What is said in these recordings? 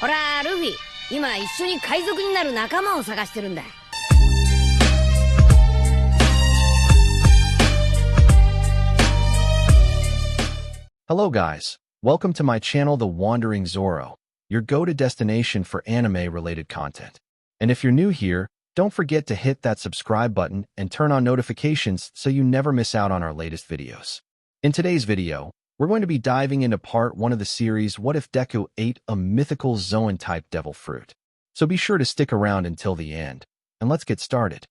ほら、ルフィ、今一緒に海賊になる仲間を探してるんだ。Hello guys, welcome to my channel The Wandering Zoro, your go-to destination for anime-related content. And if you're new here, don't forget to hit that subscribe button and turn on notifications so you never miss out on our latest videos. In today's video, we're going to be diving into part 1 of the series What If Deku Ate a Mythical Zoan type devil fruit. So be sure to stick around until the end, and let's get started.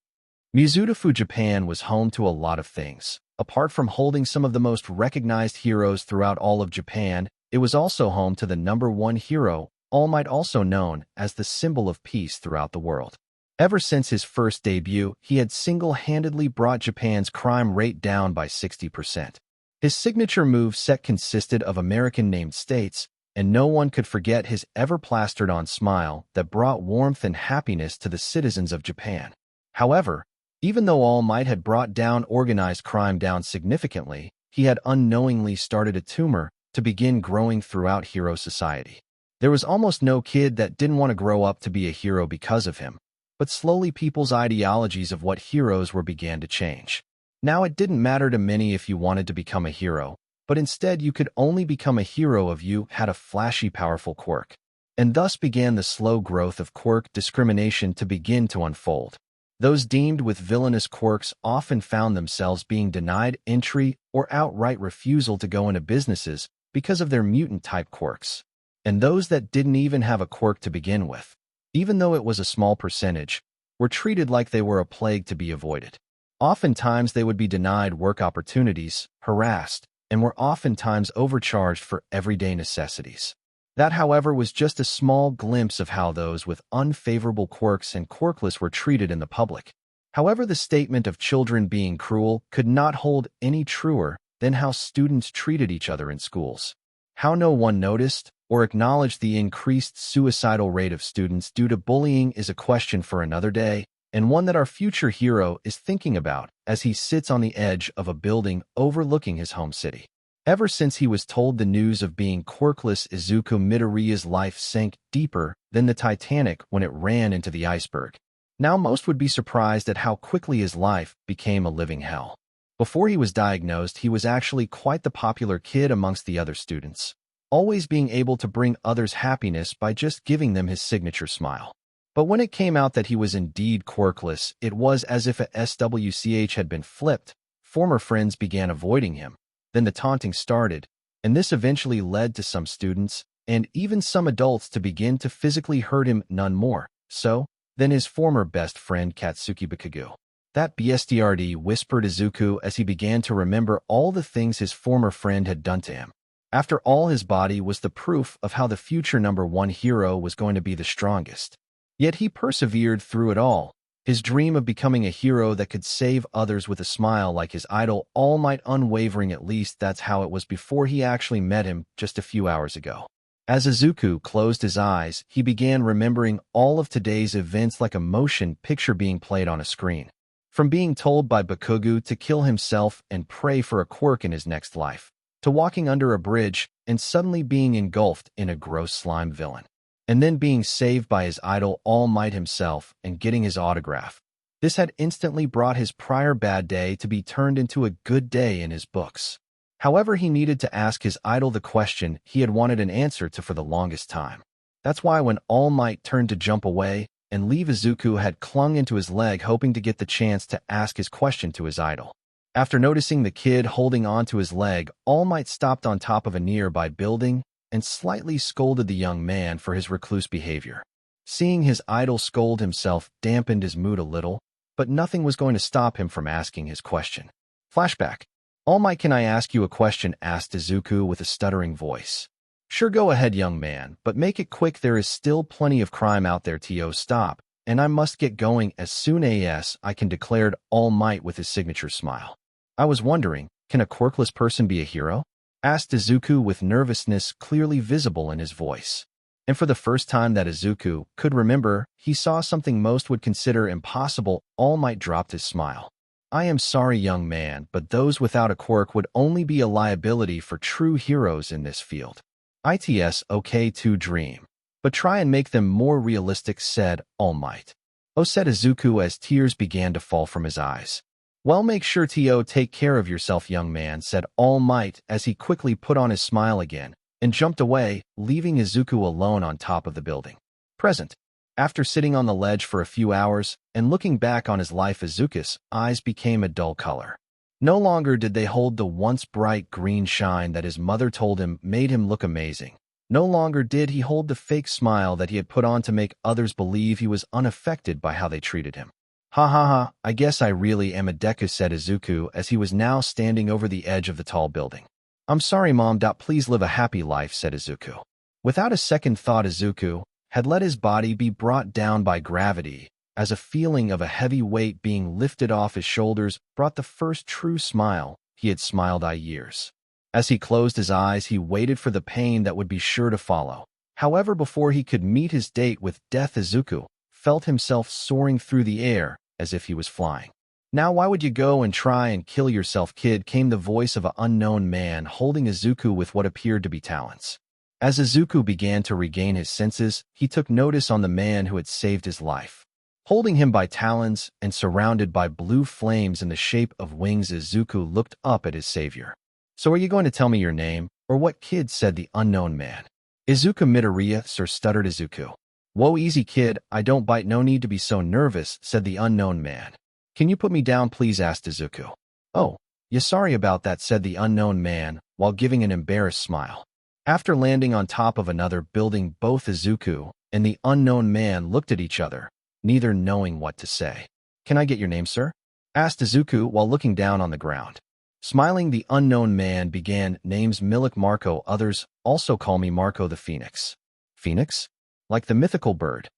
Mizutofu, Japan was home to a lot of things. Apart from holding some of the most recognized heroes throughout all of Japan, it was also home to the #1 hero, All Might, also known as the symbol of peace throughout the world. Ever since his first debut, he had single-handedly brought Japan's crime rate down by 60%. His signature move set consisted of American-named states, and no one could forget his ever-plastered-on smile that brought warmth and happiness to the citizens of Japan. However, even though All Might had brought down organized crime down significantly, he had unknowingly started a tumor to begin growing throughout hero society. There was almost no kid that didn't want to grow up to be a hero because of him, but slowly people's ideologies of what heroes were began to change. Now it didn't matter to many if you wanted to become a hero, but instead you could only become a hero if you had a flashy, powerful quirk. And thus began the slow growth of quirk discrimination to begin to unfold. Those deemed with villainous quirks often found themselves being denied entry or outright refusal to go into businesses because of their mutant-type quirks. And those that didn't even have a quirk to begin with, even though it was a small percentage, were treated like they were a plague to be avoided. Oftentimes they would be denied work opportunities, harassed, and were oftentimes overcharged for everyday necessities. That, however, was just a small glimpse of how those with unfavorable quirks and quirkless were treated in the public. However, the statement of children being cruel could not hold any truer than how students treated each other in schools. How no one noticed or acknowledged the increased suicidal rate of students due to bullying is a question for another day, and one that our future hero is thinking about as he sits on the edge of a building overlooking his home city. Ever since he was told the news of being quirkless, Izuku Midoriya's life sank deeper than the Titanic when it ran into the iceberg. Now most would be surprised at how quickly his life became a living hell. Before he was diagnosed, he was actually quite the popular kid amongst the other students, always being able to bring others happiness by just giving them his signature smile. But when it came out that he was indeed quirkless, it was as if a switch had been flipped. Former friends began avoiding him. Then the taunting started, and this eventually led to some students, and even some adults, to begin to physically hurt him none more so than his former best friend Katsuki Bakugo. That bstrd, whispered Izuku as he began to remember all the things his former friend had done to him. After all, his body was the proof of how the future #1 hero was going to be the strongest. Yet he persevered through it all. His dream of becoming a hero that could save others with a smile like his idol, All Might, unwavering. At least that's how it was before he actually met him just a few hours ago. As Izuku closed his eyes, he began remembering all of today's events like a motion picture being played on a screen. From being told by Bakugo to kill himself and pray for a quirk in his next life, to walking under a bridge and suddenly being engulfed in a gross slime villain, and then being saved by his idol All Might himself and getting his autograph. This had instantly brought his prior bad day to be turned into a good day in his books. However, he needed to ask his idol the question he had wanted an answer to for the longest time. That's why when All Might turned to jump away and leave, Izuku had clung into his leg, hoping to get the chance to ask his question to his idol. After noticing the kid holding onto his leg, All Might stopped on top of a nearby building and slightly scolded the young man for his recluse behavior. Seeing his idol scold himself dampened his mood a little, but nothing was going to stop him from asking his question. Flashback. All Might, can I ask you a question? Asked Izuku with a stuttering voice. Sure, go ahead, young man, but make it quick. There is still plenty of crime out there to stop, and I must get going as soon as I can, declared All Might with his signature smile. I was wondering, can a quirkless person be a hero? Asked Izuku with nervousness clearly visible in his voice. And for the first time that Izuku could remember, he saw something most would consider impossible. All Might dropped his smile. I am sorry, young man, but those without a quirk would only be a liability for true heroes in this field. It's okay to dream. but try and make them more realistic, said All Might. Oh, said Izuku as tears began to fall from his eyes. Well, make sure to take care of yourself, young man, said All Might as he quickly put on his smile again and jumped away, leaving Izuku alone on top of the building. Present. After sitting on the ledge for a few hours and looking back on his life, Izuku's eyes became a dull color. No longer did they hold the once bright green shine that his mother told him made him look amazing. No longer did he hold the fake smile that he had put on to make others believe he was unaffected by how they treated him. Ha ha ha, I guess I really am a Deku, said Izuku as he was now standing over the edge of the tall building. I'm sorry, Mom. Please live a happy life, said Izuku. Without a second thought, Izuku had let his body be brought down by gravity, as a feeling of a heavy weight being lifted off his shoulders brought the first true smile he had smiled in years. As he closed his eyes, he waited for the pain that would be sure to follow. However, before he could meet his date with death, Izuku felt himself soaring through the air as if he was flying. Now, why would you go and try and kill yourself, kid? Came the voice of an unknown man holding Izuku with what appeared to be talons. As Izuku began to regain his senses, he took notice on the man who had saved his life. Holding him by talons and surrounded by blue flames in the shape of wings, Izuku looked up at his savior. So are you going to tell me your name, or what, kid? Said the unknown man. Izuku Midoriya, sir, stuttered Izuku. Whoa, easy, kid, I don't bite, no need to be so nervous, said the unknown man. Can you put me down, please? Asked Izuku. Oh, yeah, sorry about that, said the unknown man, while giving an embarrassed smile. After landing on top of another building, both Izuku and the unknown man looked at each other, neither knowing what to say. Can I get your name, sir? Asked Izuku while looking down on the ground. Smiling, the unknown man began, name's Milik Marco, others also call me Marco the Phoenix. Phoenix? Like the mythical bird.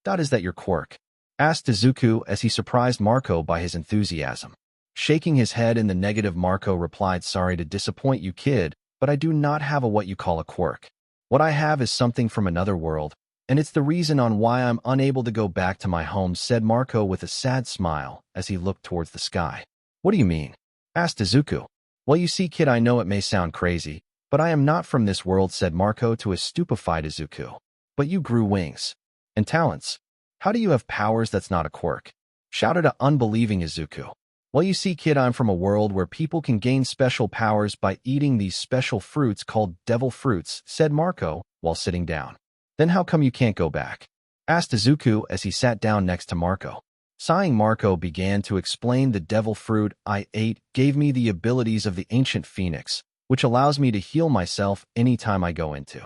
Is that your quirk? Asked Izuku as he surprised Marco by his enthusiasm. Shaking his head in the negative, Marco replied, sorry to disappoint you, kid, but I do not have what you call a quirk. What I have is something from another world, and it's the reason on why I'm unable to go back to my home, said Marco with a sad smile as he looked towards the sky. What do you mean? Asked Izuku. Well, you see, kid, I know it may sound crazy, but I am not from this world, said Marco to a stupefied Izuku. But you grew wings. And talents. How do you have powers that's not a quirk? Shouted a unbelieving Izuku. Well, you see, kid, I'm from a world where people can gain special powers by eating these special fruits called devil fruits, said Marco while sitting down. Then how come you can't go back? Asked Izuku as he sat down next to Marco. Sighing, Marco began to explain, the devil fruit I ate gave me the abilities of the ancient phoenix, which allows me to heal myself anytime I go into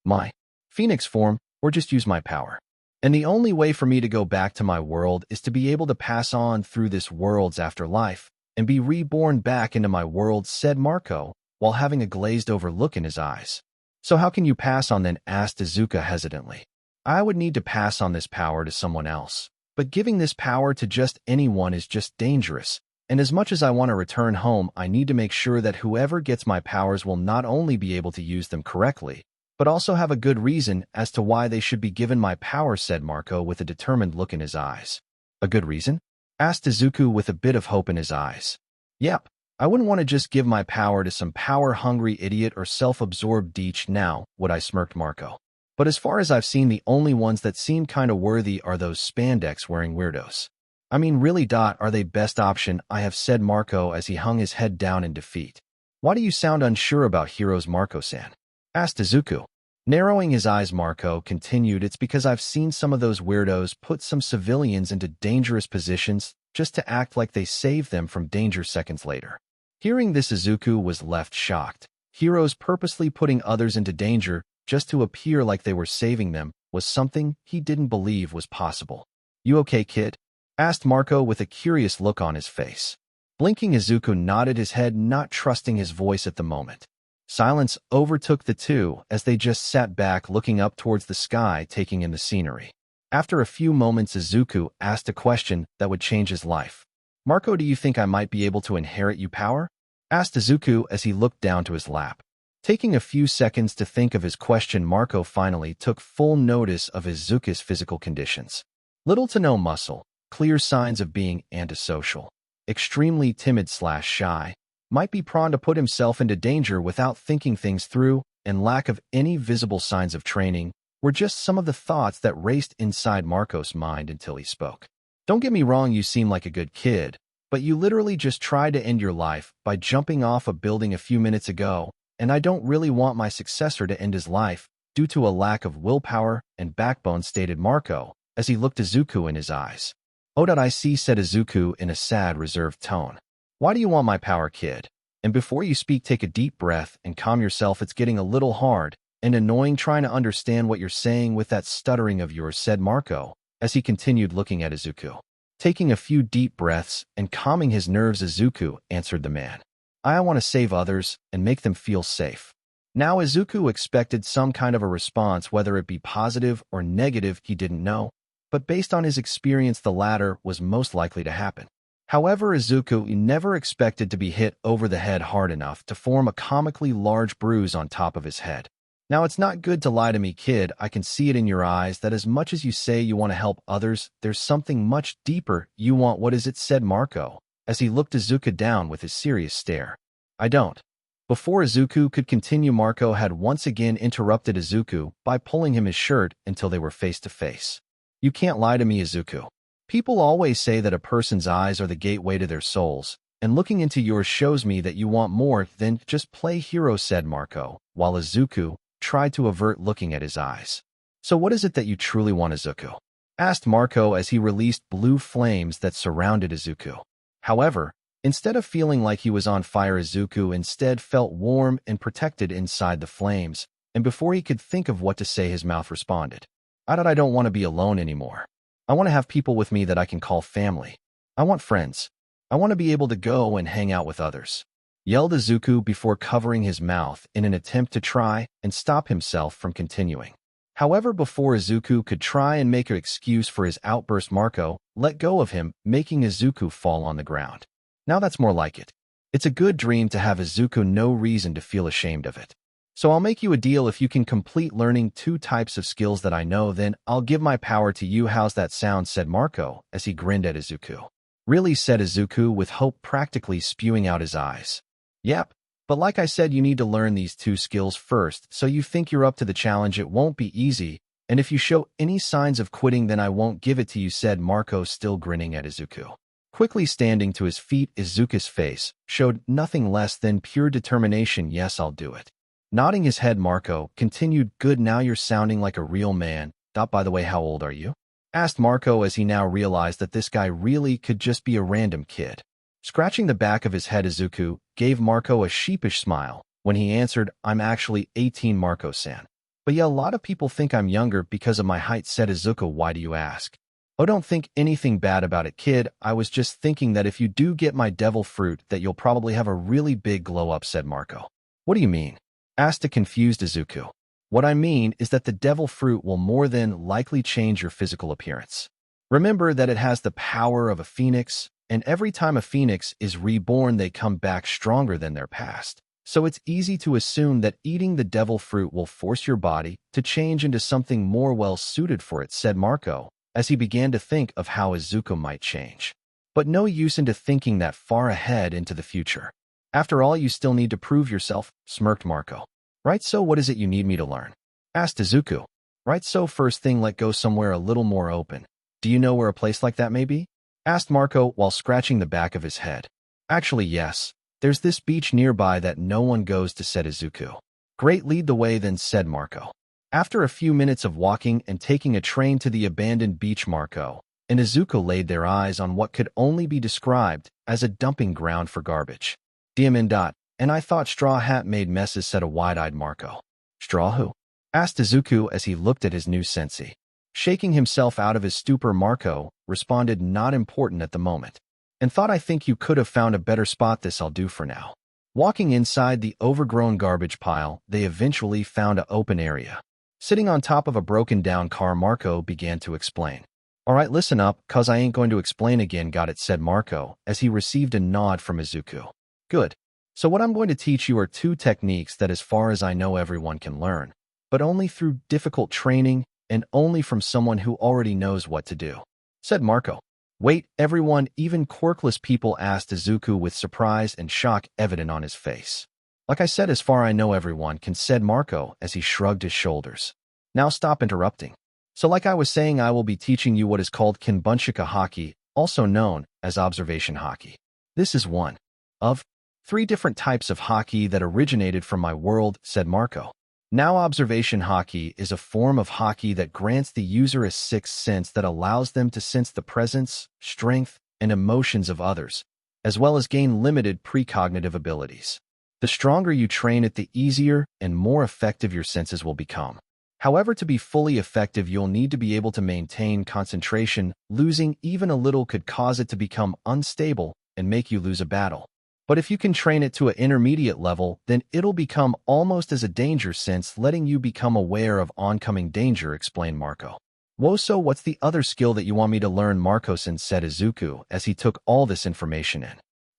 my phoenix form or just use my power. And the only way for me to go back to my world is to be able to pass on through this world's afterlife and be reborn back into my world, said Marco, while having a glazed-over look in his eyes. So how can you pass on then? Asked Izuku hesitantly. I would need to pass on this power to someone else. But giving this power to just anyone is just dangerous, and as much as I want to return home, I need to make sure that whoever gets my powers will not only be able to use them correctly, but also have a good reason as to why they should be given my power, said Marco with a determined look in his eyes. A good reason? Asked Izuku with a bit of hope in his eyes. Yep, I wouldn't want to just give my power to some power-hungry idiot or self-absorbed deech now, would I, smirked Marco. But as far as I've seen, the only ones that seem kinda worthy are those spandex-wearing weirdos. I mean, really, are they best option I have, said Marco as he hung his head down in defeat. Why do you sound unsure about heroes, Marco-san? Asked Izuku. Narrowing his eyes, Marco continued, it's because I've seen some of those weirdos put some civilians into dangerous positions just to act like they saved them from danger seconds later. Hearing this, Izuku was left shocked. Heroes purposely putting others into danger just to appear like they were saving them was something he didn't believe was possible. You okay, kid? Asked Marco with a curious look on his face. Blinking, Izuku nodded his head, not trusting his voice at the moment. Silence overtook the two as they just sat back looking up towards the sky, taking in the scenery. After a few moments, Izuku asked a question that would change his life. Marco, do you think I might be able to inherit your power? Asked Izuku as he looked down to his lap. Taking a few seconds to think of his question, Marco finally took full notice of Izuku's physical conditions. Little to no muscle, clear signs of being antisocial, extremely timid/shy, might be prone to put himself into danger without thinking things through, and lack of any visible signs of training, were just some of the thoughts that raced inside Marco's mind until he spoke. Don't get me wrong, you seem like a good kid, but you literally just tried to end your life by jumping off a building a few minutes ago, and I don't really want my successor to end his life due to a lack of willpower and backbone, stated Marco, as he looked Izuku in his eyes. I see, said Izuku in a sad, reserved tone. Why do you want my power, kid? And before you speak, take a deep breath and calm yourself. It's getting a little hard and annoying trying to understand what you're saying with that stuttering of yours, said Marco, as he continued looking at Izuku. Taking a few deep breaths and calming his nerves, Izuku answered the man. I want to save others and make them feel safe. Now Izuku expected some kind of a response, whether it be positive or negative, he didn't know, but based on his experience, the latter was most likely to happen. However, Izuku never expected to be hit over the head hard enough to form a comically large bruise on top of his head. Now, it's not good to lie to me, kid. I can see it in your eyes that as much as you say you want to help others, there's something much deeper you want. What is it, said Marco, as he looked Izuku down with his serious stare. I don't. Before Izuku could continue, Marco had once again interrupted Izuku by pulling him his shirt until they were face to face. You can't lie to me, Izuku. People always say that a person's eyes are the gateway to their souls, and looking into yours shows me that you want more than just play hero, said Marco, while Izuku tried to avert looking at his eyes. So what is it that you truly want, Izuku? Asked Marco as he released blue flames that surrounded Izuku. However, instead of feeling like he was on fire, Izuku instead felt warm and protected inside the flames, and before he could think of what to say, his mouth responded. I don't want to be alone anymore. I want to have people with me that I can call family. I want friends. I want to be able to go and hang out with others, yelled Izuku before covering his mouth in an attempt to try and stop himself from continuing. However, before Izuku could try and make an excuse for his outburst, Marco let go of him, making Izuku fall on the ground. Now that's more like it. It's a good dream to have, Izuku, no reason to feel ashamed of it. So I'll make you a deal. If you can complete learning 2 types of skills that I know, then I'll give my power to you. How's that sound, said Marco as he grinned at Izuku. Really, said Izuku with hope practically spewing out his eyes. Yep, but like I said, you need to learn these 2 skills first, so you think you're up to the challenge. It won't be easy, and if you show any signs of quitting, then I won't give it to you, said Marco, still grinning at Izuku. Quickly standing to his feet, Izuku's face showed nothing less than pure determination. Yes, I'll do it. Nodding his head, Marco continued, good, now you're sounding like a real man. By the way, how old are you? Asked Marco as he now realized that this guy really could just be a random kid. Scratching the back of his head, Izuku gave Marco a sheepish smile when he answered, I'm actually 18, Marco-san. But yeah, a lot of people think I'm younger because of my height, said Izuku. Why do you ask? Oh, don't think anything bad about it, kid. I was just thinking that if you do get my devil fruit, that you'll probably have a really big glow up, said Marco. What do you mean? Asked a confused Izuku. What I mean is that the devil fruit will more than likely change your physical appearance. Remember that it has the power of a phoenix, and every time a phoenix is reborn, they come back stronger than their past. So it's easy to assume that eating the devil fruit will force your body to change into something more well-suited for it, said Marco, as he began to think of how Izuku might change. But no use into thinking that far ahead into the future. After all, you still need to prove yourself, smirked Marco. Right, so what is it you need me to learn? Asked Izuku. Right, so first thing, let go somewhere a little more open. Do you know where a place like that may be? Asked Marco while scratching the back of his head. Actually, yes. There's this beach nearby that no one goes to, said Izuku. Great, lead the way then, said Marco. After a few minutes of walking and taking a train to the abandoned beach, Marco and Izuku laid their eyes on what could only be described as a dumping ground for garbage. And I thought Straw Hat made messes, said a wide-eyed Marco. Straw who? Asked Izuku as he looked at his new sensei. Shaking himself out of his stupor, Marco responded, not important at the moment. And thought I think you could have found a better spot. This I'll do for now. Walking inside the overgrown garbage pile, they eventually found an open area. Sitting on top of a broken-down car, Marco began to explain. All right, listen up, cause I ain't going to explain again, got it, said Marco as he received a nod from Izuku. Good. So what I'm going to teach you are 2 techniques that, as far as I know, everyone can learn, but only through difficult training and only from someone who already knows what to do, said Marco. Wait, everyone, even quirkless people, asked Izuku with surprise and shock evident on his face. Like I said, as far I know, everyone can, said Marco as he shrugged his shoulders. Now stop interrupting. So like I was saying, I will be teaching you what is called Kinbunshika Haki, also known as observation Haki. This is one of 3 different types of Haki that originated from my world, said Marco. Now observation Haki is a form of Haki that grants the user a sixth sense that allows them to sense the presence, strength, and emotions of others, as well as gain limited precognitive abilities. The stronger you train it, the easier and more effective your senses will become. However, to be fully effective, you'll need to be able to maintain concentration. Losing even a little could cause it to become unstable and make you lose a battle. But if you can train it to an intermediate level, then it'll become almost as a danger sense, letting you become aware of oncoming danger, explained Marco. Whoa, so what's the other skill that you want me to learn? Marco-san said Izuku as he took all this information in.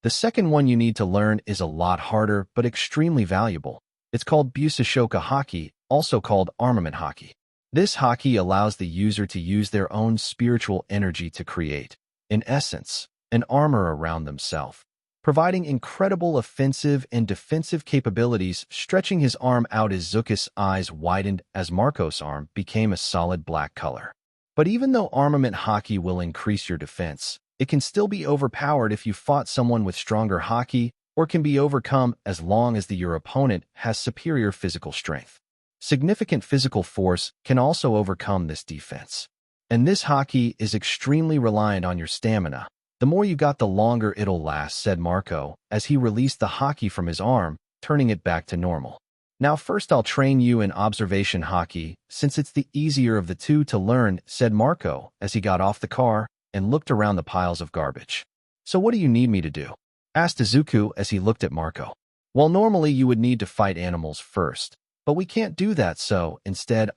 The second one you need to learn is a lot harder, but extremely valuable. It's called Busashoka Haki, also called armament Haki. This Haki allows the user to use their own spiritual energy to create, in essence, an armor around themselves, providing incredible offensive and defensive capabilities. Stretching his arm out, Izuku's eyes widened as Marco's arm became a solid black color. But even though armament Haki will increase your defense, it can still be overpowered if you fought someone with stronger Haki, or can be overcome as long as your opponent has superior physical strength. Significant physical force can also overcome this defense. And this Haki is extremely reliant on your stamina. The more you got, the longer it'll last, said Marco, as he released the Haki from his arm, turning it back to normal. Now first I'll train you in observation Haki, since it's the easier of the two to learn, said Marco, as he got off the car and looked around the piles of garbage. So what do you need me to do? Asked Izuku as he looked at Marco. Well, normally you would need to fight animals first, but we can't do that, so instead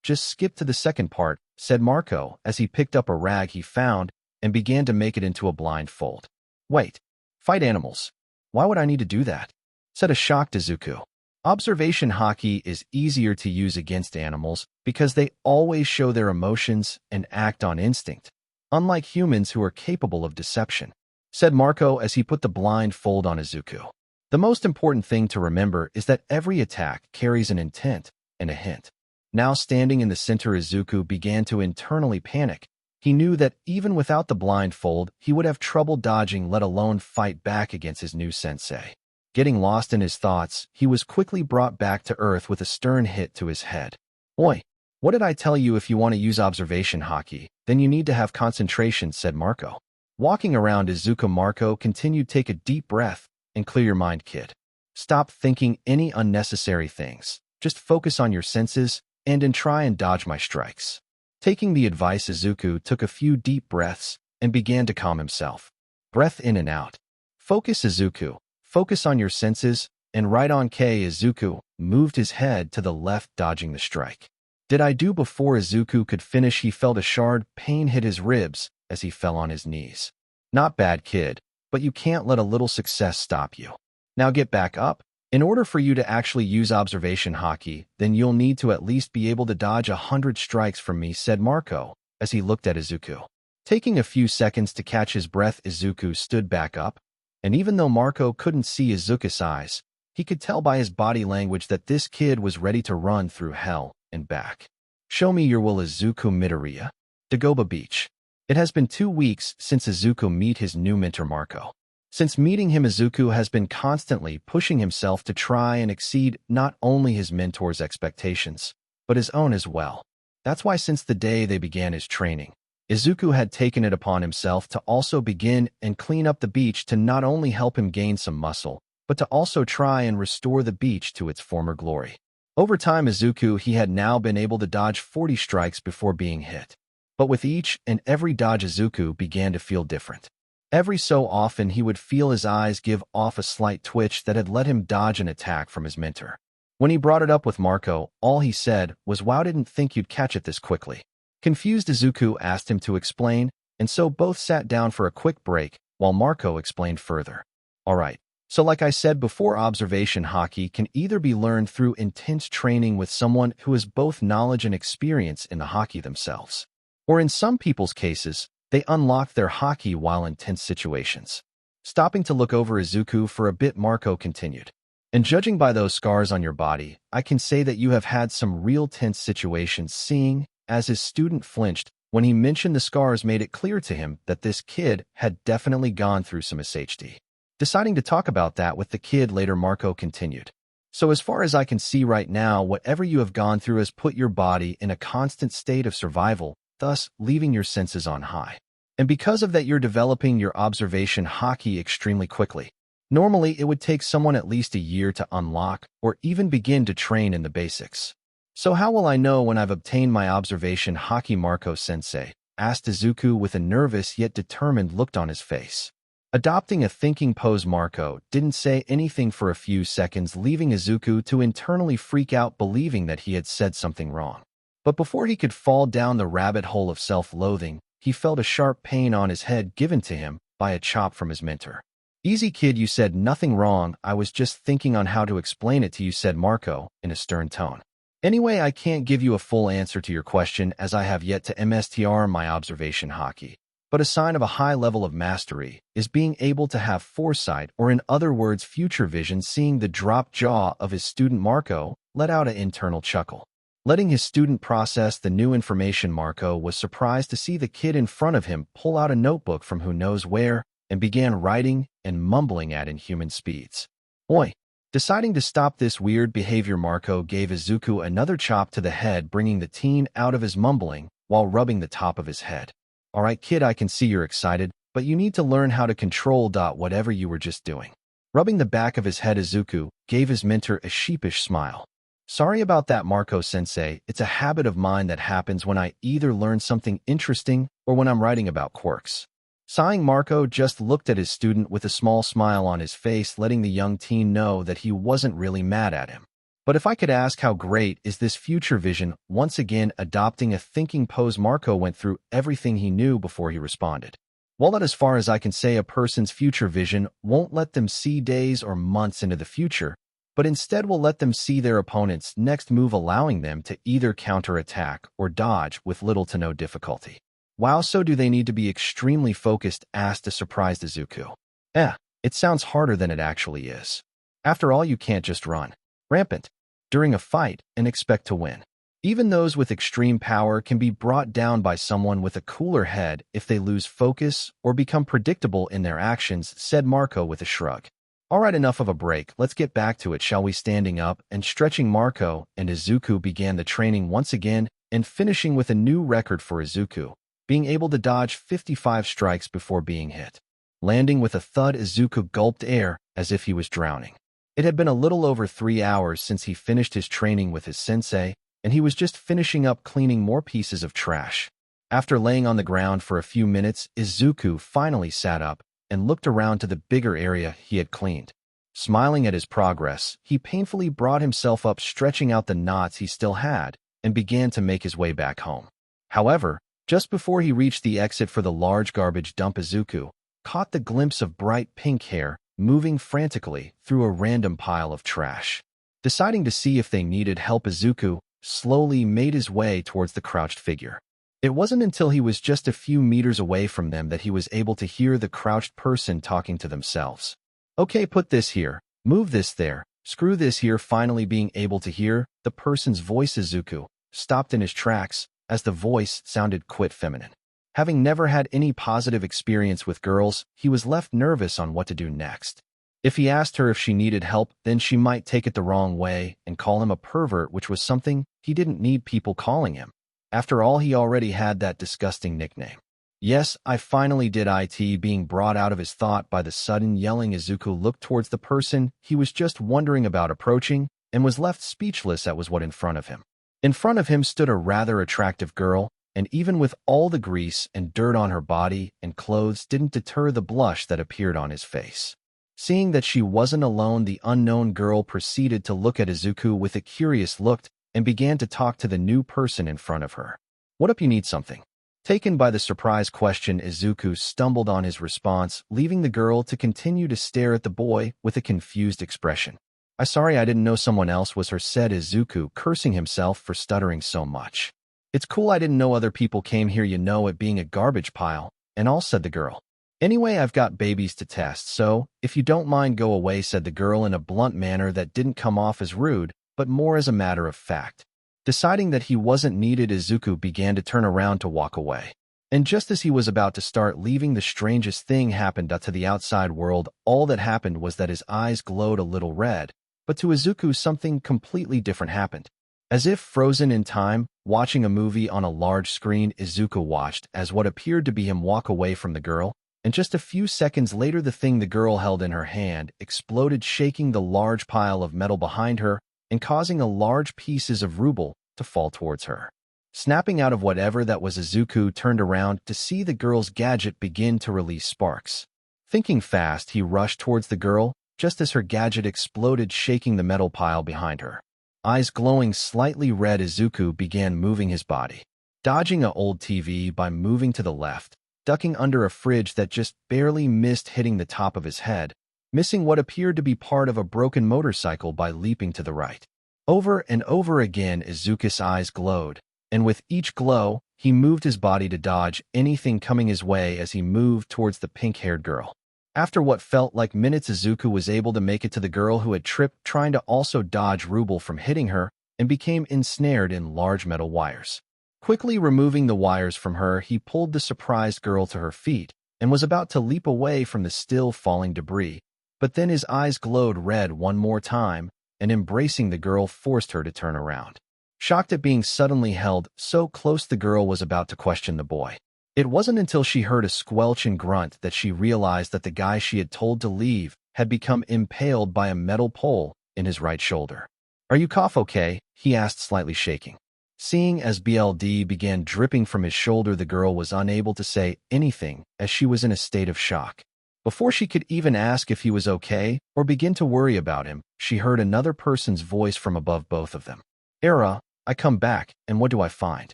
just skip to the second part, said Marco as he picked up a rag he found and began to make it into a blindfold. Wait, fight animals? Why would I need to do that? Said a shocked Izuku. Observation Haki is easier to use against animals because they always show their emotions and act on instinct, unlike humans who are capable of deception, said Marco as he put the blindfold on Izuku. The most important thing to remember is that every attack carries an intent and a hint. Now standing in the center, Izuku began to internally panic. He knew that even without the blindfold, he would have trouble dodging, let alone fight back against his new sensei. Getting lost in his thoughts, he was quickly brought back to earth with a stern hit to his head. Oi, what did I tell you? If you want to use observation Haki, then you need to have concentration, said Marco. Walking around Izuku, Marco continued, take a deep breath and clear your mind, kid. Stop thinking any unnecessary things. Just focus on your senses and try and dodge my strikes. Taking the advice, Izuku took a few deep breaths and began to calm himself. Breath in and out. Focus, Izuku. Focus on your senses, and right on. Izuku moved his head to the left, dodging the strike. Did I do? Before Izuku could finish, he felt a sharp pain hit his ribs as he fell on his knees. Not bad, kid, but you can't let a little success stop you. Now get back up. In order for you to actually use observation Haki, then you'll need to at least be able to dodge 100 strikes from me, said Marco as he looked at Izuku. Taking a few seconds to catch his breath, Izuku stood back up, and even though Marco couldn't see Izuku's eyes, he could tell by his body language that this kid was ready to run through hell and back. Show me your will, Izuku. Midoriya. Dagoba Beach. It has been 2 weeks since Izuku met his new mentor Marco. Since meeting him, Izuku has been constantly pushing himself to try and exceed not only his mentor's expectations, but his own as well. That's why since the day they began his training, Izuku had taken it upon himself to also begin and clean up the beach, to not only help him gain some muscle, but to also try and restore the beach to its former glory. Over time, he had now been able to dodge 40 strikes before being hit. But with each and every dodge, Izuku began to feel different. Every so often, he would feel his eyes give off a slight twitch that had let him dodge an attack from his mentor. When he brought it up with Marco, all he said was, "Wow, didn't think you'd catch it this quickly." Confused, Izuku asked him to explain, and so both sat down for a quick break while Marco explained further. Alright, so like I said before, observation Haki can either be learned through intense training with someone who has both knowledge and experience in the Haki themselves, or in some people's cases, they unlock their Haki while in tense situations. Stopping to look over Izuku for a bit, Marco continued. And judging by those scars on your body, I can say that you have had some real tense situations. Seeing as his student flinched when he mentioned the scars made it clear to him that this kid had definitely gone through some SHD. Deciding to talk about that with the kid later, Marco continued. So as far as I can see right now, whatever you have gone through has put your body in a constant state of survival, thus leaving your senses on high. And because of that, you're developing your observation haki extremely quickly. Normally, it would take someone at least a year to unlock or even begin to train in the basics. So how will I know when I've obtained my observation haki, Marco-sensei? Asked Izuku with a nervous yet determined look on his face. Adopting a thinking pose, Marco didn't say anything for a few seconds, leaving Izuku to internally freak out, believing that he had said something wrong. But before he could fall down the rabbit hole of self-loathing, he felt a sharp pain on his head given to him by a chop from his mentor. Easy kid, you said nothing wrong, I was just thinking on how to explain it to you, said Marco in a stern tone. Anyway, I can't give you a full answer to your question as I have yet to MSTR my observation haki. But a sign of a high level of mastery is being able to have foresight, or in other words, future vision. Seeing the dropped jaw of his student, Marco let out an internal chuckle. Letting his student process the new information, Marco was surprised to see the kid in front of him pull out a notebook from who knows where and began writing and mumbling at inhuman speeds. Oi! Deciding to stop this weird behavior, Marco gave Izuku another chop to the head, bringing the teen out of his mumbling while rubbing the top of his head. Alright kid, I can see you're excited, but you need to learn how to control whatever you were just doing. Rubbing the back of his head, Izuku gave his mentor a sheepish smile. Sorry about that, Marco-sensei, it's a habit of mine that happens when I either learn something interesting or when I'm writing about quirks. Sighing, Marco just looked at his student with a small smile on his face, letting the young teen know that he wasn't really mad at him. But if I could ask, how great is this future vision? Once again adopting a thinking pose, Marco went through everything he knew before he responded. Well, that as far as I can say, a person's future vision won't let them see days or months into the future, but instead will let them see their opponent's next move, allowing them to either counterattack or dodge with little to no difficulty. Wow, so do they need to be extremely focused? Asked a surprised Izuku. It sounds harder than it actually is. After all, you can't just run rampant during a fight and expect to win. Even those with extreme power can be brought down by someone with a cooler head if they lose focus or become predictable in their actions, said Marco with a shrug. Alright, enough of a break, let's get back to it, shall we? Standing up and stretching, Marco and Izuku began the training once again, and finishing with a new record for Izuku, being able to dodge 55 strikes before being hit. Landing with a thud, Izuku gulped air as if he was drowning. It had been a little over 3 hours since he finished his training with his sensei, and he was just finishing up cleaning more pieces of trash. After laying on the ground for a few minutes, Izuku finally sat up and looked around to the bigger area he had cleaned. Smiling at his progress, he painfully brought himself up, stretching out the knots he still had, and began to make his way back home. However, just before he reached the exit for the large garbage dump, Izuku caught the glimpse of bright pink hair moving frantically through a random pile of trash. Deciding to see if they needed help, Izuku slowly made his way towards the crouched figure. It wasn't until he was just a few meters away from them that he was able to hear the crouched person talking to themselves. Okay, put this here, move this there, screw this here. Finally being able to hear the person's voice, Izuku stopped in his tracks as the voice sounded quite feminine. Having never had any positive experience with girls, he was left nervous on what to do next. If he asked her if she needed help, then she might take it the wrong way and call him a pervert, which was something he didn't need people calling him. After all, he already had that disgusting nickname. Yes, I finally did it. Being brought out of his thought by the sudden yelling, Izuku looked towards the person he was just wondering about approaching and was left speechless at what in front of him. In front of him stood a rather attractive girl, and even with all the grease and dirt on her body and clothes didn't deter the blush that appeared on his face. Seeing that she wasn't alone, the unknown girl proceeded to look at Izuku with a curious look and began to talk to the new person in front of her. What up, you need something? Taken by the surprise question, Izuku stumbled on his response, leaving the girl to continue to stare at the boy with a confused expression. Sorry, I didn't know someone else was her, said Izuku, cursing himself for stuttering so much. It's cool, I didn't know other people came here, you know, it being a garbage pile, and all, said the girl. Anyway, I've got babies to test, so if you don't mind, go away, said the girl in a blunt manner that didn't come off as rude, but more as a matter of fact. Deciding that he wasn't needed, Izuku began to turn around to walk away. And just as he was about to start leaving, the strangest thing happened. To the outside world, all that happened was that his eyes glowed a little red, but to Izuku something completely different happened. As if frozen in time, watching a movie on a large screen, Izuku watched as what appeared to be him walk away from the girl, and just a few seconds later the thing the girl held in her hand exploded, shaking the large pile of metal behind her and causing a large pieces of ruble to fall towards her. Snapping out of whatever that was, Izuku turned around to see the girl's gadget begin to release sparks. Thinking fast, he rushed towards the girl, just as her gadget exploded, shaking the metal pile behind her. Eyes glowing slightly red, Izuku began moving his body, dodging an old TV by moving to the left, ducking under a fridge that just barely missed hitting the top of his head, missing what appeared to be part of a broken motorcycle by leaping to the right. Over and over again, Izuku's eyes glowed, and with each glow, he moved his body to dodge anything coming his way as he moved towards the pink-haired girl. After what felt like minutes, Izuku was able to make it to the girl who had tripped trying to also dodge ruble from hitting her and became ensnared in large metal wires. Quickly removing the wires from her, he pulled the surprised girl to her feet and was about to leap away from the still falling debris, but then his eyes glowed red one more time, and embracing the girl forced her to turn around. Shocked at being suddenly held so close, the girl was about to question the boy. It wasn't until she heard a squelch and grunt that she realized that the guy she had told to leave had become impaled by a metal pole in his right shoulder. "Are you okay?" he asked, slightly shaking. Seeing as BLD began dripping from his shoulder, the girl was unable to say anything as she was in a state of shock. Before she could even ask if he was okay or begin to worry about him, she heard another person's voice from above both of them. "Era, I come back, and what do I find?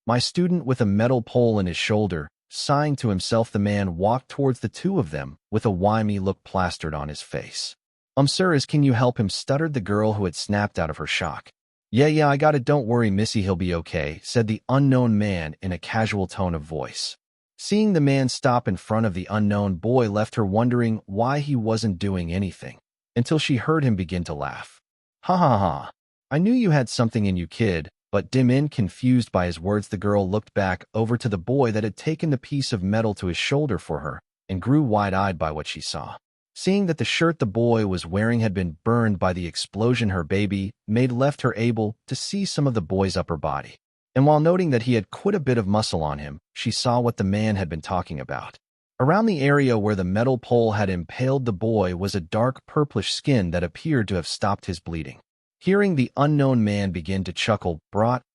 My student with a metal pole in his shoulder." Sighing to himself, the man walked towards the two of them with a whimy look plastered on his face. Sir, can you help him?" stuttered the girl who had snapped out of her shock. Yeah, I got it, don't worry, Missy, he'll be okay," said the unknown man in a casual tone of voice. Seeing the man stop in front of the unknown boy left her wondering why he wasn't doing anything, until she heard him begin to laugh. "Ha ha ha. I knew you had something in you, kid." But confused by his words, the girl looked back over to the boy that had taken the piece of metal to his shoulder for her and grew wide-eyed by what she saw. Seeing that the shirt the boy was wearing had been burned by the explosion, her baby maid left her able to see some of the boy's upper body. And while noting that he had quite a bit of muscle on him, she saw what the man had been talking about. Around the area where the metal pole had impaled the boy was a dark purplish skin that appeared to have stopped his bleeding. Hearing the unknown man begin to chuckle,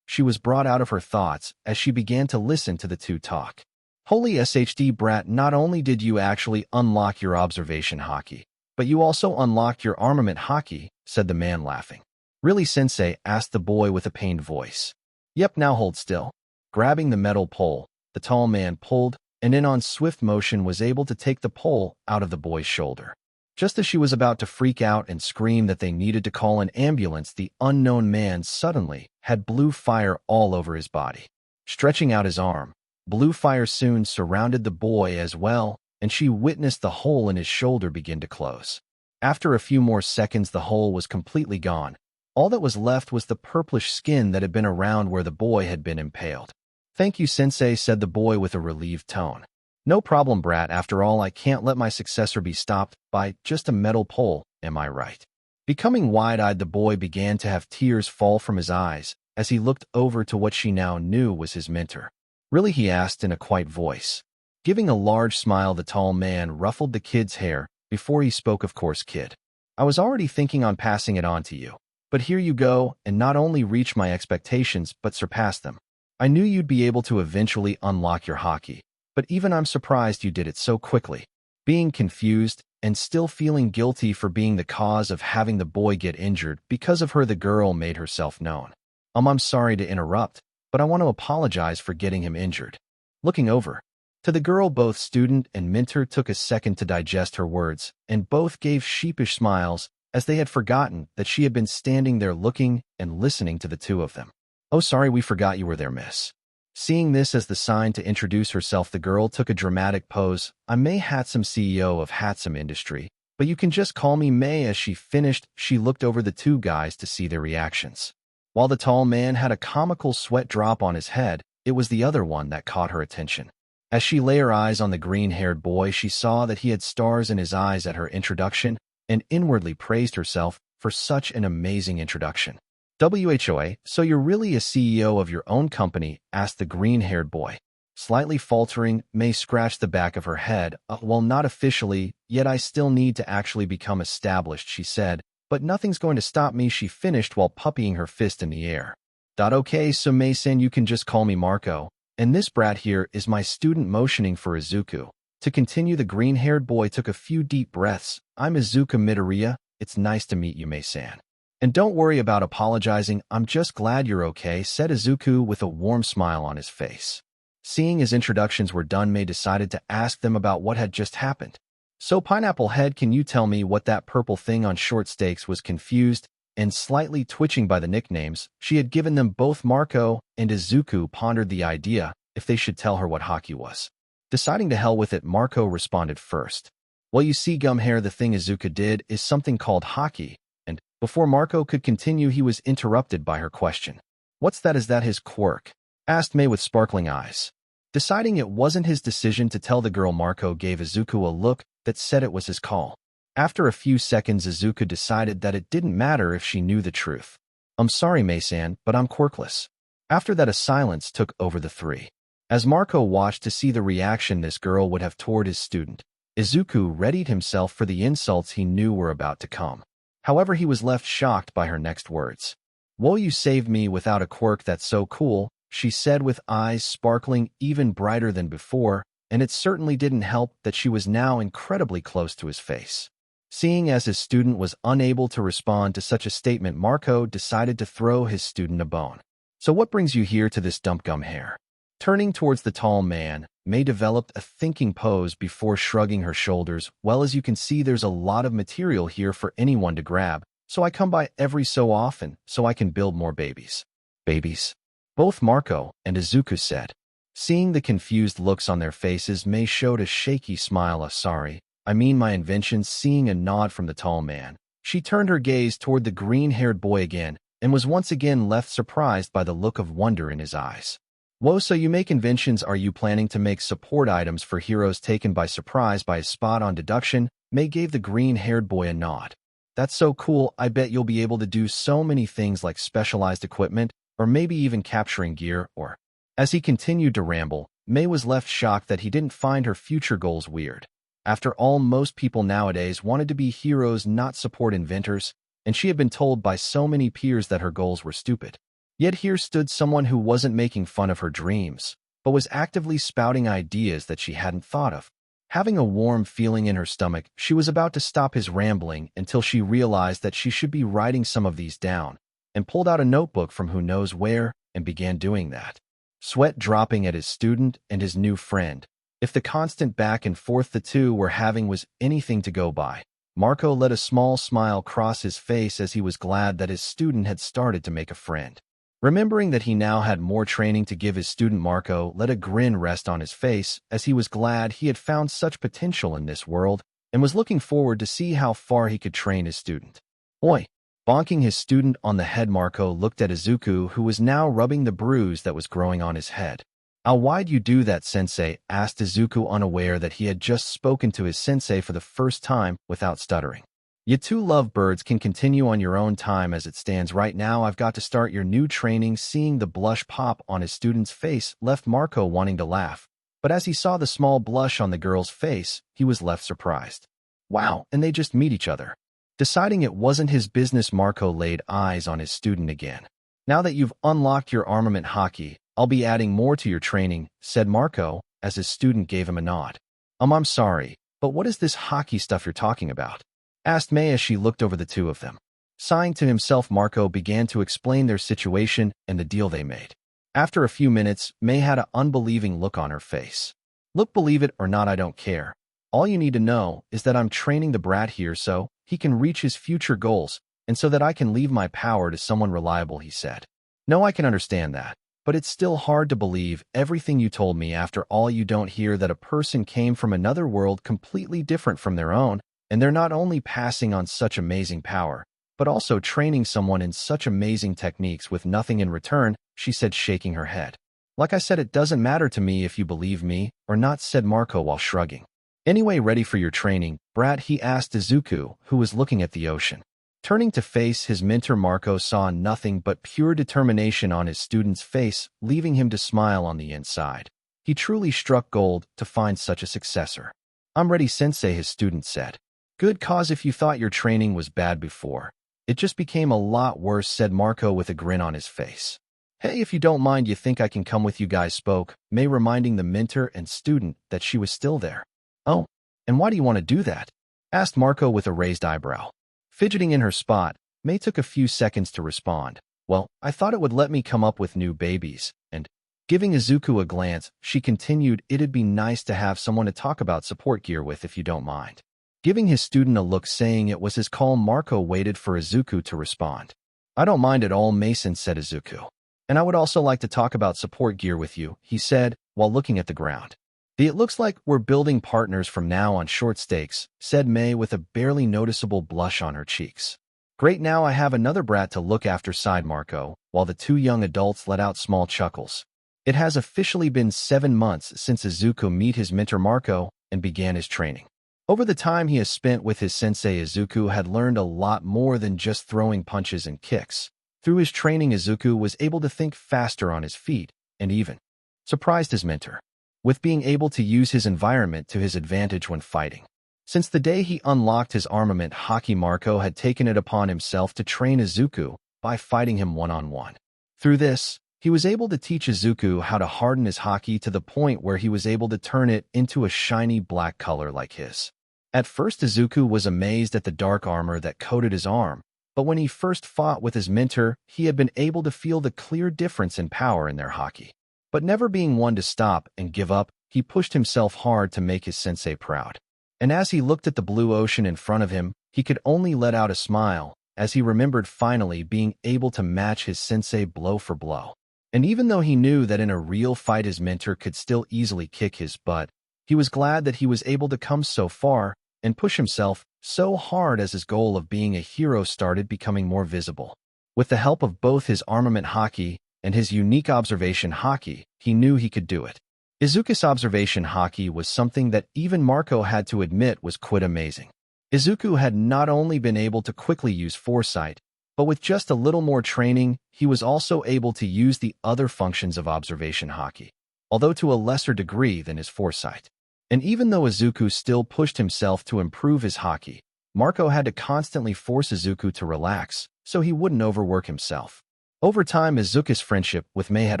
she was brought out of her thoughts as she began to listen to the two talk. "Holy SHD, brat, not only did you actually unlock your observation Haki, but you also unlocked your armament Haki," said the man, laughing. "Really, sensei?" asked the boy with a pained voice. "Yep, now hold still." Grabbing the metal pole, the tall man pulled, and in on swift motion was able to take the pole out of the boy's shoulder. Just as she was about to freak out and scream that they needed to call an ambulance, the unknown man suddenly had blue fire all over his body. Stretching out his arm, blue fire soon surrounded the boy as well, and she witnessed the hole in his shoulder begin to close. After a few more seconds, the hole was completely gone. All that was left was the purplish skin that had been around where the boy had been impaled. "Thank you, sensei," said the boy with a relieved tone. "No problem, brat. After all, I can't let my successor be stopped by just a metal pole, am I right?" Becoming wide-eyed, the boy began to have tears fall from his eyes as he looked over to what she now knew was his mentor. "Really?" he asked in a quiet voice. Giving a large smile, the tall man ruffled the kid's hair before he spoke. "Of course, kid. I was already thinking on passing it on to you. But here you go, and not only reach my expectations, but surpass them. I knew you'd be able to eventually unlock your Haki, but even I'm surprised you did it so quickly." Being confused and still feeling guilty for being the cause of having the boy get injured because of her, the girl made herself known. I'm sorry to interrupt, but I want to apologize for getting him injured." Looking over to the girl, both student and mentor took a second to digest her words, and both gave sheepish smiles as they had forgotten that she had been standing there looking and listening to the two of them. "Oh, sorry, we forgot you were there, miss." Seeing this as the sign to introduce herself, the girl took a dramatic pose. "I'm Mei Hatsume, CEO of Hatsume Industry, but you can just call me Mei." As she finished, she looked over the two guys to see their reactions. While the tall man had a comical sweat drop on his head, it was the other one that caught her attention. As she lay her eyes on the green-haired boy, she saw that he had stars in his eyes at her introduction and inwardly praised herself for such an amazing introduction. "Whoa, so you're really a CEO of your own company?" asked the green-haired boy. Slightly faltering, Mei scratched the back of her head. Well, not officially, yet I still need to actually become established," she said. "But nothing's going to stop me," she finished while puppying her fist in the air. "Okay, so Mei-san, you can just call me Marco. And this brat here is my student," motioning for Izuku. To continue, the green-haired boy took a few deep breaths. "I'm Izuku Midoriya. It's nice to meet you, Mei-san. And don't worry about apologizing, I'm just glad you're okay," said Izuku with a warm smile on his face. Seeing his introductions were done, Mei decided to ask them about what had just happened. "So, Pineapple Head, can you tell me what that purple thing on short stakes was?" Confused and slightly twitching by the nicknames she had given them, both Marco and Izuku pondered the idea if they should tell her what Haki was. Deciding to hell with it, Marco responded first. "Well, you see, Gumhair, the thing Izuku did is something called Haki," and before Marco could continue, he was interrupted by her question. "What's that? Is that his quirk?" asked Mei with sparkling eyes. Deciding it wasn't his decision to tell the girl, Marco gave Izuku a look that said it was his call. After a few seconds, Izuku decided that it didn't matter if she knew the truth. "I'm sorry, Mei-san, but I'm quirkless." After that, a silence took over the three. As Marco watched to see the reaction this girl would have toward his student, Izuku readied himself for the insults he knew were about to come. However, he was left shocked by her next words. "Whoa, you saved me without a quirk, that's so cool," she said with eyes sparkling even brighter than before, and it certainly didn't help that she was now incredibly close to his face. Seeing as his student was unable to respond to such a statement, Marco decided to throw his student a bone. "So what brings you here to this dump, Gumhair?" Turning towards the tall man, Mei developed a thinking pose before shrugging her shoulders. "Well, as you can see, there's a lot of material here for anyone to grab, so I come by every so often so I can build more babies." "Babies?" both Marco and Izuku said. Seeing the confused looks on their faces, Mei showed a shaky smile. "Sorry, I mean my inventions." Seeing a nod from the tall man, she turned her gaze toward the green-haired boy again and was once again left surprised by the look of wonder in his eyes. "Whoa, so you make inventions? Are you planning to make support items for heroes?" Taken by surprise by his spot-on deduction, Mei gave the green-haired boy a nod. "That's so cool. I bet you'll be able to do so many things like specialized equipment, or maybe even capturing gear, or..." As he continued to ramble, Mei was left shocked that he didn't find her future goals weird. After all, most people nowadays wanted to be heroes, not support inventors, and she had been told by so many peers that her goals were stupid. Yet here stood someone who wasn't making fun of her dreams, but was actively spouting ideas that she hadn't thought of. Having a warm feeling in her stomach, she was about to stop his rambling until she realized that she should be writing some of these down, and pulled out a notebook from who knows where and began doing that. Sweat dropping at his student and his new friend. If the constant back and forth the two were having was anything to go by, Marco let a small smile cross his face as he was glad that his student had started to make a friend. Remembering that he now had more training to give his student, Marco let a grin rest on his face as he was glad he had found such potential in this world and was looking forward to see how far he could train his student. "Oi!" Bonking his student on the head, Marco looked at Izuku, who was now rubbing the bruise that was growing on his head. Why'd you do that, sensei?" asked Izuku, unaware that he had just spoken to his sensei for the first time without stuttering. "You two lovebirds can continue on your own time. As it stands right now, I've got to start your new training." Seeing the blush pop on his student's face left Marco wanting to laugh, but as he saw the small blush on the girl's face, he was left surprised. Wow, and they just meet each other. Deciding it wasn't his business, Marco laid eyes on his student again. "Now that you've unlocked your armament Haki, I'll be adding more to your training," said Marco, as his student gave him a nod. I'm sorry, but what is this Haki stuff you're talking about?" asked Mei as she looked over the two of them. Sighing to himself, Marco began to explain their situation and the deal they made. After a few minutes, Mei had an unbelieving look on her face. "Look, believe it or not, I don't care. All you need to know is that I'm training the brat here so he can reach his future goals, and so that I can leave my power to someone reliable," he said. "No, I can understand that. but it's still hard to believe everything you told me after all. You don't hear that a person came from another world completely different from their own, and they're not only passing on such amazing power, but also training someone in such amazing techniques with nothing in return, she said, shaking her head. Like I said, it doesn't matter to me if you believe me or not, said Marco while shrugging. Anyway, ready for your training, brat? He asked Izuku, who was looking at the ocean. Turning to face his mentor, Marco saw nothing but pure determination on his student's face, leaving him to smile on the inside. He truly struck gold to find such a successor. I'm ready, sensei, his student said. Good, cause if you thought your training was bad before, it just became a lot worse, said Marco with a grin on his face. Hey, if you don't mind, you think I can come with you guys, spoke Mei, reminding the mentor and student that she was still there. Oh, and why do you want to do that? Asked Marco with a raised eyebrow. Fidgeting in her spot, Mei took a few seconds to respond. Well, I thought it would let me come up with new babies, and giving Izuku a glance, she continued, it'd be nice to have someone to talk about support gear with if you don't mind. Giving his student a look saying it was his call, Marco waited for Izuku to respond. I don't mind at all, Mason, said Izuku. And I would also like to talk about support gear with you, he said, while looking at the ground. It looks like we're building partners from now on, short stakes, said Mei with a barely noticeable blush on her cheeks. Great, now I have another brat to look after, sighed Marco, while the two young adults let out small chuckles. It has officially been 7 months since Izuku met his mentor Marco and began his training. Over the time he has spent with his sensei, Izuku had learned a lot more than just throwing punches and kicks. Through his training, Izuku was able to think faster on his feet and even surprised his mentor with being able to use his environment to his advantage when fighting. Since the day he unlocked his armament Haki, Marco had taken it upon himself to train Izuku by fighting him one-on-one. Through this, he was able to teach Izuku how to harden his Haki to the point where he was able to turn it into a shiny black color like his. At first, Izuku was amazed at the dark armor that coated his arm, but when he first fought with his mentor, he had been able to feel the clear difference in power in their Haki. But never being one to stop and give up, he pushed himself hard to make his sensei proud. And as he looked at the blue ocean in front of him, he could only let out a smile as he remembered finally being able to match his sensei blow for blow. And even though he knew that in a real fight his mentor could still easily kick his butt, he was glad that he was able to come so far and push himself so hard as his goal of being a hero started becoming more visible. With the help of both his armament Haki and his unique observation Haki, he knew he could do it. Izuku's observation Haki was something that even Marco had to admit was quite amazing. Izuku had not only been able to quickly use foresight, but with just a little more training, he was also able to use the other functions of observation Haki, although to a lesser degree than his foresight. And even though Izuku still pushed himself to improve his Haki, Marco had to constantly force Izuku to relax so he wouldn't overwork himself. Over time, Izuku's friendship with Mei had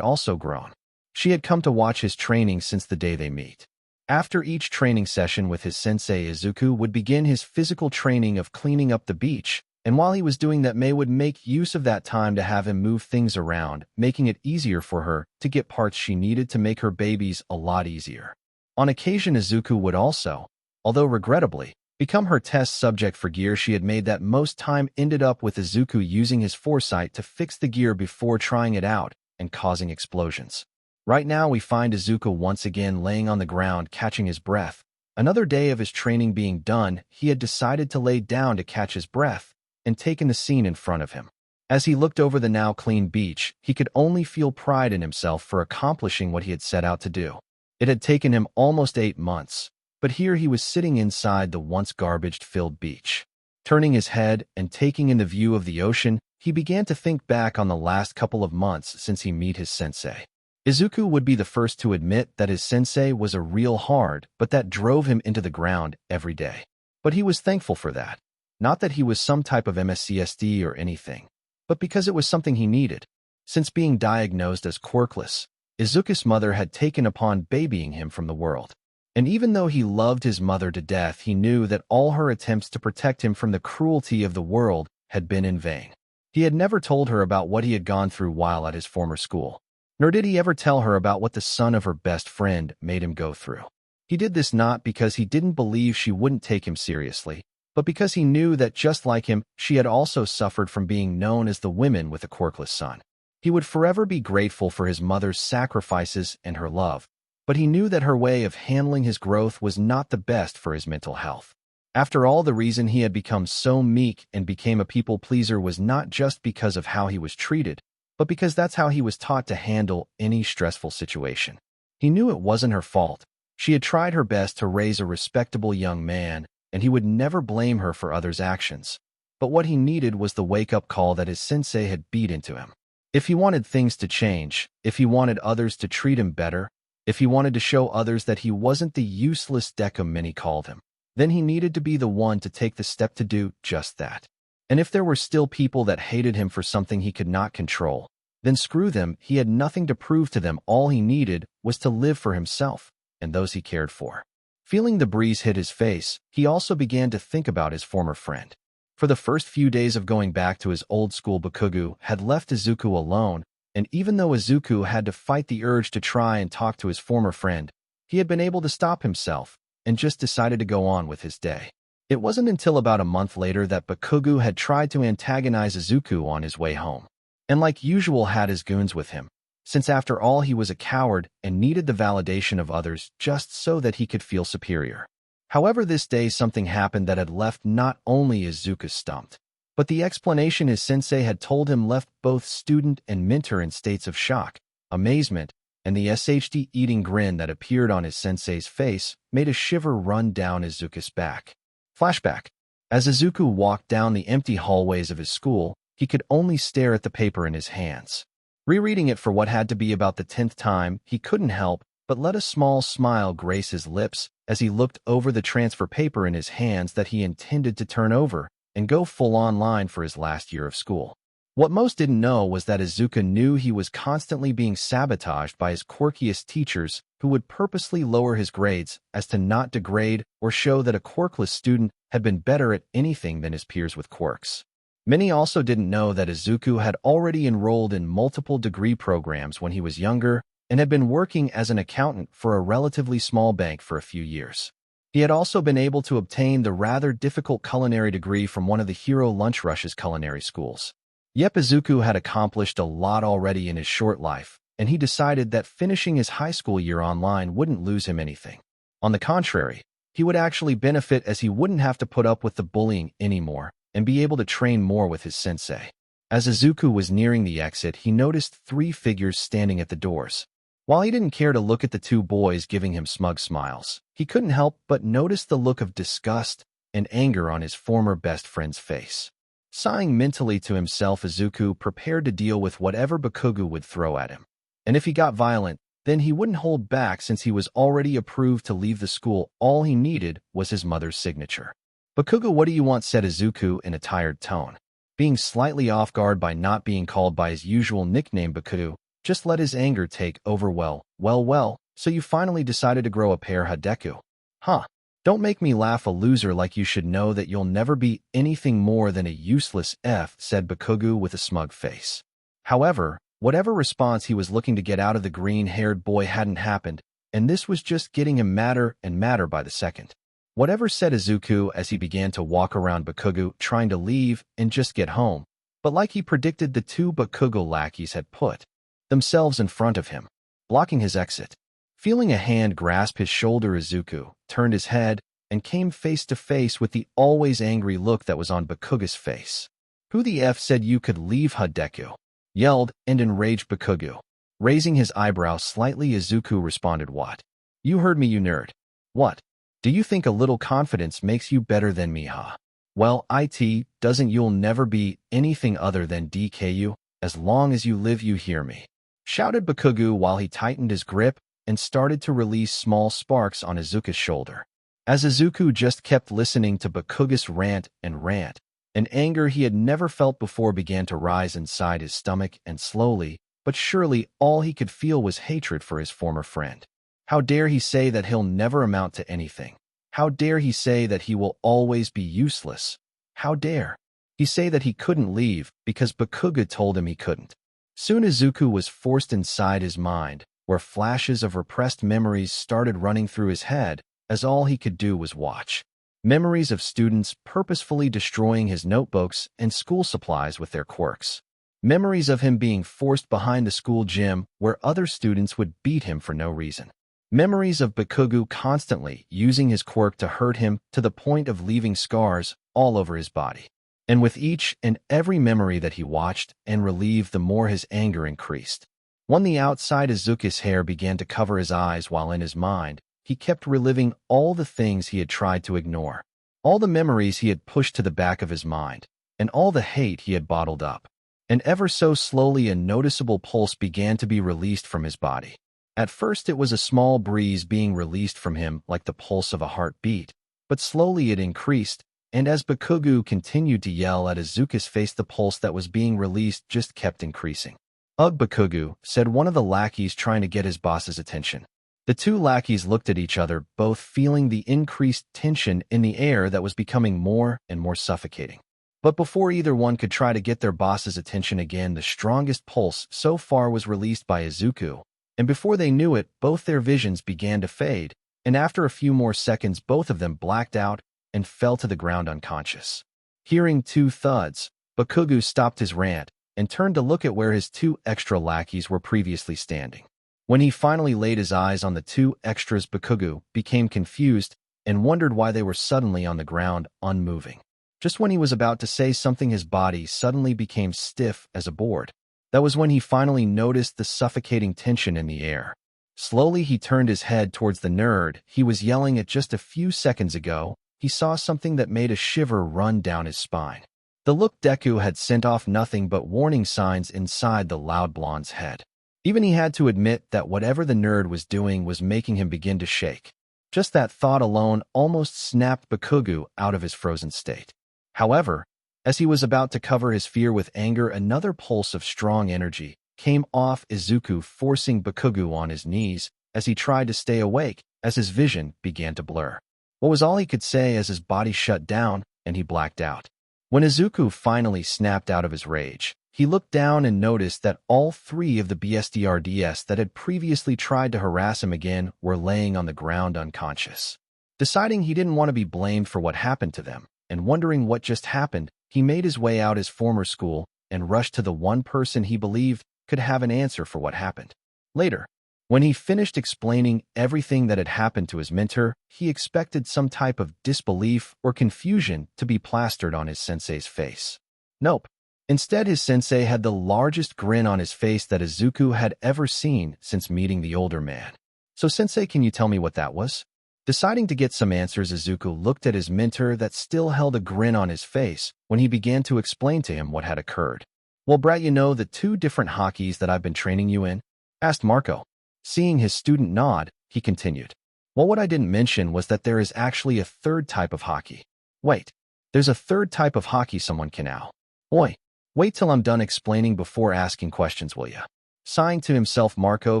also grown. She had come to watch his training since the day they meet. After each training session with his sensei, Izuku would begin his physical training of cleaning up the beach, and while he was doing that, Mei would make use of that time to have him move things around, making it easier for her to get parts she needed to make her babies a lot easier. On occasion, Izuku would also, although regrettably, become her test subject for gear she had made that most time ended up with Izuku using his foresight to fix the gear before trying it out and causing explosions. Right now, we find Izuku once again laying on the ground, catching his breath. Another day of his training being done, he had decided to lay down to catch his breath and take in the scene in front of him. As he looked over the now clean beach, he could only feel pride in himself for accomplishing what he had set out to do. It had taken him almost 8 months, but here he was sitting inside the once garbage-filled beach. Turning his head and taking in the view of the ocean, he began to think back on the last couple of months since he met his sensei. Izuku would be the first to admit that his sensei was a real hard, but that drove him into the ground every day. But he was thankful for that. Not that he was some type of MSCSD or anything, but because it was something he needed. Since being diagnosed as quirkless, Izuku's mother had taken upon babying him from the world. And even though he loved his mother to death, he knew that all her attempts to protect him from the cruelty of the world had been in vain. He had never told her about what he had gone through while at his former school, nor did he ever tell her about what the son of her best friend made him go through. He did this not because he didn't believe she wouldn't take him seriously, but because he knew that just like him, she had also suffered from being known as the woman with a quirkless son. He would forever be grateful for his mother's sacrifices and her love, but he knew that her way of handling his growth was not the best for his mental health. After all, the reason he had become so meek and became a people-pleaser was not just because of how he was treated, but because that's how he was taught to handle any stressful situation. He knew it wasn't her fault. She had tried her best to raise a respectable young man, and he would never blame her for others' actions. But what he needed was the wake-up call that his sensei had beat into him. If he wanted things to change, if he wanted others to treat him better, if he wanted to show others that he wasn't the useless Deku many called him, then he needed to be the one to take the step to do just that. And if there were still people that hated him for something he could not control, then screw them. He had nothing to prove to them. All he needed was to live for himself and those he cared for. Feeling the breeze hit his face, he also began to think about his former friend. For the first few days of going back to his old school, Bakugo had left Izuku alone, and even though Izuku had to fight the urge to try and talk to his former friend, he had been able to stop himself and just decided to go on with his day. It wasn't until about a month later that Bakugo had tried to antagonize Izuku on his way home, and like usual had his goons with him, since after all he was a coward and needed the validation of others just so that he could feel superior. However, this day something happened that had left not only Izuku stumped, but the explanation his sensei had told him left both student and mentor in states of shock, amazement, and the shd-eating grin that appeared on his sensei's face made a shiver run down Izuku's back. Flashback. As Izuku walked down the empty hallways of his school, he could only stare at the paper in his hands. Rereading it for what had to be about the 10th time, he couldn't help but let a small smile grace his lips as he looked over the transfer paper in his hands that he intended to turn over and go full online for his last year of school. What most didn't know was that Izuku knew he was constantly being sabotaged by his quirkiest teachers who would purposely lower his grades as to not degrade or show that a quirkless student had been better at anything than his peers with quirks. Many also didn't know that Izuku had already enrolled in multiple degree programs when he was younger and had been working as an accountant for a relatively small bank for a few years. He had also been able to obtain the rather difficult culinary degree from one of the Hero Lunch Rush's culinary schools. Yep, Izuku had accomplished a lot already in his short life, and he decided that finishing his high school year online wouldn't lose him anything. On the contrary, he would actually benefit as he wouldn't have to put up with the bullying anymore and be able to train more with his sensei. As Izuku was nearing the exit, he noticed 3 figures standing at the doors. While he didn't care to look at the 2 boys giving him smug smiles, he couldn't help but notice the look of disgust and anger on his former best friend's face. Sighing mentally to himself, Izuku prepared to deal with whatever Bakugo would throw at him. And if he got violent, then he wouldn't hold back since he was already approved to leave the school. All he needed was his mother's signature. "Bakugo, what do you want?" said Izuku in a tired tone. Being slightly off guard by not being called by his usual nickname Bakugo, just let his anger take over. Well, so you finally decided to grow a pair, huh, Deku? Huh. Don't make me laugh, a loser like you should know that you'll never be anything more than a useless F, said Bakugo with a smug face. However, whatever response he was looking to get out of the green-haired boy hadn't happened, and this was just getting him madder and madder by the second. Whatever, said Izuku as he began to walk around Bakugo, trying to leave and just get home. But like he predicted, the 2 Bakugo lackeys had put themselves in front of him, blocking his exit. Feeling a hand grasp his shoulder, Izuku turned his head and came face to face with the always angry look that was on Bakugo's face. "Who the F said you could leave, huh, Deku?" yelled and enraged Bakugo. Raising his eyebrows slightly, Izuku responded, "What? You heard me, you nerd. What? Do you think a little confidence makes you better than me, huh? Well, it doesn't. You'll never be anything other than DKU, as long as you live, you hear me?" shouted Bakugo while he tightened his grip and started to release small sparks on Izuku's shoulder. As Izuku just kept listening to Bakugo's rant, an anger he had never felt before began to rise inside his stomach, and slowly, but surely, all he could feel was hatred for his former friend. How dare he say that he'll never amount to anything? How dare he say that he will always be useless? How dare he say that he couldn't leave because Bakugo told him he couldn't? Soon Izuku was forced inside his mind, where flashes of repressed memories started running through his head, as all he could do was watch. Memories of students purposefully destroying his notebooks and school supplies with their quirks. Memories of him being forced behind the school gym where other students would beat him for no reason. Memories of Bakugo constantly using his quirk to hurt him to the point of leaving scars all over his body. And with each and every memory that he watched and relived, the more his anger increased. When the outside Izuku's hair began to cover his eyes, while in his mind, he kept reliving all the things he had tried to ignore, all the memories he had pushed to the back of his mind, and all the hate he had bottled up. And ever so slowly a noticeable pulse began to be released from his body. At first it was a small breeze being released from him like the pulse of a heartbeat, but slowly it increased, and as Bakugo continued to yell at Izuku's face, the pulse that was being released just kept increasing. "Ugh, Bakugo," said one of the lackeys, trying to get his boss's attention. The two lackeys looked at each other, both feeling the increased tension in the air that was becoming more and more suffocating. But before either one could try to get their boss's attention again, the strongest pulse so far was released by Izuku, and before they knew it, both their visions began to fade, and after a few more seconds both of them blacked out and fell to the ground unconscious. Hearing two thuds, Bakugo stopped his rant and turned to look at where his two extra lackeys were previously standing. When he finally laid his eyes on the two extras, Bakugo became confused and wondered why they were suddenly on the ground, unmoving. Just when he was about to say something, his body suddenly became stiff as a board. That was when he finally noticed the suffocating tension in the air. Slowly he turned his head towards the nerd he was yelling at just a few seconds ago. He saw something that made a shiver run down his spine. The look Deku had sent off nothing but warning signs inside the loud blonde's head. Even he had to admit that whatever the nerd was doing was making him begin to shake. Just that thought alone almost snapped Bakugo out of his frozen state. However, as he was about to cover his fear with anger, another pulse of strong energy came off Izuku, forcing Bakugo on his knees as he tried to stay awake as his vision began to blur. What was all he could say as his body shut down and he blacked out. When Izuku finally snapped out of his rage, he looked down and noticed that all three of the BSDRDs that had previously tried to harass him again were laying on the ground unconscious. Deciding he didn't want to be blamed for what happened to them, and wondering what just happened, he made his way out his former school and rushed to the one person he believed could have an answer for what happened. Later, when he finished explaining everything that had happened to his mentor, he expected some type of disbelief or confusion to be plastered on his sensei's face. Nope. Instead, his sensei had the largest grin on his face that Izuku had ever seen since meeting the older man. "So sensei, can you tell me what that was?" Deciding to get some answers, Izuku looked at his mentor that still held a grin on his face when he began to explain to him what had occurred. "Well, brat, you know the two different Hakis that I've been training you in?" asked Marco. Seeing his student nod, he continued. "Well, what I didn't mention was that there is actually a third type of Haki." "Wait, there's a third type of Haki someone can now?" "Oi, wait till I'm done explaining before asking questions, will ya?" Sighing to himself, Marco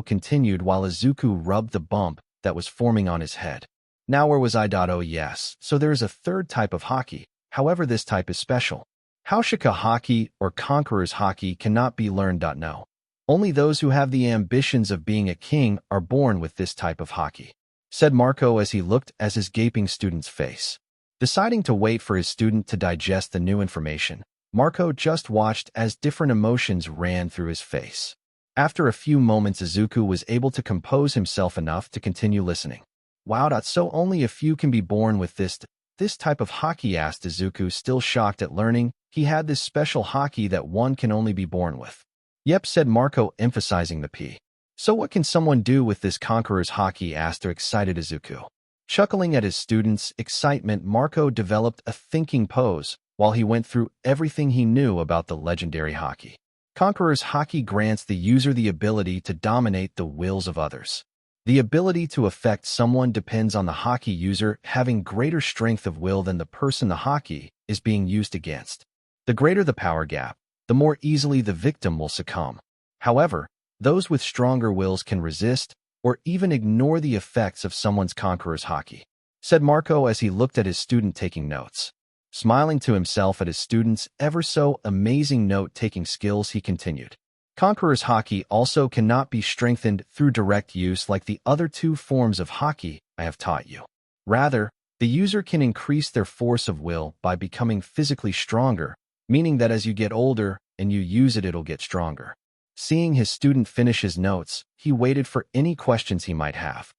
continued while Izuku rubbed the bump that was forming on his head. "Now where was I? Oh yes, so there is a third type of Haki. However, this type is special. Haushika Haki or Conqueror's Haki cannot be learned. No. Only those who have the ambitions of being a king are born with this type of Haki," said Marco as he looked at his gaping student's face. Deciding to wait for his student to digest the new information, Marco just watched as different emotions ran through his face. After a few moments, Izuku was able to compose himself enough to continue listening. "Wow, so only a few can be born with this type of Haki?" asked Izuku, still shocked at learning he had this special Haki that one can only be born with. "Yep," said Marco, emphasizing the P. "So what can someone do with this Conqueror's Haki?" asked the excited Izuku. Chuckling at his student's excitement, Marco developed a thinking pose while he went through everything he knew about the legendary Haki. Conqueror's Haki grants the user the ability to dominate the wills of others. The ability to affect someone depends on the Haki user having greater strength of will than the person the Haki is being used against. The greater the power gap, the more easily the victim will succumb. However, those with stronger wills can resist or even ignore the effects of someone's Conqueror's Haki, said Marco as he looked at his student taking notes. Smiling to himself at his student's ever so amazing note-taking skills, he continued. Conqueror's Haki also cannot be strengthened through direct use like the other two forms of Haki I have taught you. Rather, the user can increase their force of will by becoming physically stronger, meaning that as you get older and you use it, it'll get stronger. Seeing his student finish his notes, he waited for any questions he might have.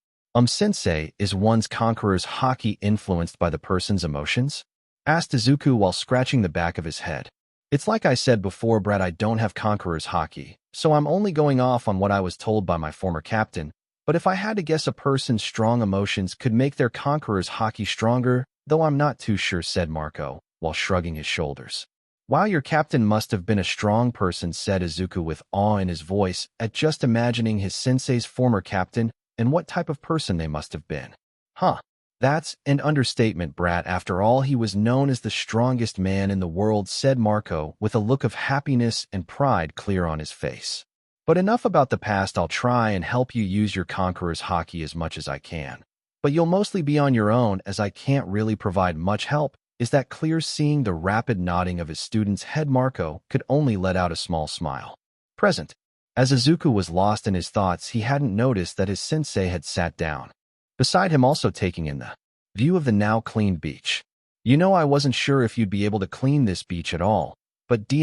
Sensei, is one's Conqueror's Haki influenced by the person's emotions? Asked Izuku while scratching the back of his head. It's like I said before, Brad, I don't have Conqueror's Haki, so I'm only going off on what I was told by my former captain. But if I had to guess, a person's strong emotions could make their Conqueror's Haki stronger, though I'm not too sure, said Marco, while shrugging his shoulders. Wow, your captain must have been a strong person, said Izuku with awe in his voice at just imagining his sensei's former captain and what type of person they must have been. Huh. That's an understatement, Brat. After all, he was known as the strongest man in the world, said Marco with a look of happiness and pride clear on his face. But enough about the past. I'll try and help you use your Conqueror's Haki as much as I can. But you'll mostly be on your own, as I can't really provide much help. Is that clear? Seeing the rapid nodding of his student's head, Marco could only let out a small smile. Present. As Izuku was lost in his thoughts, he hadn't noticed that his sensei had sat down beside him, also taking in the view of the now cleaned beach. You know, I wasn't sure if you'd be able to clean this beach at all, but do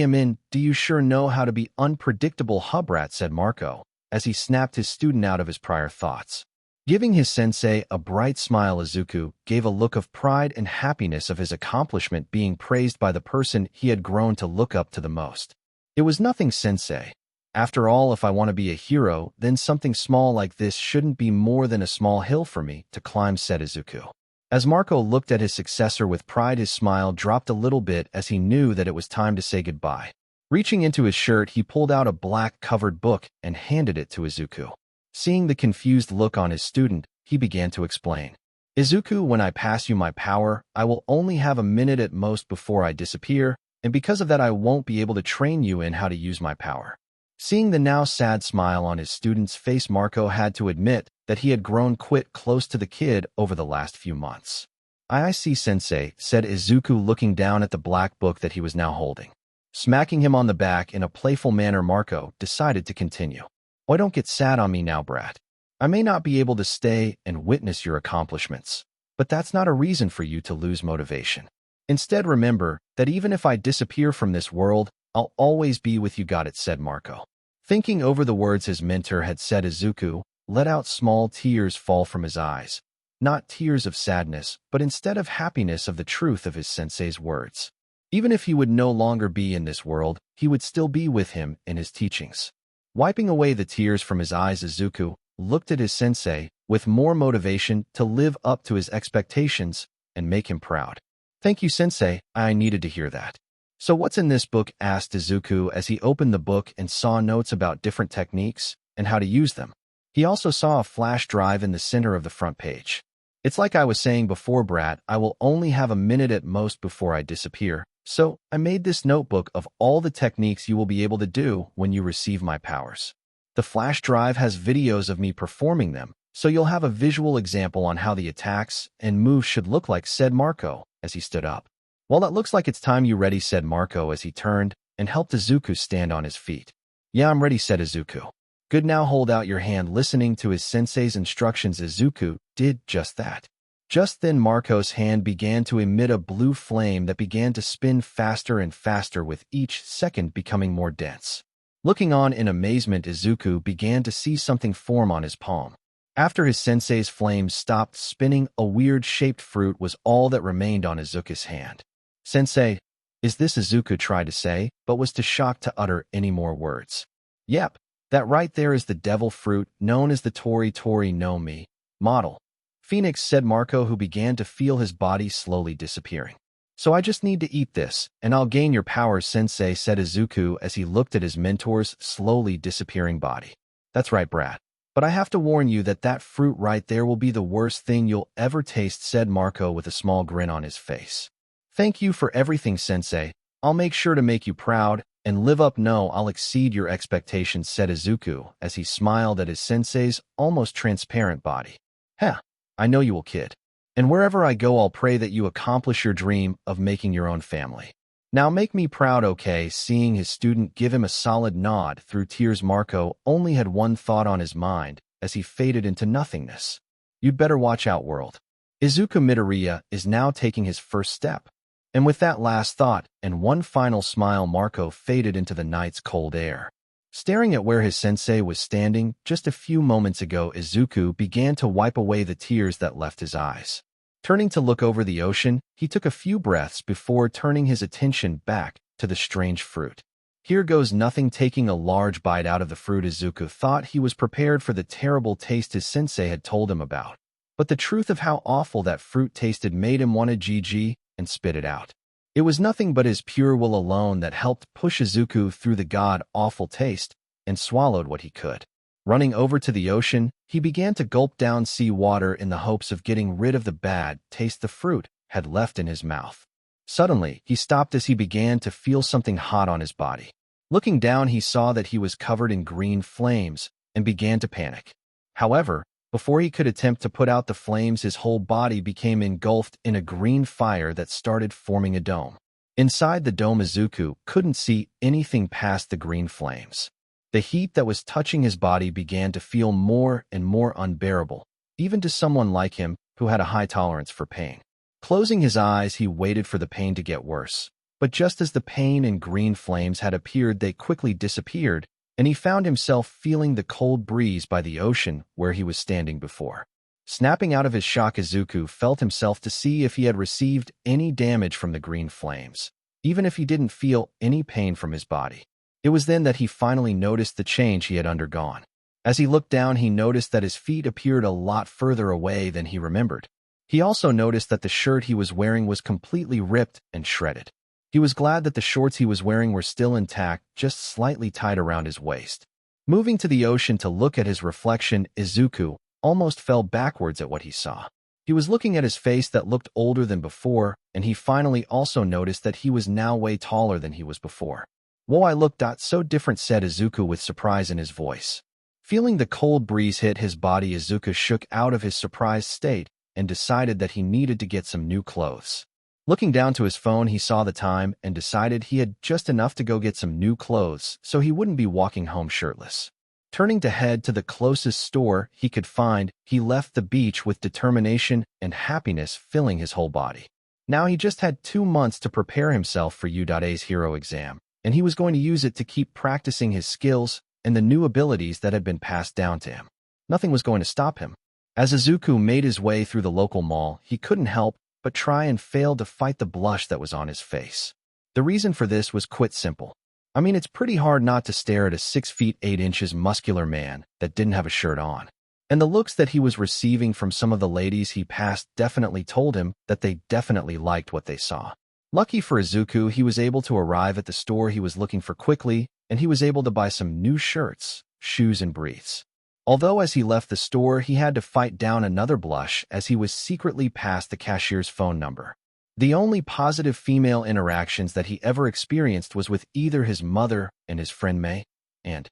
you sure know how to be unpredictable, hubrat, said Marco, as he snapped his student out of his prior thoughts. Giving his sensei a bright smile, Izuku gave a look of pride and happiness of his accomplishment being praised by the person he had grown to look up to the most. It was nothing, sensei. After all, if I want to be a hero, then something small like this shouldn't be more than a small hill for me to climb, said Izuku. As Marco looked at his successor with pride, his smile dropped a little bit as he knew that it was time to say goodbye. Reaching into his shirt, he pulled out a black-covered book and handed it to Izuku. Seeing the confused look on his student, he began to explain. Izuku, when I pass you my power, I will only have a minute at most before I disappear, and because of that I won't be able to train you in how to use my power. Seeing the now sad smile on his student's face, Marco had to admit that he had grown quite close to the kid over the last few months. I see, sensei, said Izuku, looking down at the black book that he was now holding. Smacking him on the back in a playful manner, Marco decided to continue. Oh, don't get sad on me now, brat. I may not be able to stay and witness your accomplishments, but that's not a reason for you to lose motivation. Instead, remember that even if I disappear from this world, I'll always be with you. Got it, said Marco. Thinking over the words his mentor had said, Izuku let out small tears fall from his eyes. Not tears of sadness, but instead of happiness of the truth of his sensei's words. Even if he would no longer be in this world, he would still be with him in his teachings. Wiping away the tears from his eyes, Izuku looked at his sensei with more motivation to live up to his expectations and make him proud. Thank you, sensei. I needed to hear that. So what's in this book? Asked Izuku as he opened the book and saw notes about different techniques and how to use them. He also saw a flash drive in the center of the front page. It's like I was saying before, brat, I will only have a minute at most before I disappear. So I made this notebook of all the techniques you will be able to do when you receive my powers. The flash drive has videos of me performing them, so you'll have a visual example on how the attacks and moves should look like, said Marco as he stood up. Well, that looks like it's time. You ready? Said Marco as he turned and helped Izuku stand on his feet. Yeah, I'm ready, said Izuku. Good, now hold out your hand. Listening to his sensei's instructions, Izuku did just that. Just then, Marco's hand began to emit a blue flame that began to spin faster and faster, with each second becoming more dense. Looking on in amazement, Izuku began to see something form on his palm. After his sensei's flames stopped spinning, a weird-shaped fruit was all that remained on Izuku's hand. Sensei, is this? Izuku tried to say, but was too shocked to utter any more words. Yep, that right there is the devil fruit, known as the Tori Tori no Mi model. Phoenix, said Marco, who began to feel his body slowly disappearing. So I just need to eat this, and I'll gain your powers, sensei, said Izuku as he looked at his mentor's slowly disappearing body. That's right, brat. But I have to warn you that that fruit right there will be the worst thing you'll ever taste, said Marco with a small grin on his face. Thank you for everything, sensei. I'll make sure to make you proud and live up. No, I'll exceed your expectations, said Izuku as he smiled at his sensei's almost transparent body. Heh. I know you will, kid. And wherever I go, I'll pray that you accomplish your dream of making your own family. Now make me proud, okay? Seeing his student give him a solid nod through tears, Marco only had one thought on his mind as he faded into nothingness. You'd better watch out, world. Izuku Midoriya is now taking his first step. And with that last thought and one final smile, Marco faded into the night's cold air. Staring at where his sensei was standing just a few moments ago, Izuku began to wipe away the tears that left his eyes. Turning to look over the ocean, he took a few breaths before turning his attention back to the strange fruit. Here goes nothing. Taking a large bite out of the fruit, Izuku thought he was prepared for the terrible taste his sensei had told him about. But the truth of how awful that fruit tasted made him want to GG and spit it out. It was nothing but his pure will alone that helped push Izuku through the god-awful taste and swallowed what he could. Running over to the ocean, he began to gulp down sea water in the hopes of getting rid of the bad taste the fruit had left in his mouth. Suddenly, he stopped as he began to feel something hot on his body. Looking down, he saw that he was covered in green flames and began to panic. However, before he could attempt to put out the flames, his whole body became engulfed in a green fire that started forming a dome. Inside the dome, Izuku couldn't see anything past the green flames. The heat that was touching his body began to feel more and more unbearable, even to someone like him who had a high tolerance for pain. Closing his eyes, he waited for the pain to get worse. But just as the pain and green flames had appeared, they quickly disappeared, and he found himself feeling the cold breeze by the ocean where he was standing before. Snapping out of his shock, Izuku felt himself to see if he had received any damage from the green flames, even if he didn't feel any pain from his body. It was then that he finally noticed the change he had undergone. As he looked down, he noticed that his feet appeared a lot further away than he remembered. He also noticed that the shirt he was wearing was completely ripped and shredded. He was glad that the shorts he was wearing were still intact, just slightly tied around his waist. Moving to the ocean to look at his reflection, Izuku almost fell backwards at what he saw. He was looking at his face that looked older than before, and he finally also noticed that he was now way taller than he was before. "Whoa, I look so different," said Izuku with surprise in his voice. Feeling the cold breeze hit his body, Izuku shook out of his surprised state and decided that he needed to get some new clothes. Looking down to his phone, he saw the time and decided he had just enough to go get some new clothes so he wouldn't be walking home shirtless. Turning to head to the closest store he could find, he left the beach with determination and happiness filling his whole body. Now he just had 2 months to prepare himself for Udate's hero exam, and he was going to use it to keep practicing his skills and the new abilities that had been passed down to him. Nothing was going to stop him. As Izuku made his way through the local mall, he couldn't help but try and fail to fight the blush that was on his face. The reason for this was quite simple. I mean, it's pretty hard not to stare at a 6 feet 8 inches muscular man that didn't have a shirt on. And the looks that he was receiving from some of the ladies he passed definitely told him that they definitely liked what they saw. Lucky for Izuku, he was able to arrive at the store he was looking for quickly, and he was able to buy some new shirts, shoes, and briefs. Although as he left the store, he had to fight down another blush as he was secretly passed the cashier's phone number. The only positive female interactions that he ever experienced was with either his mother and his friend Mei, and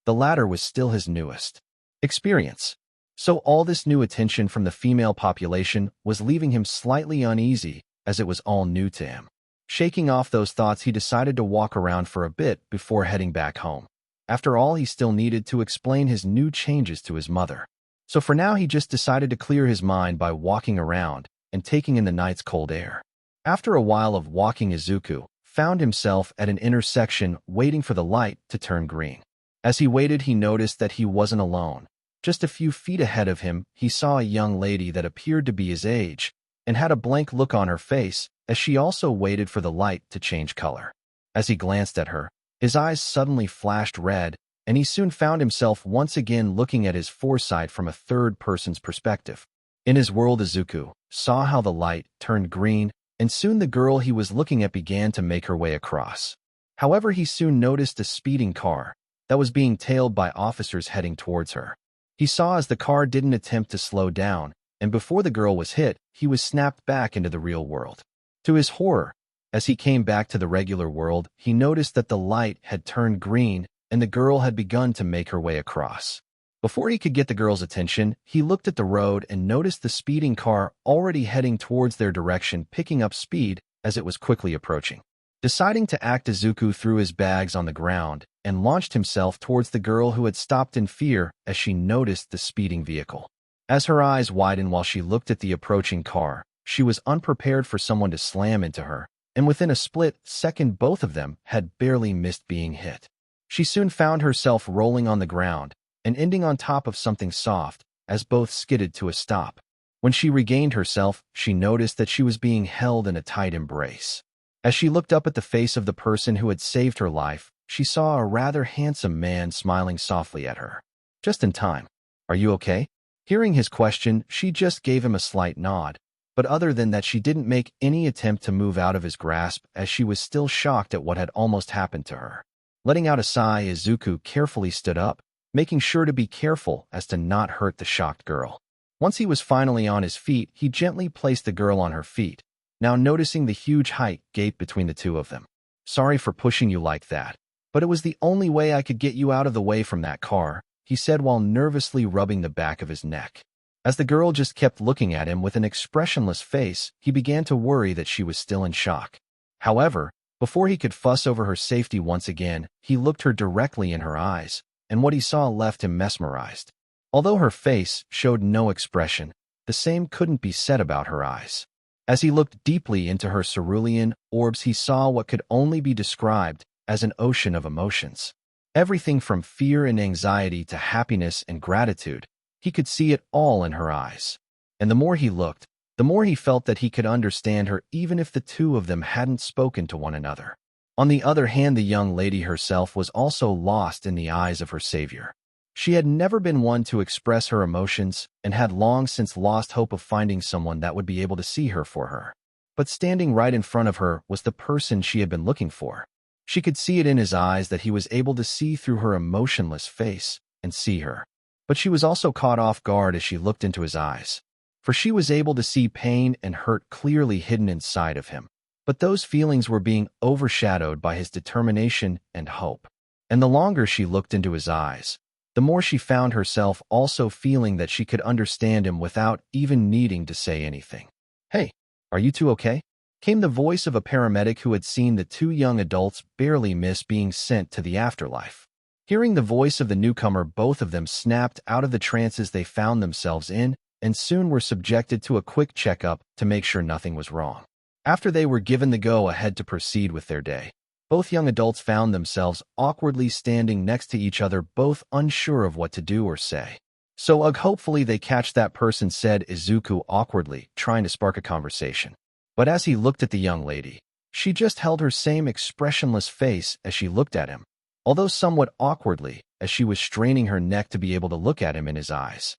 the latter was still his newest experience. So all this new attention from the female population was leaving him slightly uneasy as it was all new to him. Shaking off those thoughts, he decided to walk around for a bit before heading back home. After all, he still needed to explain his new changes to his mother. So for now, he just decided to clear his mind by walking around and taking in the night's cold air. After a while of walking, Izuku found himself at an intersection waiting for the light to turn green. As he waited, he noticed that he wasn't alone. Just a few feet ahead of him, he saw a young lady that appeared to be his age and had a blank look on her face as she also waited for the light to change color. As he glanced at her, his eyes suddenly flashed red, and he soon found himself once again looking at his foresight from a third-person's perspective. In his world, Izuku saw how the light turned green, and soon the girl he was looking at began to make her way across. However, he soon noticed a speeding car that was being tailed by officers heading towards her. He saw as the car didn't attempt to slow down, and before the girl was hit, he was snapped back into the real world. To his horror, as he came back to the regular world, he noticed that the light had turned green and the girl had begun to make her way across. Before he could get the girl's attention, he looked at the road and noticed the speeding car already heading towards their direction, picking up speed as it was quickly approaching. Deciding to act, Izuku threw his bags on the ground and launched himself towards the girl who had stopped in fear as she noticed the speeding vehicle. As her eyes widened while she looked at the approaching car, she was unprepared for someone to slam into her, and within a split second both of them had barely missed being hit. She soon found herself rolling on the ground and ending on top of something soft as both skidded to a stop. When she regained herself, she noticed that she was being held in a tight embrace. As she looked up at the face of the person who had saved her life, she saw a rather handsome man smiling softly at her. Just in time. Are you okay? Hearing his question, she just gave him a slight nod, but other than that she didn't make any attempt to move out of his grasp as she was still shocked at what had almost happened to her. Letting out a sigh, Izuku carefully stood up, making sure to be careful as to not hurt the shocked girl. Once he was finally on his feet, he gently placed the girl on her feet, now noticing the huge height gap between the two of them. Sorry for pushing you like that, but it was the only way I could get you out of the way from that car, he said while nervously rubbing the back of his neck. As the girl just kept looking at him with an expressionless face, he began to worry that she was still in shock. However, before he could fuss over her safety once again, he looked her directly in her eyes, and what he saw left him mesmerized. Although her face showed no expression, the same couldn't be said about her eyes. As he looked deeply into her cerulean orbs, he saw what could only be described as an ocean of emotions. Everything from fear and anxiety to happiness and gratitude, he could see it all in her eyes. And the more he looked, the more he felt that he could understand her even if the two of them hadn't spoken to one another. On the other hand, the young lady herself was also lost in the eyes of her savior. She had never been one to express her emotions and had long since lost hope of finding someone that would be able to see her for her. But standing right in front of her was the person she had been looking for. She could see it in his eyes that he was able to see through her emotionless face and see her. But she was also caught off guard as she looked into his eyes, for she was able to see pain and hurt clearly hidden inside of him. But those feelings were being overshadowed by his determination and hope. And the longer she looked into his eyes, the more she found herself also feeling that she could understand him without even needing to say anything. "Hey, are you two okay?" came the voice of a paramedic who had seen the two young adults barely miss being sent to the afterlife. Hearing the voice of the newcomer, both of them snapped out of the trances they found themselves in and soon were subjected to a quick checkup to make sure nothing was wrong. After they were given the go-ahead to proceed with their day, both young adults found themselves awkwardly standing next to each other, both unsure of what to do or say. "So, hopefully they catch that person," said Izuku awkwardly, trying to spark a conversation. But as he looked at the young lady, she just held her same expressionless face as she looked at him, although somewhat awkwardly, as she was straining her neck to be able to look at him in his eyes.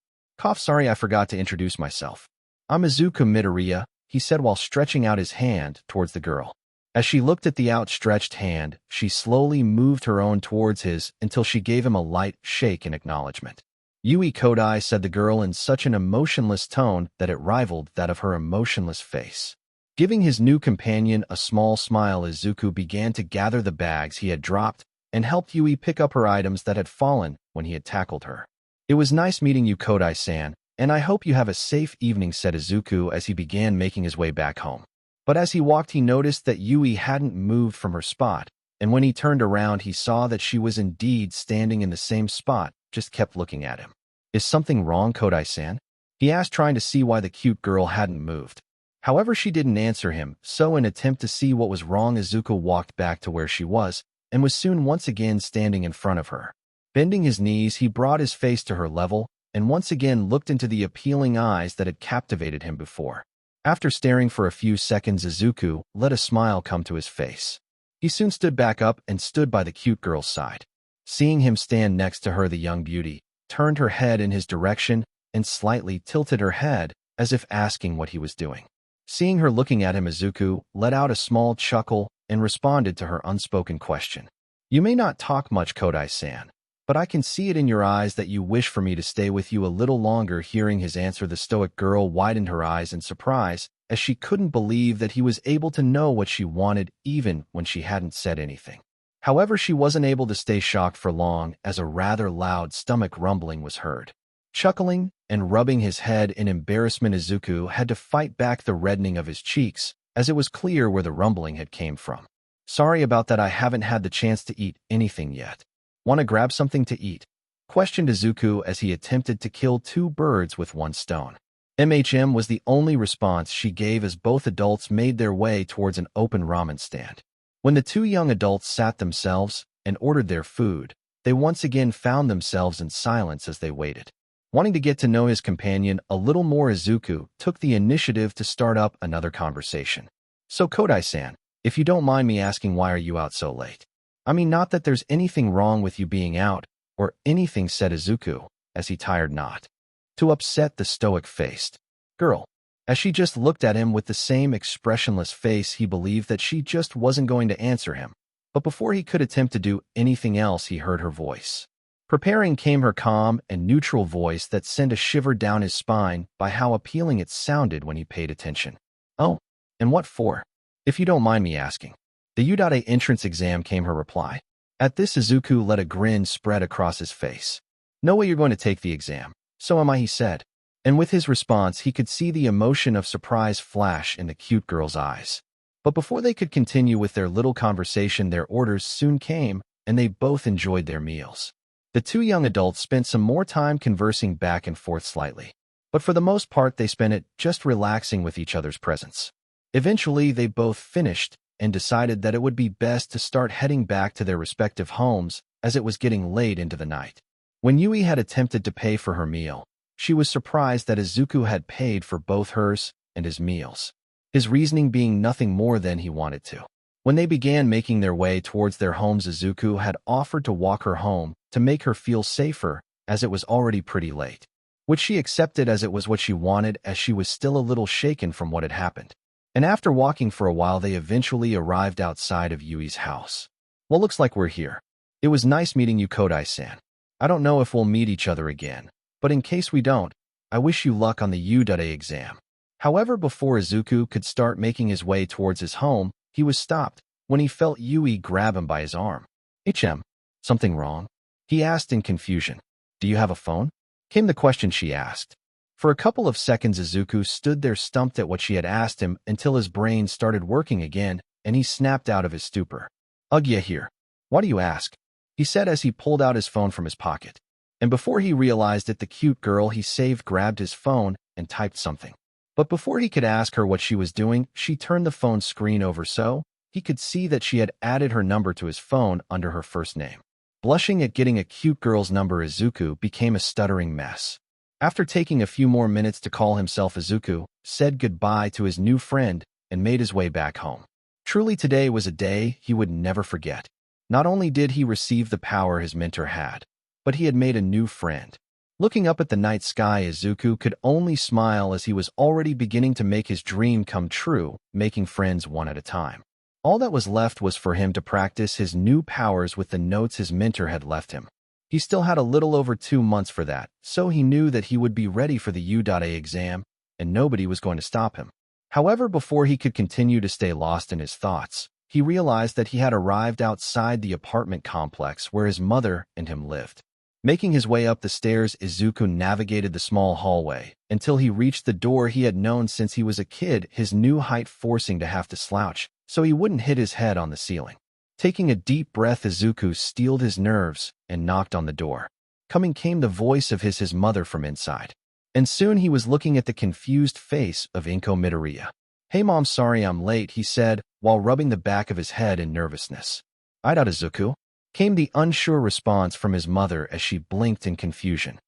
Sorry, I forgot to introduce myself. I'm Izuku Midoriya," he said while stretching out his hand towards the girl. As she looked at the outstretched hand, she slowly moved her own towards his until she gave him a light shake in acknowledgement. "Yui Kodai," said the girl in such an emotionless tone that it rivaled that of her emotionless face. Giving his new companion a small smile, Izuku began to gather the bags he had dropped and helped Yui pick up her items that had fallen when he had tackled her. "It was nice meeting you, Kodai-san, and I hope you have a safe evening," said Izuku as he began making his way back home. But as he walked, he noticed that Yui hadn't moved from her spot, and when he turned around, he saw that she was indeed standing in the same spot, just kept looking at him. "Is something wrong, Kodai-san?" he asked, trying to see why the cute girl hadn't moved. However, she didn't answer him, so in an attempt to see what was wrong, Izuku walked back to where she was and was soon once again standing in front of her. Bending his knees, he brought his face to her level and once again looked into the appealing eyes that had captivated him before. After staring for a few seconds, Izuku let a smile come to his face. He soon stood back up and stood by the cute girl's side. Seeing him stand next to her, the young beauty turned her head in his direction and slightly tilted her head as if asking what he was doing. Seeing her looking at him, Izuku let out a small chuckle and responded to her unspoken question. "You may not talk much, Kodai-san, but I can see it in your eyes that you wish for me to stay with you a little longer." Hearing his answer, the stoic girl widened her eyes in surprise as she couldn't believe that he was able to know what she wanted even when she hadn't said anything. However, she wasn't able to stay shocked for long as a rather loud stomach rumbling was heard. Chuckling and rubbing his head in embarrassment, Izuku had to fight back the reddening of his cheeks, as it was clear where the rumbling had came from. "Sorry about that, I haven't had the chance to eat anything yet. Want to grab something to eat?" questioned Izuku as he attempted to kill two birds with one stone. MHM was the only response she gave as both adults made their way towards an open ramen stand. When the two young adults sat themselves and ordered their food, they once again found themselves in silence as they waited. Wanting to get to know his companion a little more, Izuku took the initiative to start up another conversation. "So Kodai-san, if you don't mind me asking, why are you out so late? I mean, not that there's anything wrong with you being out, or anything," said Izuku, as he tired not to upset the stoic-faced girl. As she just looked at him with the same expressionless face, he believed that she just wasn't going to answer him. But before he could attempt to do anything else, he heard her voice. Preparing came her calm and neutral voice that sent a shiver down his spine by how appealing it sounded when he paid attention. "Oh, and what for? If you don't mind me asking." "The U.A entrance exam," came her reply. At this, Izuku let a grin spread across his face. "No way you're going to take the exam." "So am I," he said. And with his response, he could see the emotion of surprise flash in the cute girl's eyes. But before they could continue with their little conversation, their orders soon came, and they both enjoyed their meals. The two young adults spent some more time conversing back and forth slightly, but for the most part they spent it just relaxing with each other's presence. Eventually, they both finished and decided that it would be best to start heading back to their respective homes, as it was getting late into the night. When Yui had attempted to pay for her meal, she was surprised that Izuku had paid for both hers and his meals, his reasoning being nothing more than he wanted to. When they began making their way towards their homes, Izuku had offered to walk her home to make her feel safer, as it was already pretty late, which she accepted as it was what she wanted, as she was still a little shaken from what had happened. And after walking for a while, they eventually arrived outside of Yui's house. "Well, looks like we're here. It was nice meeting you, Kodai-san. I don't know if we'll meet each other again, but in case we don't, I wish you luck on the U.A exam." However, before Izuku could start making his way towards his home, he was stopped when he felt Yui grab him by his arm. "HM, something wrong?" he asked in confusion. "Do you have a phone?" came the question she asked. For a couple of seconds, Izuku stood there stumped at what she had asked him until his brain started working again and he snapped out of his stupor. "Ugh, yeah, here. Why do you ask?" he said as he pulled out his phone from his pocket. And before he realized it, the cute girl he saved grabbed his phone and typed something. But before he could ask her what she was doing, she turned the phone screen over so he could see that she had added her number to his phone under her first name. Blushing at getting a cute girl's number, Izuku became a stuttering mess. After taking a few more minutes to call himself, Izuku said goodbye to his new friend and made his way back home. Truly, today was a day he would never forget. Not only did he receive the power his mentor had, but he had made a new friend. Looking up at the night sky, Izuku could only smile as he was already beginning to make his dream come true, making friends one at a time. All that was left was for him to practice his new powers with the notes his mentor had left him. He still had a little over 2 months for that, so he knew that he would be ready for the U.A exam, and nobody was going to stop him. However, before he could continue to stay lost in his thoughts, he realized that he had arrived outside the apartment complex where his mother and him lived. Making his way up the stairs, Izuku navigated the small hallway until he reached the door he had known since he was a kid, his new height forcing to have to slouch so he wouldn't hit his head on the ceiling. Taking a deep breath, Izuku steeled his nerves and knocked on the door. Coming came the voice of his mother from inside. And soon he was looking at the confused face of Midoriya. "Hey Mom, sorry I'm late," he said, while rubbing the back of his head in nervousness. "I doubt, Izuku," came the unsure response from his mother as she blinked in confusion.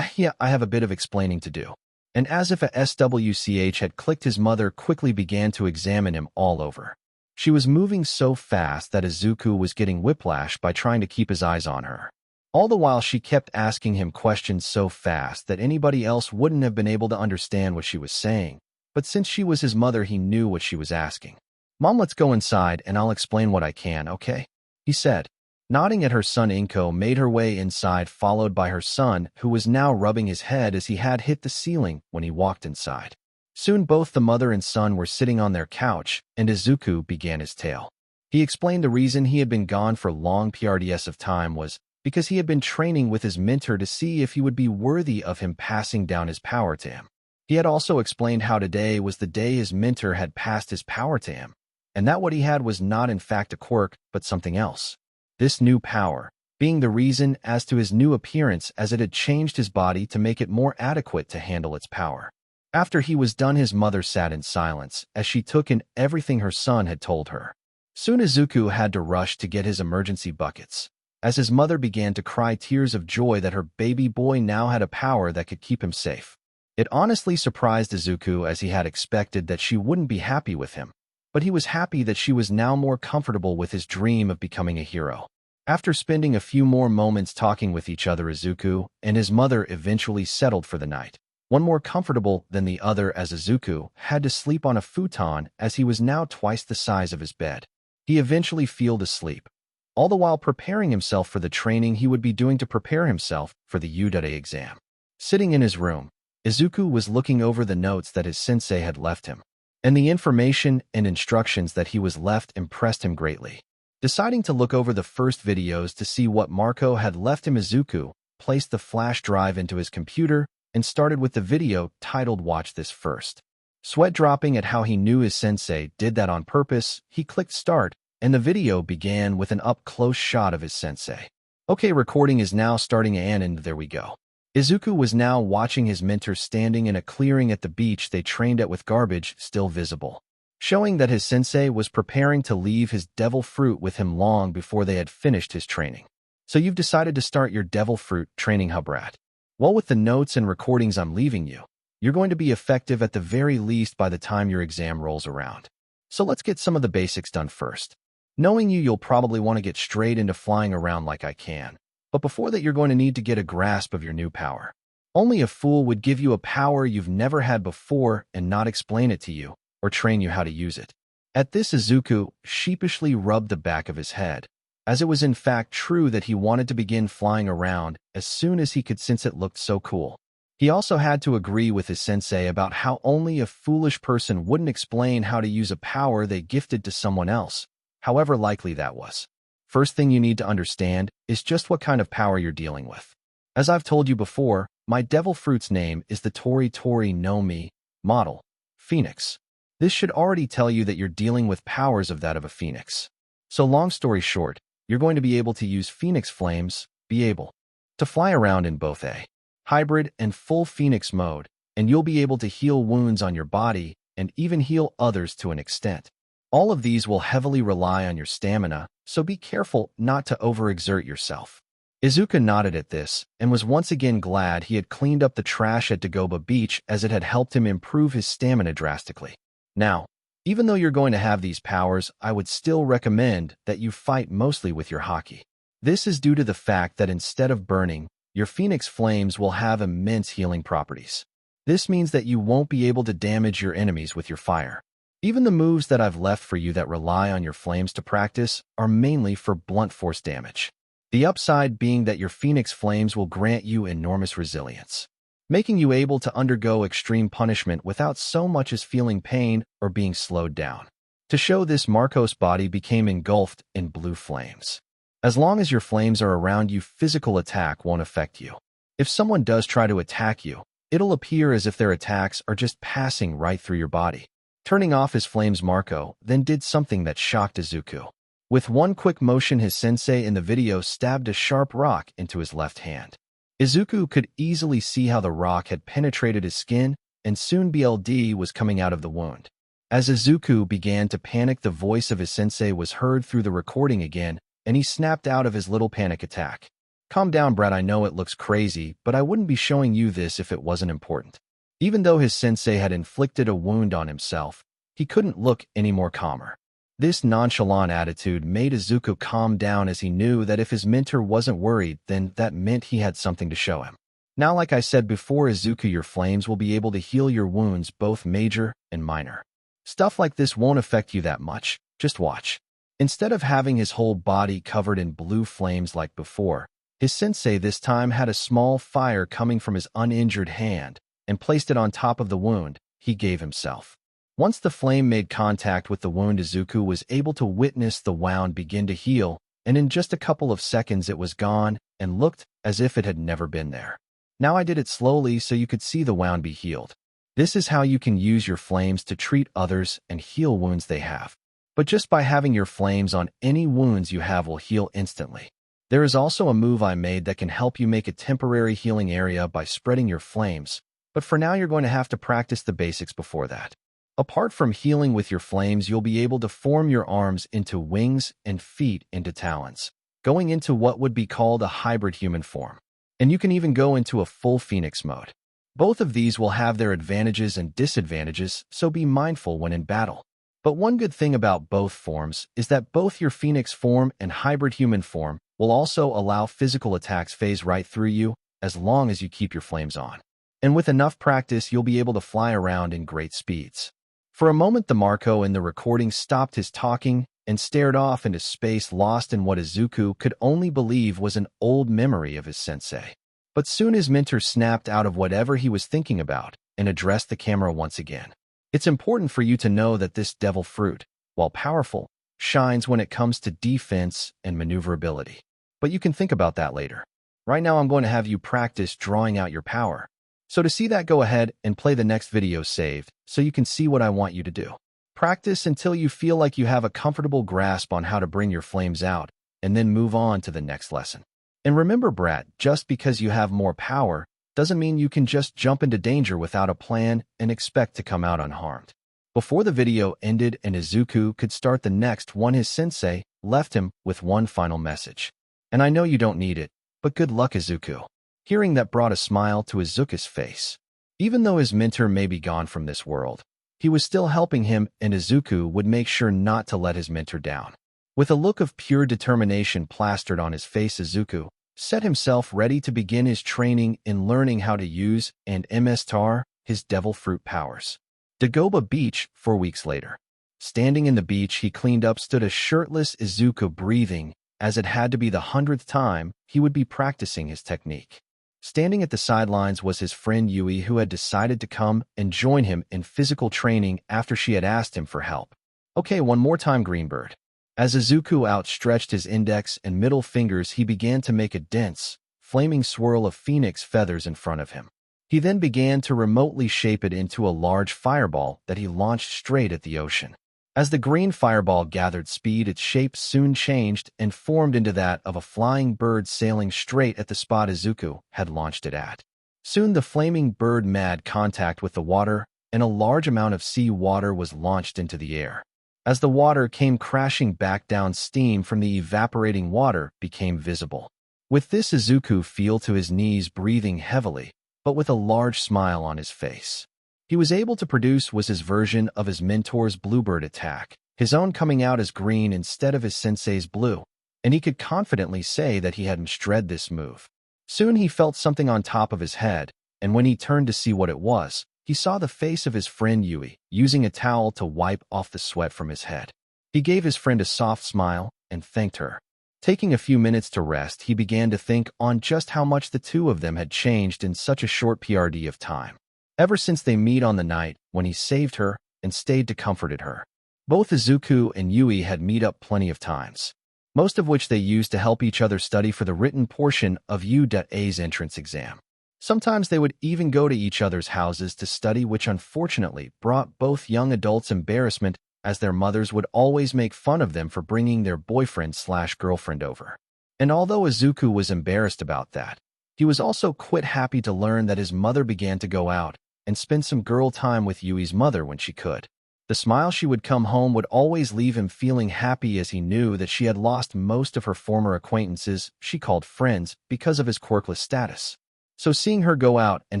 Yeah, I have a bit of explaining to do." And as if a SWCH had clicked, his mother quickly began to examine him all over. She was moving so fast that Izuku was getting whiplash by trying to keep his eyes on her. All the while, she kept asking him questions so fast that anybody else wouldn't have been able to understand what she was saying. But since she was his mother, he knew what she was asking. "Mom, let's go inside and I'll explain what I can, okay?" he said. Nodding at her son, Inko made her way inside, followed by her son, who was now rubbing his head as he had hit the ceiling when he walked inside. Soon both the mother and son were sitting on their couch, and Izuku began his tale. He explained the reason he had been gone for long periods of time was because he had been training with his mentor to see if he would be worthy of him passing down his power to him. He had also explained how today was the day his mentor had passed his power to him, and that what he had was not in fact a quirk, but something else. This new power being the reason as to his new appearance, as it had changed his body to make it more adequate to handle its power. After he was done, his mother sat in silence as she took in everything her son had told her. Soon Izuku had to rush to get his emergency buckets, as his mother began to cry tears of joy that her baby boy now had a power that could keep him safe. It honestly surprised Izuku, as he had expected that she wouldn't be happy with him, but he was happy that she was now more comfortable with his dream of becoming a hero. After spending a few more moments talking with each other, Izuku and his mother eventually settled for the night, one more comfortable than the other, as Izuku had to sleep on a futon as he was now twice the size of his bed. He eventually fell asleep, all the while preparing himself for the training he would be doing to prepare himself for the Udare exam. Sitting in his room, Izuku was looking over the notes that his sensei had left him, and the information and instructions that he was left impressed him greatly. Deciding to look over the first videos to see what Marco had left him, Izuku placed the flash drive into his computer and started with the video titled "Watch This First." Sweat dropping at how he knew his sensei did that on purpose, he clicked start, and the video began with an up-close shot of his sensei. Okay, recording is now starting, and there we go. Izuku was now watching his mentor standing in a clearing at the beach they trained at with garbage still visible, showing that his sensei was preparing to leave his devil fruit with him long before they had finished his training. So you've decided to start your devil fruit training, huh, brat? Well, with the notes and recordings I'm leaving you, you're going to be effective at the very least by the time your exam rolls around. So let's get some of the basics done first. Knowing you'll probably want to get straight into flying around like I can. But before that, you're going to need to get a grasp of your new power. Only a fool would give you a power you've never had before and not explain it to you or train you how to use it. At this, Izuku sheepishly rubbed the back of his head, as it was in fact true that he wanted to begin flying around as soon as he could, since it looked so cool. He also had to agree with his sensei about how only a foolish person wouldn't explain how to use a power they gifted to someone else, however likely that was. First thing you need to understand is just what kind of power you're dealing with. As I've told you before, my devil fruit's name is the Tori Tori no Mi model, Phoenix. This should already tell you that you're dealing with powers of that of a phoenix. So long story short, you're going to be able to use Phoenix Flames, be able to fly around in both a hybrid and full Phoenix mode, and you'll be able to heal wounds on your body and even heal others to an extent. All of these will heavily rely on your stamina, so be careful not to overexert yourself. Izuku nodded at this and was once again glad he had cleaned up the trash at Dagoba Beach, as it had helped him improve his stamina drastically. Now, even though you're going to have these powers, I would still recommend that you fight mostly with your Haki. This is due to the fact that instead of burning, your Phoenix Flames will have immense healing properties. This means that you won't be able to damage your enemies with your fire. Even the moves that I've left for you that rely on your flames to practice are mainly for blunt force damage. The upside being that your Phoenix Flames will grant you enormous resilience, making you able to undergo extreme punishment without so much as feeling pain or being slowed down. To show this, Marco's body became engulfed in blue flames. As long as your flames are around you, physical attack won't affect you. If someone does try to attack you, it'll appear as if their attacks are just passing right through your body. Turning off his flames, Marco then did something that shocked Izuku. With one quick motion, his sensei in the video stabbed a sharp rock into his left hand. Izuku could easily see how the rock had penetrated his skin, and soon blood was coming out of the wound. As Izuku began to panic, the voice of his sensei was heard through the recording again, and he snapped out of his little panic attack. Calm down, Brad. I know it looks crazy, but I wouldn't be showing you this if it wasn't important. Even though his sensei had inflicted a wound on himself, he couldn't look any more calmer. This nonchalant attitude made Izuku calm down, as he knew that if his mentor wasn't worried, then that meant he had something to show him. Now, like I said before, Izuku, your flames will be able to heal your wounds, both major and minor. Stuff like this won't affect you that much. Just watch. Instead of having his whole body covered in blue flames like before, his sensei this time had a small fire coming from his uninjured hand and placed it on top of the wound he gave himself. Once the flame made contact with the wound, Izuku was able to witness the wound begin to heal, and in just a couple of seconds it was gone and looked as if it had never been there. Now I did it slowly so you could see the wound be healed. This is how you can use your flames to treat others and heal wounds they have. But just by having your flames on any wounds you have will heal instantly. There is also a move I made that can help you make a temporary healing area by spreading your flames, but for now you're going to have to practice the basics before that. Apart from healing with your flames, you'll be able to form your arms into wings and feet into talons, going into what would be called a hybrid human form. And you can even go into a full phoenix mode. Both of these will have their advantages and disadvantages, so be mindful when in battle. But one good thing about both forms is that both your phoenix form and hybrid human form will also allow physical attacks phase right through you as long as you keep your flames on. And with enough practice, you'll be able to fly around in great speeds. For a moment, the Marco in the recording stopped his talking and stared off into space, lost in what Izuku could only believe was an old memory of his sensei. But soon his mentor snapped out of whatever he was thinking about and addressed the camera once again. It's important for you to know that this devil fruit, while powerful, shines when it comes to defense and maneuverability. But you can think about that later. Right now I'm going to have you practice drawing out your power. So to see that, go ahead and play the next video saved so you can see what I want you to do. Practice until you feel like you have a comfortable grasp on how to bring your flames out, and then move on to the next lesson. And remember, brat, just because you have more power doesn't mean you can just jump into danger without a plan and expect to come out unharmed. Before the video ended and Izuku could start the next one, his sensei left him with one final message. And I know you don't need it, but good luck, Izuku. Hearing that brought a smile to Izuku's face. Even though his mentor may be gone from this world, he was still helping him, and Izuku would make sure not to let his mentor down. With a look of pure determination plastered on his face, Izuku set himself ready to begin his training in learning how to use and master his devil fruit powers. Dagobah Beach 4 weeks later. Standing in the beach he cleaned up stood a shirtless Izuku, breathing, as it had to be the 100th time he would be practicing his technique. Standing at the sidelines was his friend Yui, who had decided to come and join him in physical training after she had asked him for help. Okay, one more time, Greenbird. As Izuku outstretched his index and middle fingers, he began to make a dense, flaming swirl of phoenix feathers in front of him. He then began to remotely shape it into a large fireball that he launched straight at the ocean. As the green fireball gathered speed, its shape soon changed and formed into that of a flying bird sailing straight at the spot Izuku had launched it at. Soon the flaming bird made contact with the water, and a large amount of sea water was launched into the air. As the water came crashing back down, steam from the evaporating water became visible. With this, Izuku fell to his knees, breathing heavily, but with a large smile on his face. He was able to produce was his version of his mentor's bluebird attack, his own coming out as green instead of his sensei's blue, and he could confidently say that he had mastered this move. Soon he felt something on top of his head, and when he turned to see what it was, he saw the face of his friend Yui, using a towel to wipe off the sweat from his head. He gave his friend a soft smile and thanked her. Taking a few minutes to rest, he began to think on just how much the two of them had changed in such a short period of time. Ever since they met on the night when he saved her and stayed to comfort her. Both Izuku and Yui had met up plenty of times, most of which they used to help each other study for the written portion of UA's entrance exam. Sometimes they would even go to each other's houses to study, which unfortunately brought both young adults embarrassment, as their mothers would always make fun of them for bringing their boyfriend/girlfriend over. And although Izuku was embarrassed about that, he was also quite happy to learn that his mother began to go out and spend some girl time with Yui's mother when she could. The smile she would come home would always leave him feeling happy, as he knew that she had lost most of her former acquaintances she called friends because of his quirkless status. So seeing her go out and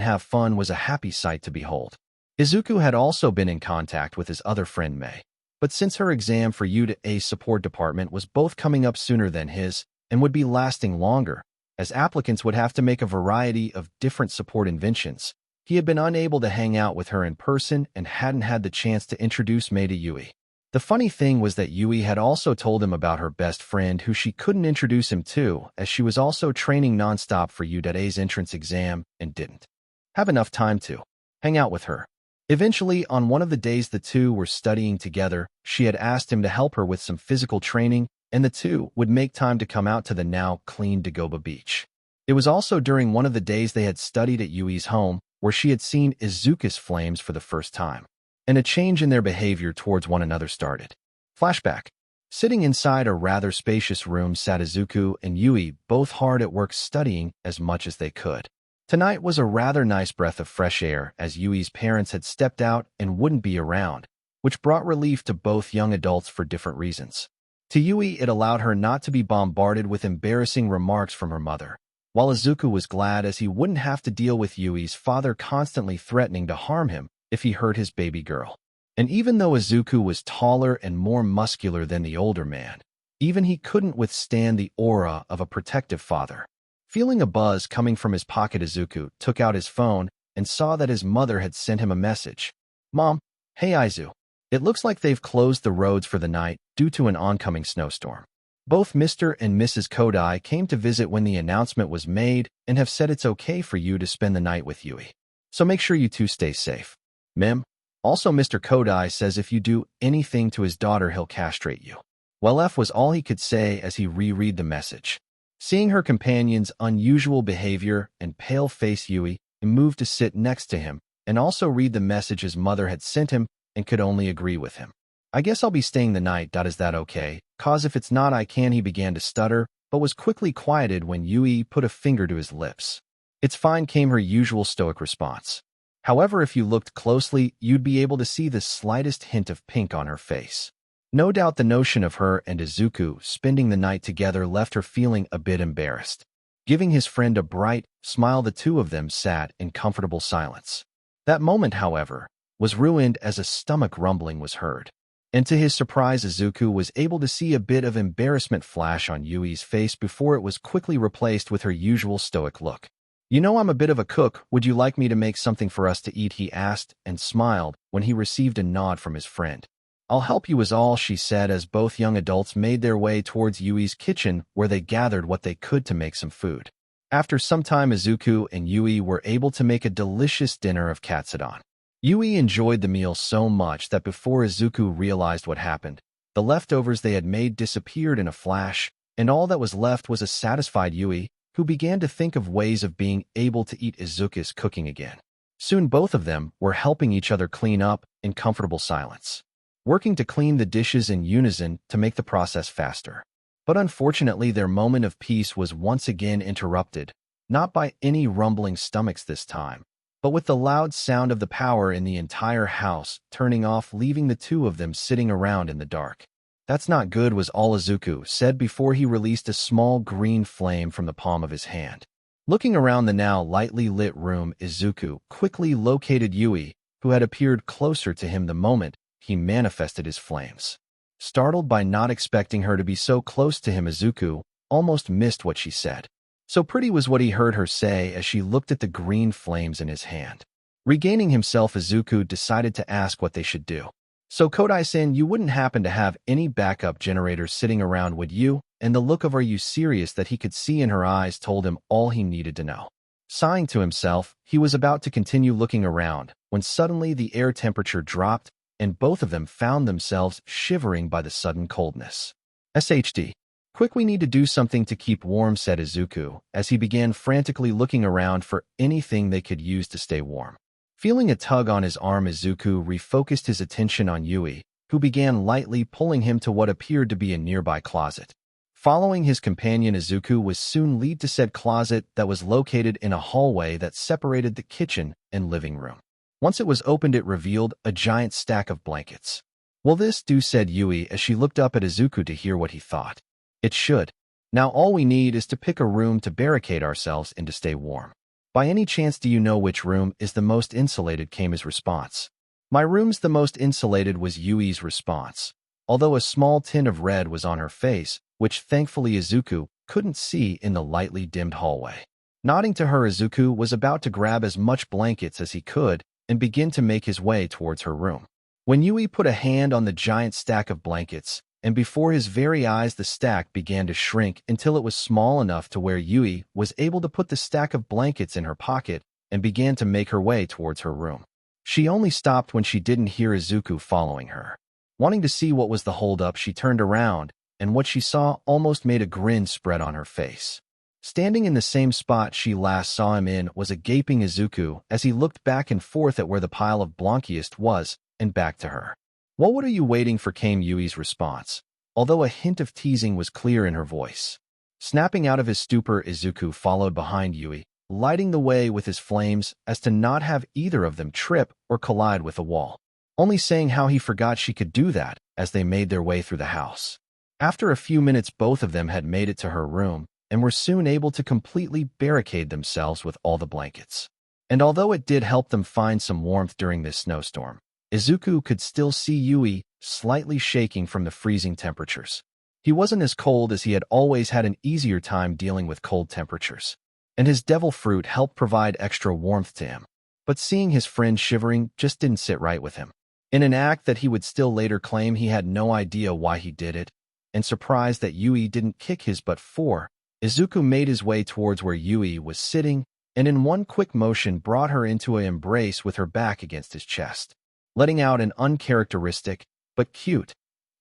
have fun was a happy sight to behold. Izuku had also been in contact with his other friend Mei, but since her exam for UA's support department was both coming up sooner than his and would be lasting longer, as applicants would have to make a variety of different support inventions, he had been unable to hang out with her in person and hadn't had the chance to introduce Mei to Yui. The funny thing was that Yui had also told him about her best friend who she couldn't introduce him to, as she was also training nonstop for UA's entrance exam and didn't have enough time to hang out with her. Eventually, on one of the days the two were studying together, she had asked him to help her with some physical training, and the two would make time to come out to the now clean Dagobah Beach. It was also during one of the days they had studied at Yui's home where she had seen Izuku's flames for the first time, and a change in their behavior towards one another started. Flashback. Sitting inside a rather spacious room sat Izuku and Yui, both hard at work studying as much as they could. Tonight was a rather nice breath of fresh air as Yui's parents had stepped out and wouldn't be around, which brought relief to both young adults for different reasons. To Yui, it allowed her not to be bombarded with embarrassing remarks from her mother, while Izuku was glad as he wouldn't have to deal with Yui's father constantly threatening to harm him if he hurt his baby girl. And even though Izuku was taller and more muscular than the older man, even he couldn't withstand the aura of a protective father. Feeling a buzz coming from his pocket, Izuku took out his phone and saw that his mother had sent him a message. "Mom, hey Izu. It looks like they've closed the roads for the night due to an oncoming snowstorm. Both Mr. and Mrs. Kodai came to visit when the announcement was made and have said it's okay for you to spend the night with Yui. So make sure you two stay safe. Mem. Also, Mr. Kodai says if you do anything to his daughter, he'll castrate you." Well, F was all he could say as he reread the message. Seeing her companion's unusual behavior and pale face, Yui moved to sit next to him and also read the message his mother had sent him and could only agree with him. "I guess I'll be staying the night. Is that okay? 'Cause if it's not, I can," he began to stutter, but was quickly quieted when Yui put a finger to his lips. "It's fine," came her usual stoic response. However, if you looked closely, you'd be able to see the slightest hint of pink on her face. No doubt the notion of her and Izuku spending the night together left her feeling a bit embarrassed. Giving his friend a bright smile, the two of them sat in comfortable silence. That moment, however, was ruined as a stomach rumbling was heard. And to his surprise, Izuku was able to see a bit of embarrassment flash on Yui's face before it was quickly replaced with her usual stoic look. "You know I'm a bit of a cook. Would you like me to make something for us to eat?" he asked and smiled when he received a nod from his friend. "I'll help you," is all she said as both young adults made their way towards Yui's kitchen where they gathered what they could to make some food. After some time, Izuku and Yui were able to make a delicious dinner of katsudon. Yui enjoyed the meal so much that before Izuku realized what happened, the leftovers they had made disappeared in a flash, and all that was left was a satisfied Yui, who began to think of ways of being able to eat Izuku's cooking again. Soon both of them were helping each other clean up in comfortable silence, working to clean the dishes in unison to make the process faster. But unfortunately, their moment of peace was once again interrupted, not by any rumbling stomachs this time, but with the loud sound of the power in the entire house turning off, leaving the two of them sitting around in the dark. "That's not good," was all Izuku said before he released a small green flame from the palm of his hand. Looking around the now lightly lit room, Izuku quickly located Yui, who had appeared closer to him the moment he manifested his flames. Startled by not expecting her to be so close to him, Izuku almost missed what she said. "So pretty," was what he heard her say as she looked at the green flames in his hand. Regaining himself, Izuku decided to ask what they should do. "So Kodai-san, you wouldn't happen to have any backup generators sitting around, would you?" And the look of "are you serious" that he could see in her eyes told him all he needed to know. Sighing to himself, he was about to continue looking around when suddenly the air temperature dropped and both of them found themselves shivering by the sudden coldness. "SHD. Quick, we need to do something to keep warm," said Izuku as he began frantically looking around for anything they could use to stay warm. Feeling a tug on his arm, Izuku refocused his attention on Yui, who began lightly pulling him to what appeared to be a nearby closet. Following his companion, Izuku was soon led to said closet that was located in a hallway that separated the kitchen and living room. Once it was opened, it revealed a giant stack of blankets. "Will this do?" said Yui as she looked up at Izuku to hear what he thought. "It should. Now all we need is to pick a room to barricade ourselves in to stay warm." "By any chance do you know which room is the most insulated?" came his response. "My room's the most insulated," was Yui's response, although a small tint of red was on her face, which thankfully Izuku couldn't see in the lightly dimmed hallway. Nodding to her, Izuku was about to grab as much blankets as he could and begin to make his way towards her room, when Yui put a hand on the giant stack of blankets, and before his very eyes the stack began to shrink until it was small enough to where Yui was able to put the stack of blankets in her pocket and began to make her way towards her room. She only stopped when she didn't hear Izuku following her. Wanting to see what was the holdup, she turned around, and what she saw almost made a grin spread on her face. Standing in the same spot she last saw him in was a gaping Izuku as he looked back and forth at where the pile of blankets was and back to her. "Well, what are you waiting for?" came Yui's response, although a hint of teasing was clear in her voice. Snapping out of his stupor, Izuku followed behind Yui, lighting the way with his flames as to not have either of them trip or collide with the wall, only saying how he forgot she could do that as they made their way through the house. After a few minutes, both of them had made it to her room and were soon able to completely barricade themselves with all the blankets. And although it did help them find some warmth during this snowstorm, Izuku could still see Yui slightly shaking from the freezing temperatures. He wasn't as cold as he had always had, an easier time dealing with cold temperatures, and his devil fruit helped provide extra warmth to him. But seeing his friend shivering just didn't sit right with him. In an act that he would still later claim he had no idea why he did it, and surprised that Yui didn't kick his butt for, Izuku made his way towards where Yui was sitting and in one quick motion brought her into an embrace with her back against his chest, letting out an uncharacteristic but cute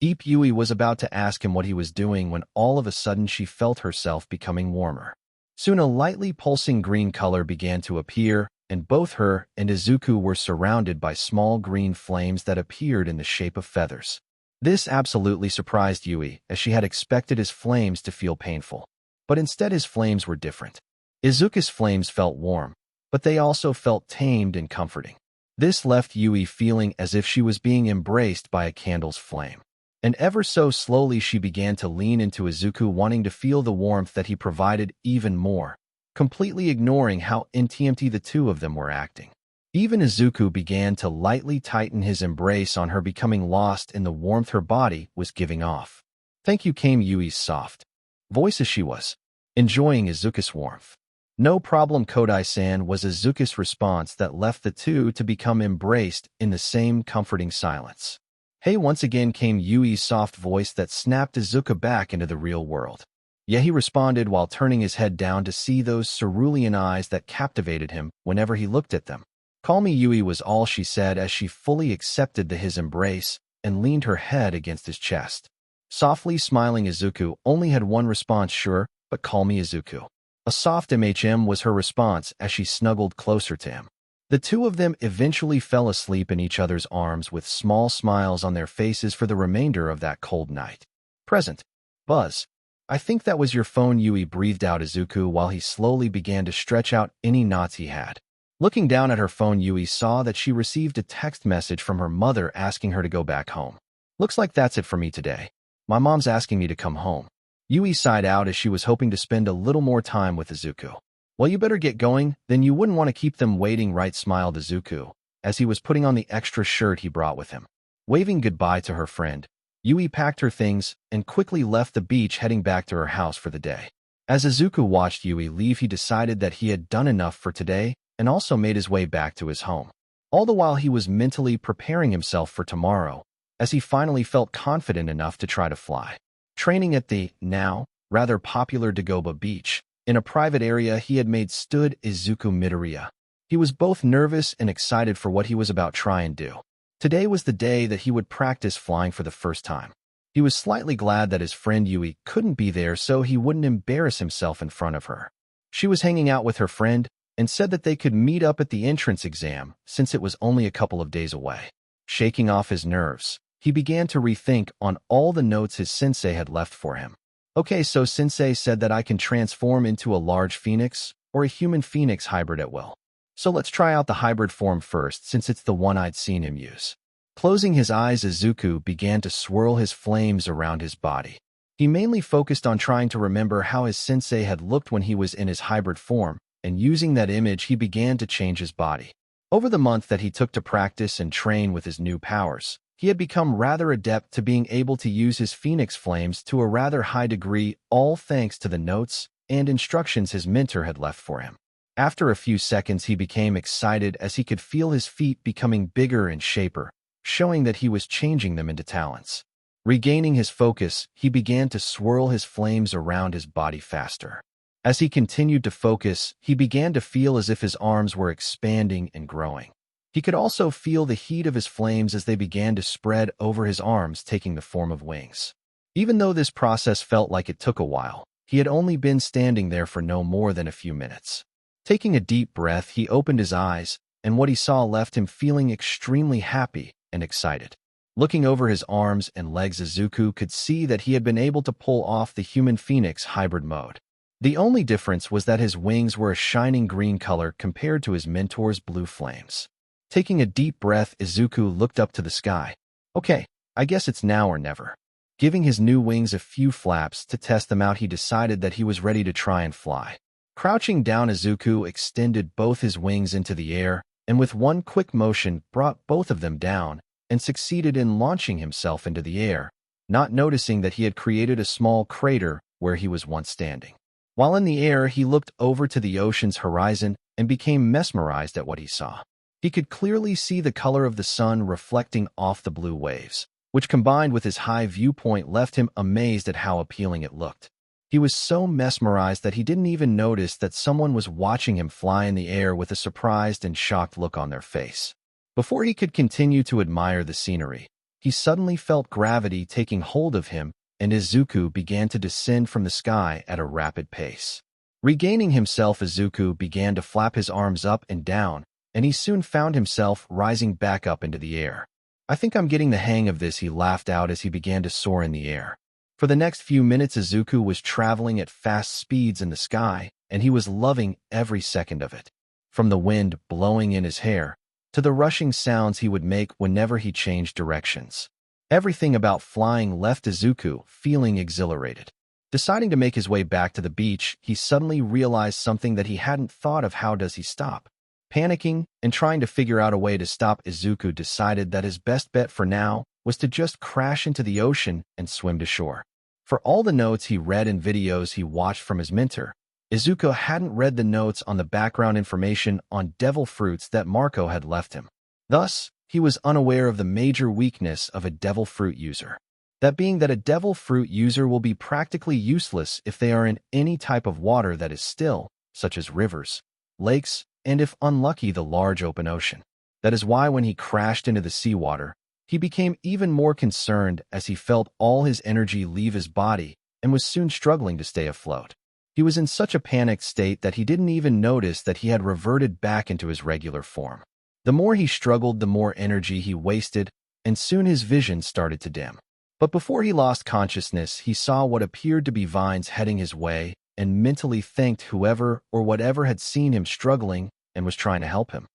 eep. Yui was about to ask him what he was doing when all of a sudden she felt herself becoming warmer. Soon a lightly pulsing green color began to appear, and both her and Izuku were surrounded by small green flames that appeared in the shape of feathers. This absolutely surprised Yui, as she had expected his flames to feel painful. But instead his flames were different. Izuku's flames felt warm, but they also felt tamed and comforting. This left Yui feeling as if she was being embraced by a candle's flame. And ever so slowly she began to lean into Izuku, wanting to feel the warmth that he provided even more, completely ignoring how intimate the two of them were acting. Even Izuku began to lightly tighten his embrace on her, becoming lost in the warmth her body was giving off. "Thank you," came Yui's soft voice as she was enjoying Izuku's warmth. "No problem, Kodai-san," was Izuku's response that left the two to become embraced in the same comforting silence. "Hey," once again came Yui's soft voice that snapped Izuku back into the real world. "Yeah," he responded while turning his head down to see those cerulean eyes that captivated him whenever he looked at them. "Call me Yui," was all she said as she fully accepted his embrace and leaned her head against his chest. Softly smiling, Izuku only had one response: "Sure, but call me Izuku." A soft was her response as she snuggled closer to him. The two of them eventually fell asleep in each other's arms with small smiles on their faces for the remainder of that cold night. "Present. Buzz. I think that was your phone," Yui breathed out Izuku while he slowly began to stretch out any knots he had. Looking down at her phone, Yui saw that she received a text message from her mother asking her to go back home. "Looks like that's it for me today. My mom's asking me to come home." Yui sighed out as she was hoping to spend a little more time with Izuku. "Well, you better get going, then you wouldn't want to keep them waiting, right?" smiled Izuku as he was putting on the extra shirt he brought with him. Waving goodbye to her friend, Yui packed her things and quickly left the beach, heading back to her house for the day. As Izuku watched Yui leave, he decided that he had done enough for today and also made his way back to his home. All the while he was mentally preparing himself for tomorrow, as he finally felt confident enough to try to fly. Training at the, now, rather popular Dagoba Beach, in a private area he had made, stood Izuku Midoriya. He was both nervous and excited for what he was about to try and do. Today was the day that he would practice flying for the first time. He was slightly glad that his friend Yui couldn't be there so he wouldn't embarrass himself in front of her. She was hanging out with her friend and said that they could meet up at the entrance exam since it was only a couple of days away. Shaking off his nerves, he began to rethink on all the notes his sensei had left for him. "Okay, so sensei said that I can transform into a large phoenix or a human phoenix hybrid at will. So let's try out the hybrid form first, since it's the one I'd seen him use." Closing his eyes, Izuku began to swirl his flames around his body. He mainly focused on trying to remember how his sensei had looked when he was in his hybrid form, and using that image he began to change his body. Over the month that he took to practice and train with his new powers, he had become rather adept to being able to use his phoenix flames to a rather high degree, all thanks to the notes and instructions his mentor had left for him. After a few seconds he became excited as he could feel his feet becoming bigger and shaper, showing that he was changing them into talents. Regaining his focus, he began to swirl his flames around his body faster. As he continued to focus, he began to feel as if his arms were expanding and growing. He could also feel the heat of his flames as they began to spread over his arms, taking the form of wings. Even though this process felt like it took a while, he had only been standing there for no more than a few minutes. Taking a deep breath, he opened his eyes, and what he saw left him feeling extremely happy and excited. Looking over his arms and legs, Izuku could see that he had been able to pull off the human phoenix hybrid mode. The only difference was that his wings were a shining green color compared to his mentor's blue flames. Taking a deep breath, Izuku looked up to the sky. Okay, I guess it's now or never. Giving his new wings a few flaps to test them out, he decided that he was ready to try and fly. Crouching down, Izuku extended both his wings into the air, and with one quick motion brought both of them down, and succeeded in launching himself into the air, not noticing that he had created a small crater where he was once standing. While in the air, he looked over to the ocean's horizon and became mesmerized at what he saw. He could clearly see the color of the sun reflecting off the blue waves, which combined with his high viewpoint left him amazed at how appealing it looked. He was so mesmerized that he didn't even notice that someone was watching him fly in the air with a surprised and shocked look on their face. Before he could continue to admire the scenery, he suddenly felt gravity taking hold of him, and Izuku began to descend from the sky at a rapid pace. Regaining himself, Izuku began to flap his arms up and down, and he soon found himself rising back up into the air. I think I'm getting the hang of this, he laughed out as he began to soar in the air. For the next few minutes, Izuku was traveling at fast speeds in the sky, and he was loving every second of it. From the wind blowing in his hair, to the rushing sounds he would make whenever he changed directions. Everything about flying left Izuku feeling exhilarated. Deciding to make his way back to the beach, he suddenly realized something that he hadn't thought of. How does he stop? Panicking and trying to figure out a way to stop, Izuku decided that his best bet for now was to just crash into the ocean and swim to shore. For all the notes he read and videos he watched from his mentor, Izuku hadn't read the notes on the background information on devil fruits that Marco had left him. Thus, he was unaware of the major weakness of a devil fruit user. That being that a devil fruit user will be practically useless if they are in any type of water that is still, such as rivers, lakes, and if unlucky, the large open ocean. That is why when he crashed into the seawater, he became even more concerned as he felt all his energy leave his body and was soon struggling to stay afloat. He was in such a panicked state that he didn't even notice that he had reverted back into his regular form. The more he struggled, the more energy he wasted, and soon his vision started to dim. But before he lost consciousness, he saw what appeared to be vines heading his way and mentally thanked whoever or whatever had seen him struggling and was trying to help him.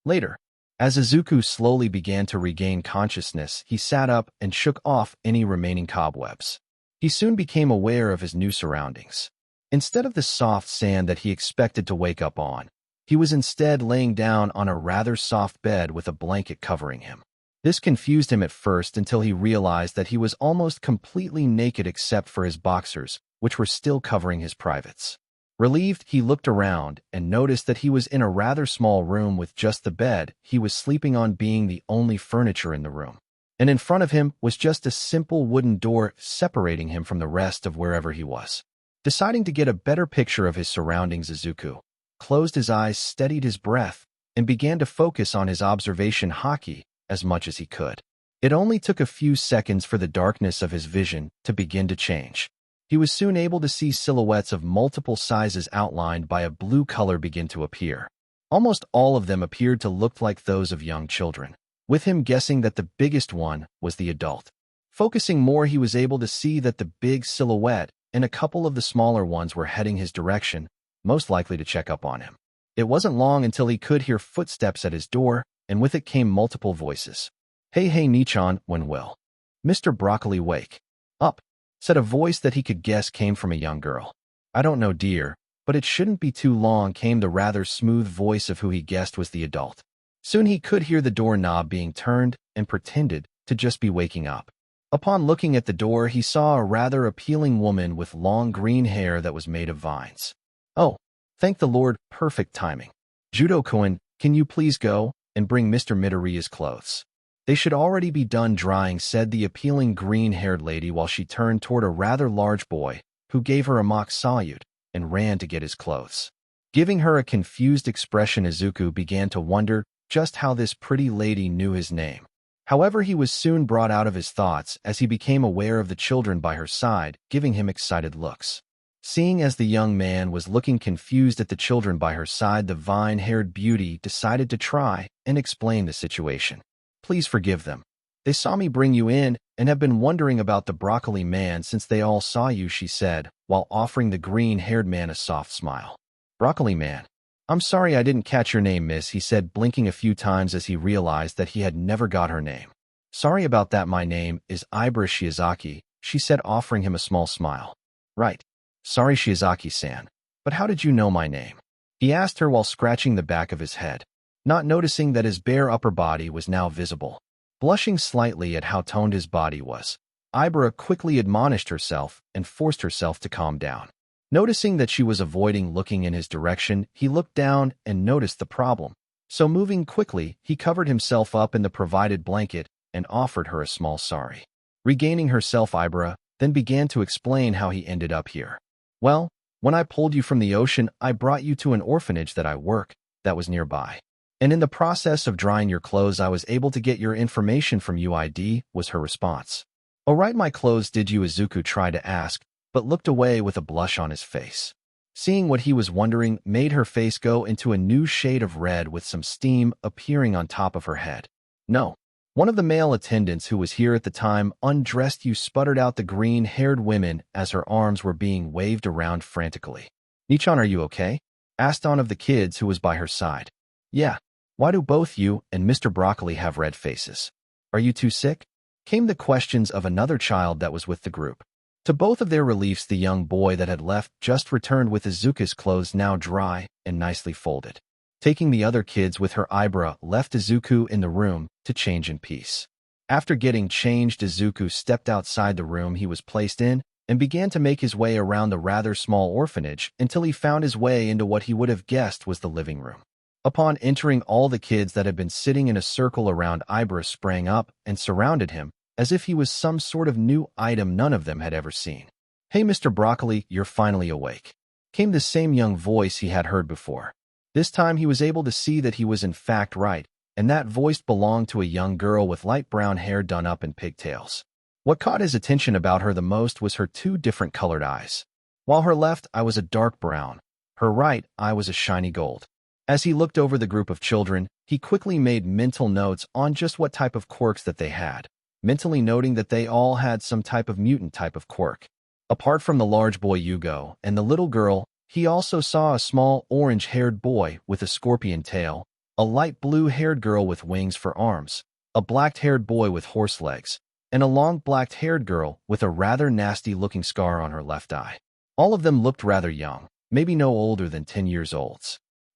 Later, as Izuku slowly began to regain consciousness, he sat up and shook off any remaining cobwebs. He soon became aware of his new surroundings. Instead of the soft sand that he expected to wake up on, he was instead laying down on a rather soft bed with a blanket covering him. This confused him at first until he realized that he was almost completely naked except for his boxers, which were still covering his privates. Relieved, he looked around and noticed that he was in a rather small room with just the bed he was sleeping on being the only furniture in the room. And in front of him was just a simple wooden door separating him from the rest of wherever he was. Deciding to get a better picture of his surroundings, Izuku closed his eyes, steadied his breath, and began to focus on his observation Haki as much as he could. It only took a few seconds for the darkness of his vision to begin to change. He was soon able to see silhouettes of multiple sizes outlined by a blue color begin to appear. Almost all of them appeared to look like those of young children, with him guessing that the biggest one was the adult. Focusing more, he was able to see that the big silhouette and a couple of the smaller ones were heading his direction, most likely to check up on him. It wasn't long until he could hear footsteps at his door, and with it came multiple voices. Hey Nichan, when will Mr. Broccoli wake up? Said a voice that he could guess came from a young girl. I don't know, dear, but it shouldn't be too long, came the rather smooth voice of who he guessed was the adult. Soon he could hear the doorknob being turned and pretended to just be waking up. Upon looking at the door, he saw a rather appealing woman with long green hair that was made of vines. Oh, thank the Lord, perfect timing. Judo-kun, can you please go and bring Mr. Midoriya's clothes? They should already be done drying, said the appealing green-haired lady while she turned toward a rather large boy, who gave her a mock salute and ran to get his clothes. Giving her a confused expression, Izuku began to wonder just how this pretty lady knew his name. However, he was soon brought out of his thoughts as he became aware of the children by her side, giving him excited looks. Seeing as the young man was looking confused at the children by her side, the vine-haired beauty decided to try and explain the situation. Please forgive them. They saw me bring you in, and have been wondering about the broccoli man since they all saw you, she said, while offering the green-haired man a soft smile. Broccoli man. I'm sorry I didn't catch your name, miss, he said, blinking a few times as he realized that he had never got her name. Sorry about that, my name is Ibara Shiozaki, she said, offering him a small smile. Right. Sorry, Shiozaki-san. But how did you know my name? He asked her while scratching the back of his head, not noticing that his bare upper body was now visible. Blushing slightly at how toned his body was, Ibara quickly admonished herself and forced herself to calm down. Noticing that she was avoiding looking in his direction, he looked down and noticed the problem. So moving quickly, he covered himself up in the provided blanket and offered her a small sorry. Regaining herself, Ibara then began to explain how he ended up here. Well, when I pulled you from the ocean, I brought you to an orphanage that I work that was nearby. And in the process of drying your clothes, I was able to get your information from UID, was her response. Oh, right, my clothes did you? Izuku tried to ask, but looked away with a blush on his face. Seeing what he was wondering made her face go into a new shade of red with some steam appearing on top of her head. No. One of the male attendants who was here at the time undressed you, sputtered out the green-haired woman as her arms were being waved around frantically. Nichan, are you okay? Asked one of the kids who was by her side. Yeah. Why do both you and Mr. Broccoli have red faces? Are you too sick? Came the questions of another child that was with the group. To both of their reliefs, the young boy that had left just returned with Izuku's clothes now dry and nicely folded. Taking the other kids with her, Ibara left Izuku in the room to change in peace. After getting changed, Izuku stepped outside the room he was placed in and began to make his way around the rather small orphanage until he found his way into what he would have guessed was the living room. Upon entering, all the kids that had been sitting in a circle around Ibara sprang up and surrounded him as if he was some sort of new item none of them had ever seen. Hey, Mr. Broccoli, you're finally awake. Came the same young voice he had heard before. This time he was able to see that he was in fact right, and that voice belonged to a young girl with light brown hair done up in pigtails. What caught his attention about her the most was her two different colored eyes. While her left eye was a dark brown, her right eye was a shiny gold. As he looked over the group of children, he quickly made mental notes on just what type of quirks that they had, mentally noting that they all had some type of mutant type of quirk. Apart from the large boy Yugo and the little girl, he also saw a small orange-haired boy with a scorpion tail, a light blue-haired girl with wings for arms, a black-haired boy with horse legs, and a long black-haired girl with a rather nasty-looking scar on her left eye. All of them looked rather young, maybe no older than 10 years old.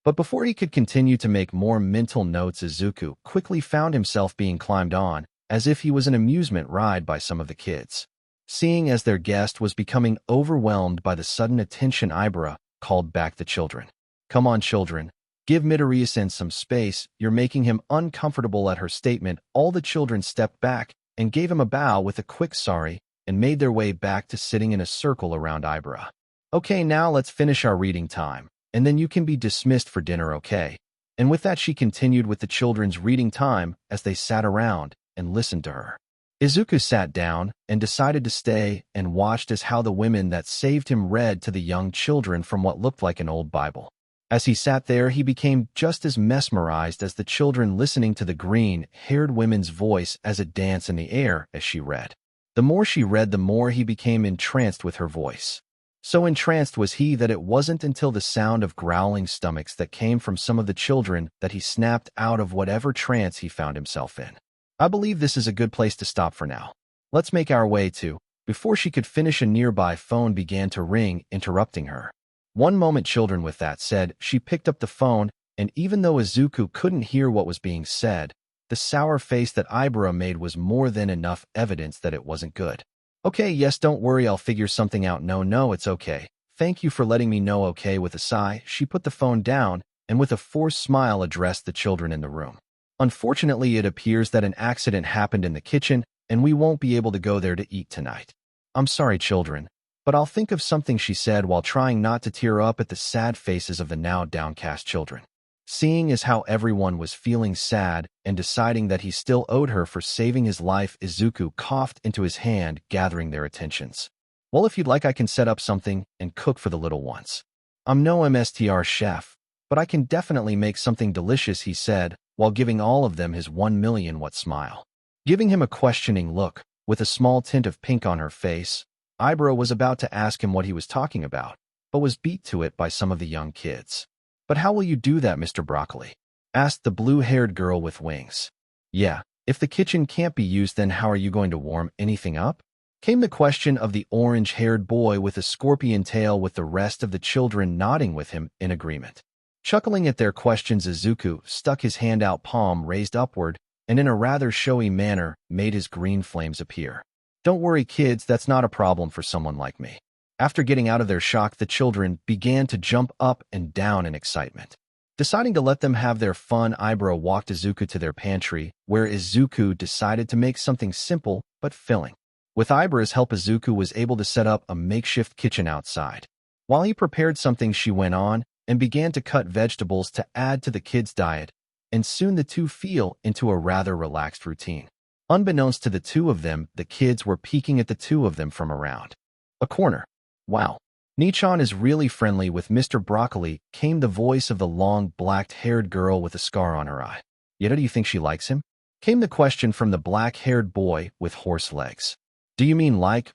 But before he could continue to make more mental notes, Izuku quickly found himself being climbed on, as if he was an amusement ride by some of the kids. Seeing as their guest was becoming overwhelmed by the sudden attention, Ibara called back the children. Come on, children. Give Midoriya some space. You're making him uncomfortable. At her statement, all the children stepped back and gave him a bow with a quick sorry and made their way back to sitting in a circle around Ibara. Okay, now let's finish our reading time, and then you can be dismissed for dinner, okay? And with that, she continued with the children's reading time as they sat around and listened to her. Izuku sat down and decided to stay and watched as how the women that saved him read to the young children from what looked like an old Bible. As he sat there, he became just as mesmerized as the children, listening to the green-haired woman's voice as it danced in the air as she read. The more she read, the more he became entranced with her voice. So entranced was he that it wasn't until the sound of growling stomachs that came from some of the children that he snapped out of whatever trance he found himself in. I believe this is a good place to stop for now. Let's make our way to. Before she could finish, a nearby phone began to ring, interrupting her. One moment, children. With that said, she picked up the phone, and even though Izuku couldn't hear what was being said, the sour face that Ibara made was more than enough evidence that it wasn't good. Okay, yes, don't worry, I'll figure something out. No, it's okay. Thank you for letting me know, okay. With a sigh, she put the phone down and with a forced smile addressed the children in the room. Unfortunately, it appears that an accident happened in the kitchen, and we won't be able to go there to eat tonight. I'm sorry, children, but I'll think of something, she said while trying not to tear up at the sad faces of the now downcast children. Seeing as how everyone was feeling sad and deciding that he still owed her for saving his life, Izuku coughed into his hand, gathering their attentions. Well, if you'd like, I can set up something and cook for the little ones. I'm no MSTR chef, but I can definitely make something delicious, he said, while giving all of them his 1 million watt smile. Giving him a questioning look, With a small tint of pink on her face, Ibra was about to ask him what he was talking about, but was beat to it by some of the young kids. "But how will you do that, Mr. Broccoli?" asked the blue-haired girl with wings. "Yeah, if the kitchen can't be used, then how are you going to warm anything up?" came the question of the orange-haired boy with a scorpion tail, with the rest of the children nodding with him in agreement. Chuckling at their questions, Izuku stuck his hand out, palm raised upward, and in a rather showy manner made his green flames appear. "Don't worry, kids, that's not a problem for someone like me." After getting out of their shock, the children began to jump up and down in excitement. Deciding to let them have their fun, Ibra walked Izuku to their pantry, where Izuku decided to make something simple but filling. With Ibra's help, Izuku was able to set up a makeshift kitchen outside. While he prepared something, she went on and began to cut vegetables to add to the kids' diet, and soon the two fell into a rather relaxed routine. Unbeknownst to the two of them, the kids were peeking at the two of them from around a corner. "Wow, Nichan is really friendly with Mr. Broccoli," came the voice of the long, black-haired girl with a scar on her eye. "Yet, do you think she likes him?" came the question from the black-haired boy with horse legs. "Do you mean like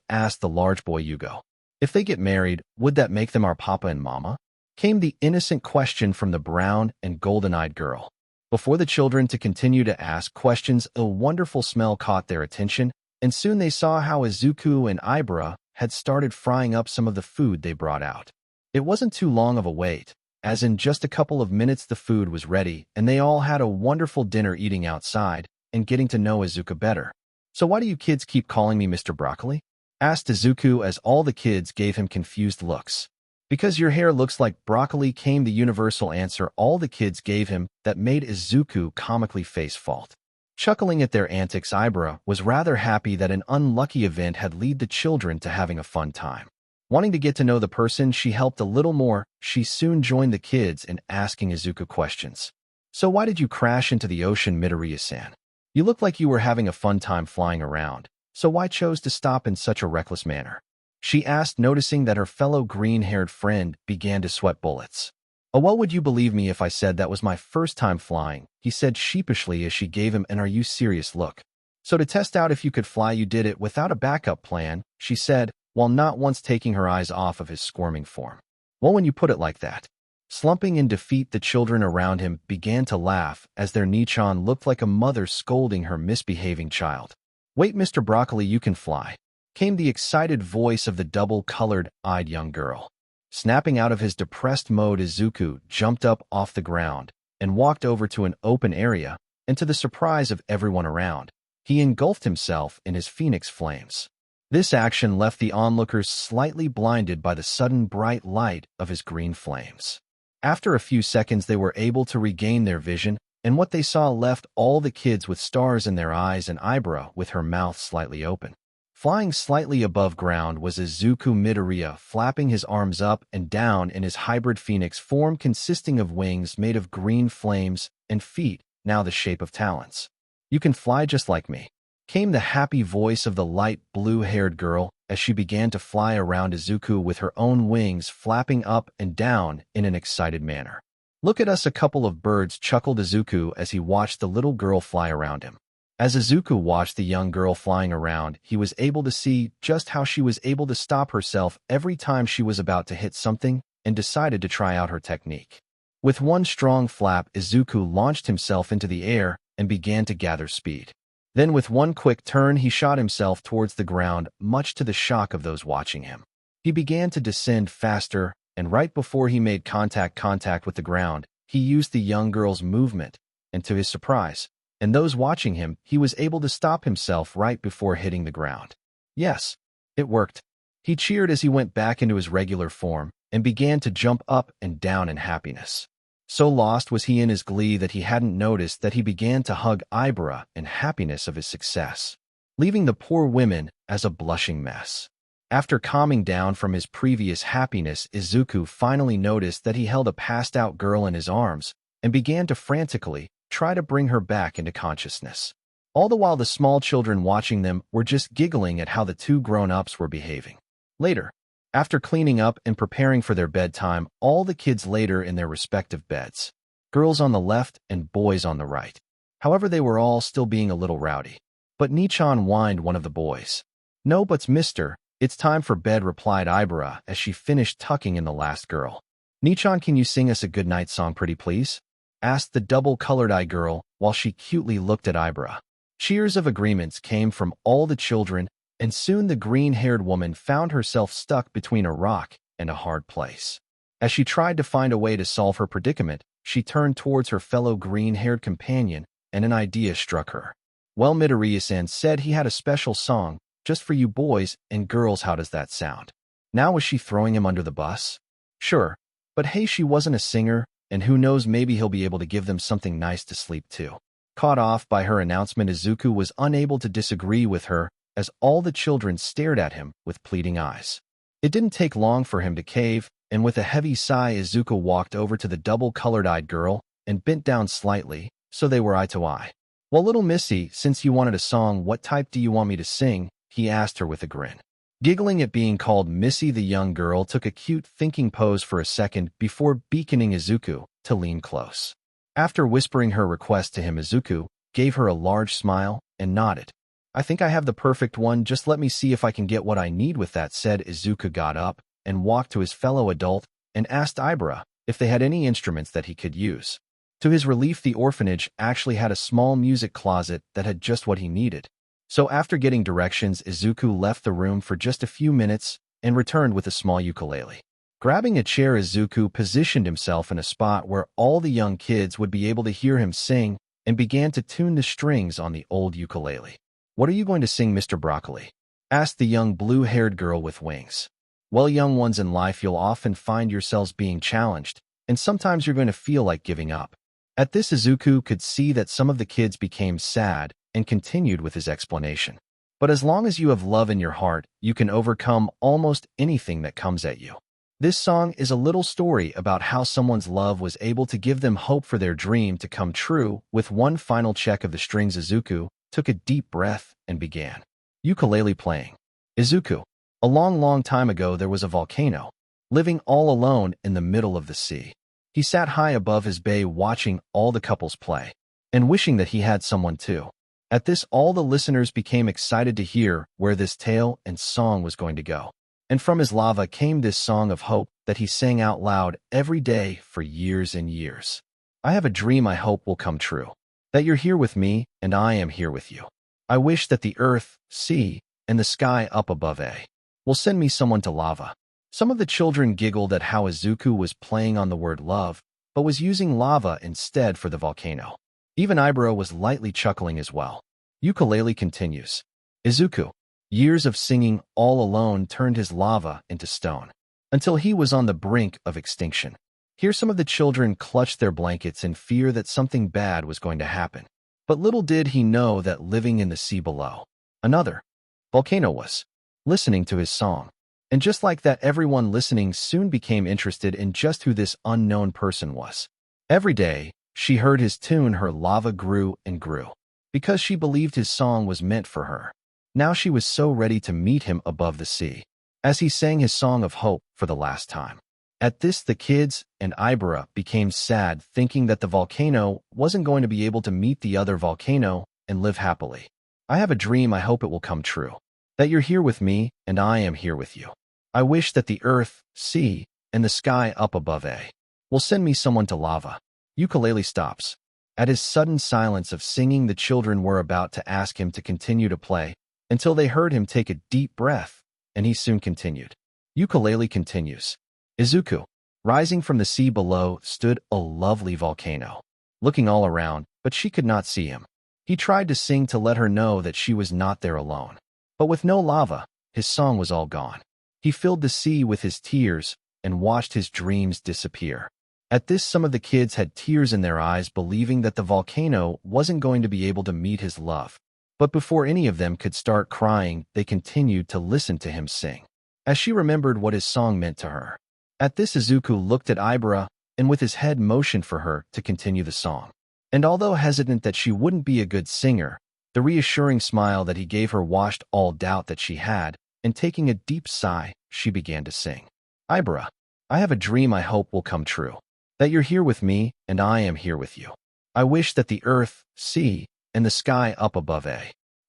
asked the large boy Yugo. "If they get married, would that make them our papa and mama?" came the innocent question from the brown and golden-eyed girl. Before the children to continue to ask questions, a wonderful smell caught their attention, and soon they saw how Izuku and Ibra had started frying up some of the food they brought out. It wasn't too long of a wait, as in just a couple of minutes the food was ready, and they all had a wonderful dinner, eating outside and getting to know Izuku better. "So why do you kids keep calling me Mr. Broccoli?" asked Izuku as all the kids gave him confused looks. "Because your hair looks like broccoli," came the universal answer all the kids gave him, that made Izuku comically face fault. Chuckling at their antics, Ibra was rather happy that an unlucky event had led the children to having a fun time. Wanting to get to know the person she helped a little more, she soon joined the kids in asking Izuku questions. "So why did you crash into the ocean, Midoriya-san? You looked like you were having a fun time flying around, so why chose to stop in such a reckless manner?" she asked, noticing that her fellow green-haired friend began to sweat bullets. "Oh, well, would you believe me if I said that was my first time flying?" he said sheepishly as she gave him an "Are you serious?" look. "So to test out if you could fly, you did it without a backup plan," she said, while not once taking her eyes off of his squirming form. "Well, when you put it like that." Slumping in defeat, the children around him began to laugh as their Nichan looked like a mother scolding her misbehaving child. "Wait, Mr. Broccoli, you can fly," came the excited voice of the double-colored-eyed young girl. Snapping out of his depressed mode, Izuku jumped up off the ground and walked over to an open area, and to the surprise of everyone around, he engulfed himself in his phoenix flames. This action left the onlookers slightly blinded by the sudden bright light of his green flames. After a few seconds, they were able to regain their vision, and what they saw left all the kids with stars in their eyes and Ibra with her mouth slightly open. Flying slightly above ground was Izuku Midoriya, flapping his arms up and down in his hybrid phoenix form consisting of wings made of green flames and feet, now the shape of talons. "You can fly just like me," came the happy voice of the light blue-haired girl as she began to fly around Izuku with her own wings flapping up and down in an excited manner. "Look at us, a couple of birds," chuckled Izuku as he watched the little girl fly around him. As Izuku watched the young girl flying around, he was able to see just how she was able to stop herself every time she was about to hit something, and decided to try out her technique. With one strong flap, Izuku launched himself into the air and began to gather speed. Then with one quick turn, he shot himself towards the ground, much to the shock of those watching him. He began to descend faster, and right before he made contact with the ground, he used the young girl's movement, and to his surprise, and those watching him, he was able to stop himself right before hitting the ground. Yes, it worked. He cheered as he went back into his regular form, and began to jump up and down in happiness. So lost was he in his glee that he hadn't noticed that he began to hug Ibra in happiness of his success, leaving the poor women as a blushing mess. After calming down from his previous happiness, Izuku finally noticed that he held a passed-out girl in his arms and began to frantically try to bring her back into consciousness. All the while, the small children watching them were just giggling at how the two grown-ups were behaving. Later, after cleaning up and preparing for their bedtime, all the kids later in their respective beds, girls on the left and boys on the right. However, they were all still being a little rowdy. But Nichan whined one of the boys. No buts, mister. It's time for bed, replied Ibara as she finished tucking in the last girl. Nichan, can you sing us a good night song pretty please? Asked the double-colored-eye girl while she cutely looked at Ibara. Cheers of agreements came from all the children, and soon the green-haired woman found herself stuck between a rock and a hard place. As she tried to find a way to solve her predicament, she turned towards her fellow green-haired companion, and an idea struck her. Well, Midoriya-san said he had a special song, just for you boys and girls. How does that sound? Now was she throwing him under the bus? Sure, but hey, she wasn't a singer, and who knows, maybe he'll be able to give them something nice to sleep to. Caught off by her announcement, Izuku was unable to disagree with her as all the children stared at him with pleading eyes. It didn't take long for him to cave, and with a heavy sigh, Izuku walked over to the double-colored-eyed girl and bent down slightly, so they were eye to eye. Well, little missy, since you wanted a song, what type do you want me to sing? He asked her with a grin. Giggling at being called Missy, the young girl took a cute thinking pose for a second before beckoning Izuku to lean close. After whispering her request to him, Izuku gave her a large smile and nodded. I think I have the perfect one, just let me see if I can get what I need. With that said, Izuku got up and walked to his fellow adult and asked Ibara if they had any instruments that he could use. To his relief, the orphanage actually had a small music closet that had just what he needed. So after getting directions, Izuku left the room for just a few minutes and returned with a small ukulele. Grabbing a chair, Izuku positioned himself in a spot where all the young kids would be able to hear him sing and began to tune the strings on the old ukulele. What are you going to sing, Mr. Broccoli? Asked the young blue-haired girl with wings. Well, young ones, in life you'll often find yourselves being challenged, and sometimes you're going to feel like giving up. At this, Izuku could see that some of the kids became sad and continued with his explanation. But as long as you have love in your heart, you can overcome almost anything that comes at you. This song is a little story about how someone's love was able to give them hope for their dream to come true. With one final check of the strings, Izuku took a deep breath and began. Ukulele playing. Izuku. A long time ago, there was a volcano, living all alone in the middle of the sea. He sat high above his bay watching all the couples play, and wishing that he had someone too. At this, all the listeners became excited to hear where this tale and song was going to go. And from his lava came this song of hope that he sang out loud every day for years and years. I have a dream I hope will come true. That you're here with me, and I am here with you. I wish that the earth, sea, and the sky up above will send me someone to lava. Some of the children giggled at how Izuku was playing on the word love, but was using lava instead for the volcano. Even Ibara was lightly chuckling as well. Ukulele continues. Izuku. Years of singing all alone turned his lava into stone, until he was on the brink of extinction. Here some of the children clutched their blankets in fear that something bad was going to happen. But little did he know that living in the sea below, another volcano was listening to his song. And just like that, everyone listening soon became interested in just who this unknown person was. Every day, she heard his tune, her lava grew and grew, because she believed his song was meant for her. Now she was so ready to meet him above the sea, as he sang his song of hope for the last time. At this, the kids and Ibara became sad, thinking that the volcano wasn't going to be able to meet the other volcano and live happily. I have a dream I hope it will come true. That you're here with me, and I am here with you. I wish that the earth, sea, and the sky up above will send me someone to lava. Ukulele stops. At his sudden silence of singing, the children were about to ask him to continue to play, until they heard him take a deep breath, and he soon continued. Ukulele continues. Izuku. Rising from the sea below stood a lovely volcano, looking all around, but she could not see him. He tried to sing to let her know that she was not there alone. But with no lava, his song was all gone. He filled the sea with his tears and watched his dreams disappear. At this, some of the kids had tears in their eyes, believing that the volcano wasn't going to be able to meet his love. But before any of them could start crying, they continued to listen to him sing, as she remembered what his song meant to her. At this, Izuku looked at Ibara and with his head motioned for her to continue the song. And although hesitant that she wouldn't be a good singer, the reassuring smile that he gave her washed all doubt that she had, and taking a deep sigh, she began to sing. Ibara. I have a dream I hope will come true. That you're here with me, and I am here with you. I wish that the earth, sea, and the sky up above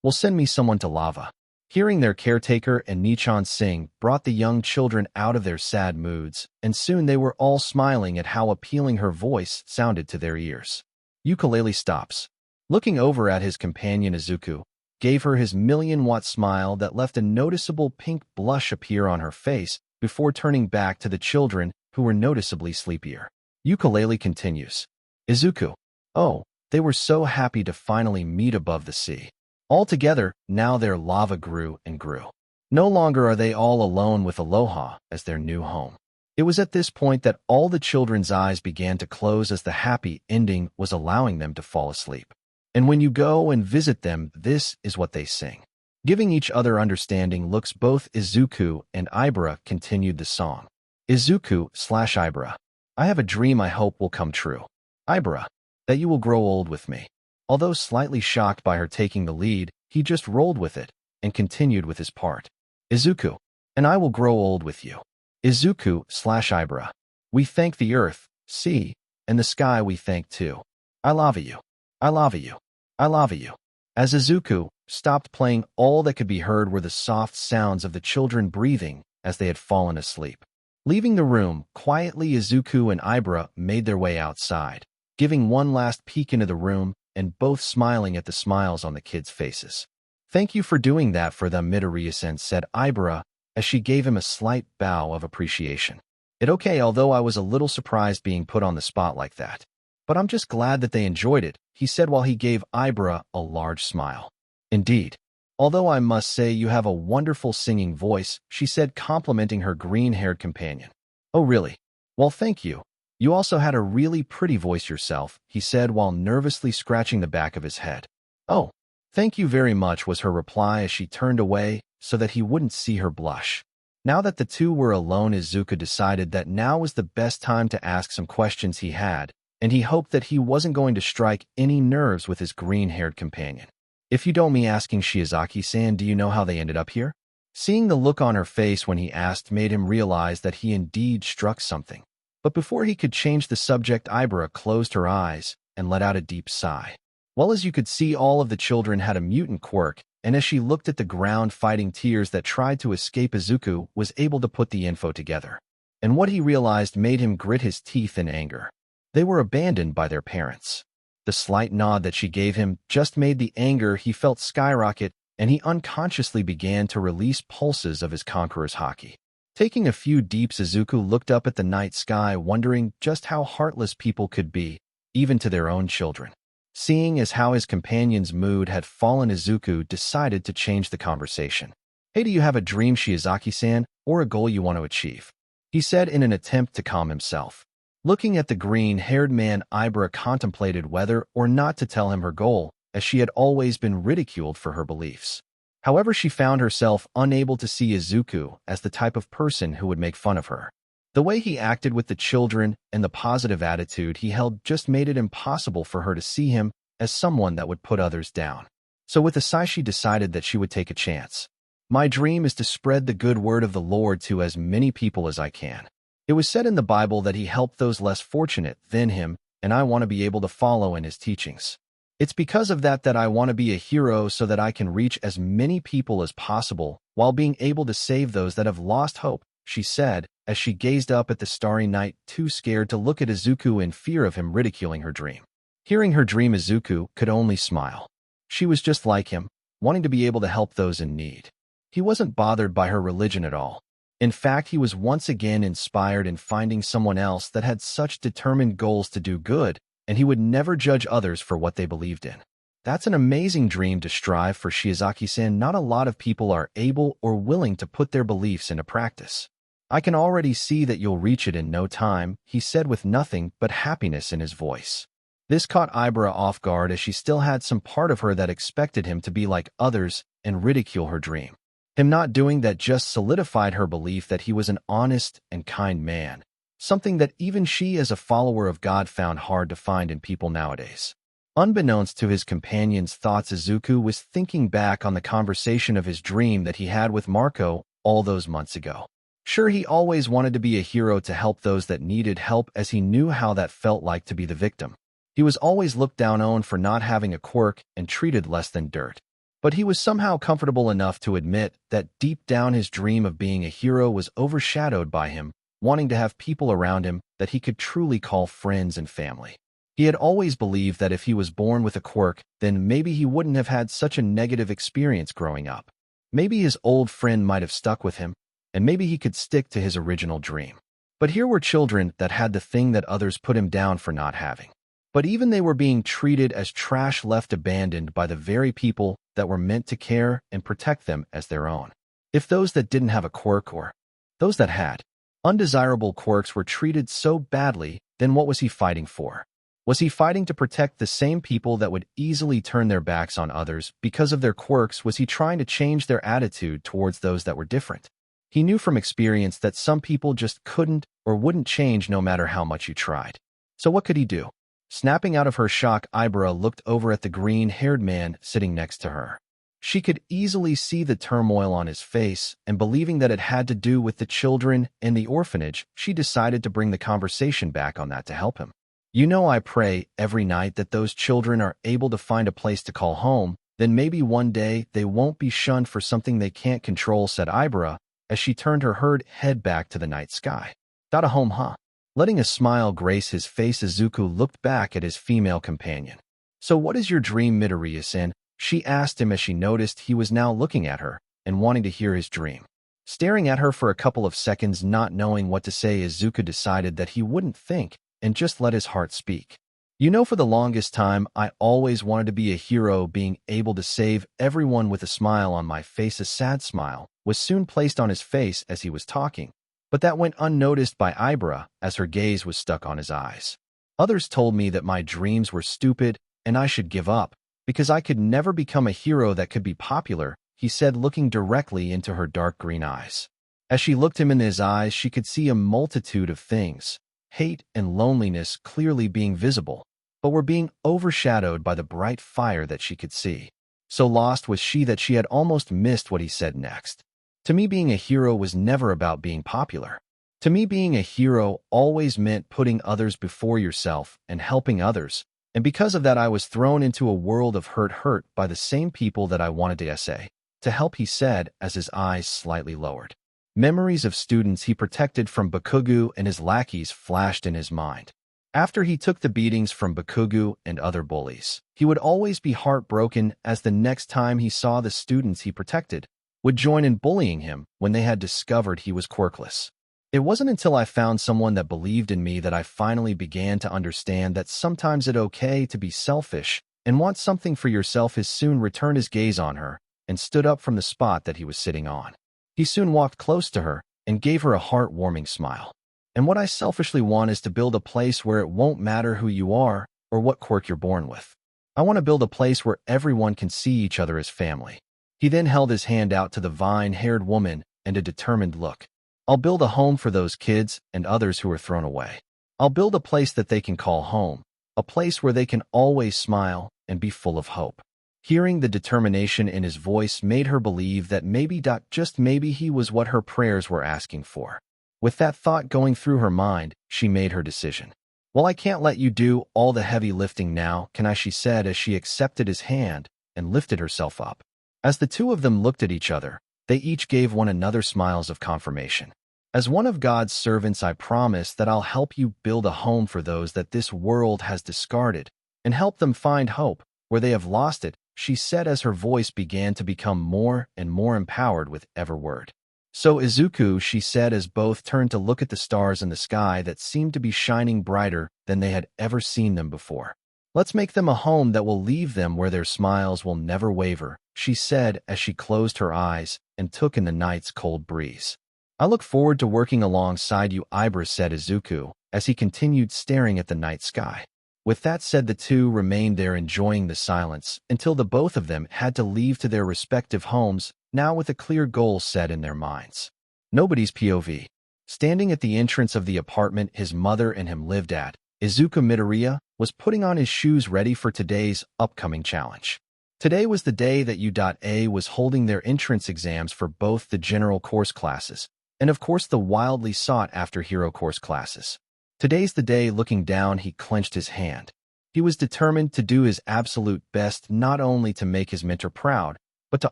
Well, send me someone to lava. Hearing their caretaker and Nichan sing brought the young children out of their sad moods, and soon they were all smiling at how appealing her voice sounded to their ears. Ukulele stops. Looking over at his companion Izuku, gave her his million-watt smile that left a noticeable pink blush appear on her face before turning back to the children who were noticeably sleepier. Ukulele continues. Izuku. Oh, they were so happy to finally meet above the sea. Altogether, now their lava grew and grew. No longer are they all alone with Aloha as their new home. It was at this point that all the children's eyes began to close as the happy ending was allowing them to fall asleep. And when you go and visit them, this is what they sing. Giving each other understanding looks, both Izuku and Ibara continued the song. Izuku/Ibara. I have a dream I hope will come true. Ibara. That you will grow old with me. Although slightly shocked by her taking the lead, he just rolled with it and continued with his part. Izuku. And I will grow old with you. Izuku/Ibara. We thank the earth, sea, and the sky we thank too. I love you. I love you. I love you. As Izuku stopped playing, all that could be heard were the soft sounds of the children breathing as they had fallen asleep. Leaving the room, quietly Izuku and Ibara made their way outside, giving one last peek into the room and both smiling at the smiles on the kids' faces. Thank you for doing that for them, Midoriya-san, said Ibara as she gave him a slight bow of appreciation. It okay, although I was a little surprised being put on the spot like that. But I'm just glad that they enjoyed it, he said while he gave Ibara a large smile. Indeed. Although I must say you have a wonderful singing voice, she said, complimenting her green-haired companion. Oh really? Well, thank you. You also had a really pretty voice yourself, he said while nervously scratching the back of his head. Oh, thank you very much, was her reply as she turned away so that he wouldn't see her blush. Now that the two were alone, Izuku decided that now was the best time to ask some questions he had, and he hoped that he wasn't going to strike any nerves with his green-haired companion. If you don't mind me asking, Shiozaki-san, do you know how they ended up here? Seeing the look on her face when he asked made him realize that he indeed struck something. But before he could change the subject, Ibara closed her eyes and let out a deep sigh. Well, as you could see, all of the children had a mutant quirk, and as she looked at the ground, fighting tears that tried to escape, Izuku was able to put the info together. And what he realized made him grit his teeth in anger. They were abandoned by their parents. The slight nod that she gave him just made the anger he felt skyrocket, and he unconsciously began to release pulses of his Conqueror's Haki. Taking a few deeps, Izuku looked up at the night sky, wondering just how heartless people could be, even to their own children. Seeing as how his companion's mood had fallen, Izuku decided to change the conversation. Hey, do you have a dream, Shiozaki-san, or a goal you want to achieve? He said in an attempt to calm himself. Looking at the green-haired man, Ibara contemplated whether or not to tell him her goal, as she had always been ridiculed for her beliefs. However, she found herself unable to see Izuku as the type of person who would make fun of her. The way he acted with the children and the positive attitude he held just made it impossible for her to see him as someone that would put others down. So with a sigh, she decided that she would take a chance. My dream is to spread the good word of the Lord to as many people as I can. It was said in the Bible that he helped those less fortunate than him, and I want to be able to follow in his teachings. It's because of that I want to be a hero, so that I can reach as many people as possible while being able to save those that have lost hope, she said, as she gazed up at the starry night, too scared to look at Izuku in fear of him ridiculing her dream. Hearing her dream, Izuku could only smile. She was just like him, wanting to be able to help those in need. He wasn't bothered by her religion at all. In fact, he was once again inspired in finding someone else that had such determined goals to do good, and he would never judge others for what they believed in. That's an amazing dream to strive for, Shiozaki-san. Not a lot of people are able or willing to put their beliefs into practice. I can already see that you'll reach it in no time, he said with nothing but happiness in his voice. This caught Ibara off guard, as she still had some part of her that expected him to be like others and ridicule her dream. Him not doing that just solidified her belief that he was an honest and kind man, something that even she as a follower of God found hard to find in people nowadays. Unbeknownst to his companion's thoughts, Izuku was thinking back on the conversation of his dream that he had with Marco all those months ago. Sure, he always wanted to be a hero to help those that needed help, as he knew how that felt like to be the victim. He was always looked down on for not having a quirk and treated less than dirt. But he was somehow comfortable enough to admit that deep down his dream of being a hero was overshadowed by him wanting to have people around him that he could truly call friends and family. He had always believed that if he was born with a quirk, then maybe he wouldn't have had such a negative experience growing up. Maybe his old friend might have stuck with him, and maybe he could stick to his original dream. But here were children that had the thing that others put him down for not having. But even they were being treated as trash left abandoned by the very people that were meant to care and protect them as their own. If those that didn't have a quirk or those that had undesirable quirks were treated so badly, then what was he fighting for? Was he fighting to protect the same people that would easily turn their backs on others because of their quirks? Was he trying to change their attitude towards those that were different? He knew from experience that some people just couldn't or wouldn't change no matter how much you tried. So what could he do? Snapping out of her shock, Ibra looked over at the green-haired man sitting next to her. She could easily see the turmoil on his face, and believing that it had to do with the children and the orphanage, she decided to bring the conversation back on that to help him. You know, I pray every night that those children are able to find a place to call home, then maybe one day they won't be shunned for something they can't control, said Ibra, as she turned her hurt head back to the night sky. Got a home, huh? Letting a smile grace his face, Izuku looked back at his female companion. So what is your dream, Midoriya-san? She asked him as she noticed he was now looking at her and wanting to hear his dream. Staring at her for a couple of seconds, not knowing what to say, Izuku decided that he wouldn't think and just let his heart speak. You know, for the longest time, I always wanted to be a hero, being able to save everyone with a smile on my face. A sad smile was soon placed on his face as he was talking, but that went unnoticed by Ibra as her gaze was stuck on his eyes. Others told me that my dreams were stupid and I should give up, because I could never become a hero that could be popular, he said, looking directly into her dark green eyes. As she looked him in his eyes, she could see a multitude of things, hate and loneliness clearly being visible, but were being overshadowed by the bright fire that she could see. So lost was she that she had almost missed what he said next. To me, being a hero was never about being popular. To me, being a hero always meant putting others before yourself and helping others. And because of that, I was thrown into a world of hurt by the same people that I wanted to help, he said as his eyes slightly lowered. Memories of students he protected from Bakugo and his lackeys flashed in his mind. After he took the beatings from Bakugo and other bullies, he would always be heartbroken as the next time he saw the students he protected would join in bullying him when they had discovered he was quirkless. It wasn't until I found someone that believed in me that I finally began to understand that sometimes it's okay to be selfish and want something for yourself. He soon returned his gaze on her and stood up from the spot that he was sitting on. He soon walked close to her and gave her a heartwarming smile. And what I selfishly want is to build a place where it won't matter who you are or what quirk you're born with. I want to build a place where everyone can see each other as family. He then held his hand out to the vine-haired woman and a determined look. I'll build a home for those kids and others who are thrown away. I'll build a place that they can call home, a place where they can always smile and be full of hope. Hearing the determination in his voice made her believe that maybe, just maybe, he was what her prayers were asking for. With that thought going through her mind, she made her decision. Well, I can't let you do all the heavy lifting now, can I? She said as she accepted his hand and lifted herself up. As the two of them looked at each other, they each gave one another smiles of confirmation. As one of God's servants, I promise that I'll help you build a home for those that this world has discarded and help them find hope where they have lost it, she said as her voice began to become more and more empowered with every word. So Izuku, she said as both turned to look at the stars in the sky that seemed to be shining brighter than they had ever seen them before. Let's make them a home that will leave them where their smiles will never waver, she said as she closed her eyes and took in the night's cold breeze. I look forward to working alongside you, Ibra, said Izuku, as he continued staring at the night sky. With that said, the two remained there enjoying the silence until the both of them had to leave to their respective homes, now with a clear goal set in their minds. Nobody's POV. Standing at the entrance of the apartment his mother and him lived at, Izuku Midoriya was putting on his shoes ready for today's upcoming challenge. Today was the day that UA was holding their entrance exams for both the general course classes and of course the wildly sought-after hero course classes. Today's the day. Looking down, he clenched his hand. He was determined to do his absolute best, not only to make his mentor proud, but to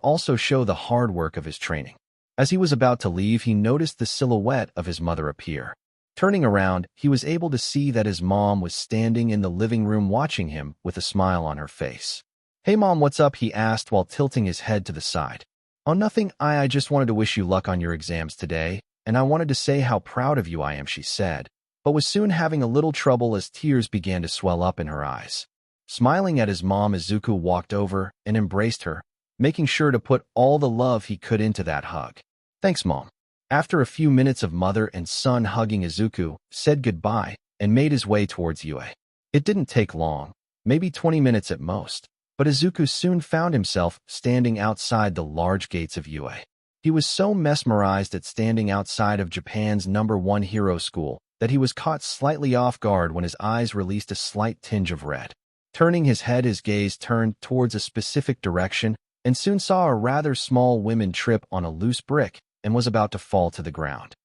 also show the hard work of his training. As he was about to leave, he noticed the silhouette of his mother appear. Turning around, he was able to see that his mom was standing in the living room watching him with a smile on her face. "Hey mom, what's up?" he asked while tilting his head to the side. "Oh, nothing. I just wanted to wish you luck on your exams today, and I wanted to say how proud of you I am," she said, but was soon having a little trouble as tears began to swell up in her eyes. Smiling at his mom, Izuku walked over and embraced her, making sure to put all the love he could into that hug. "Thanks, Mom." After a few minutes of mother and son hugging, Izuku said goodbye and made his way towards Yui. It didn't take long, maybe 20 minutes at most, but Izuku soon found himself standing outside the large gates of Yui. He was so mesmerized at standing outside of Japan's #1 hero school that he was caught slightly off guard when his eyes released a slight tinge of red. Turning his head, his gaze turned towards a specific direction and soon saw a rather small woman trip on a loose brick and was about to fall to the ground.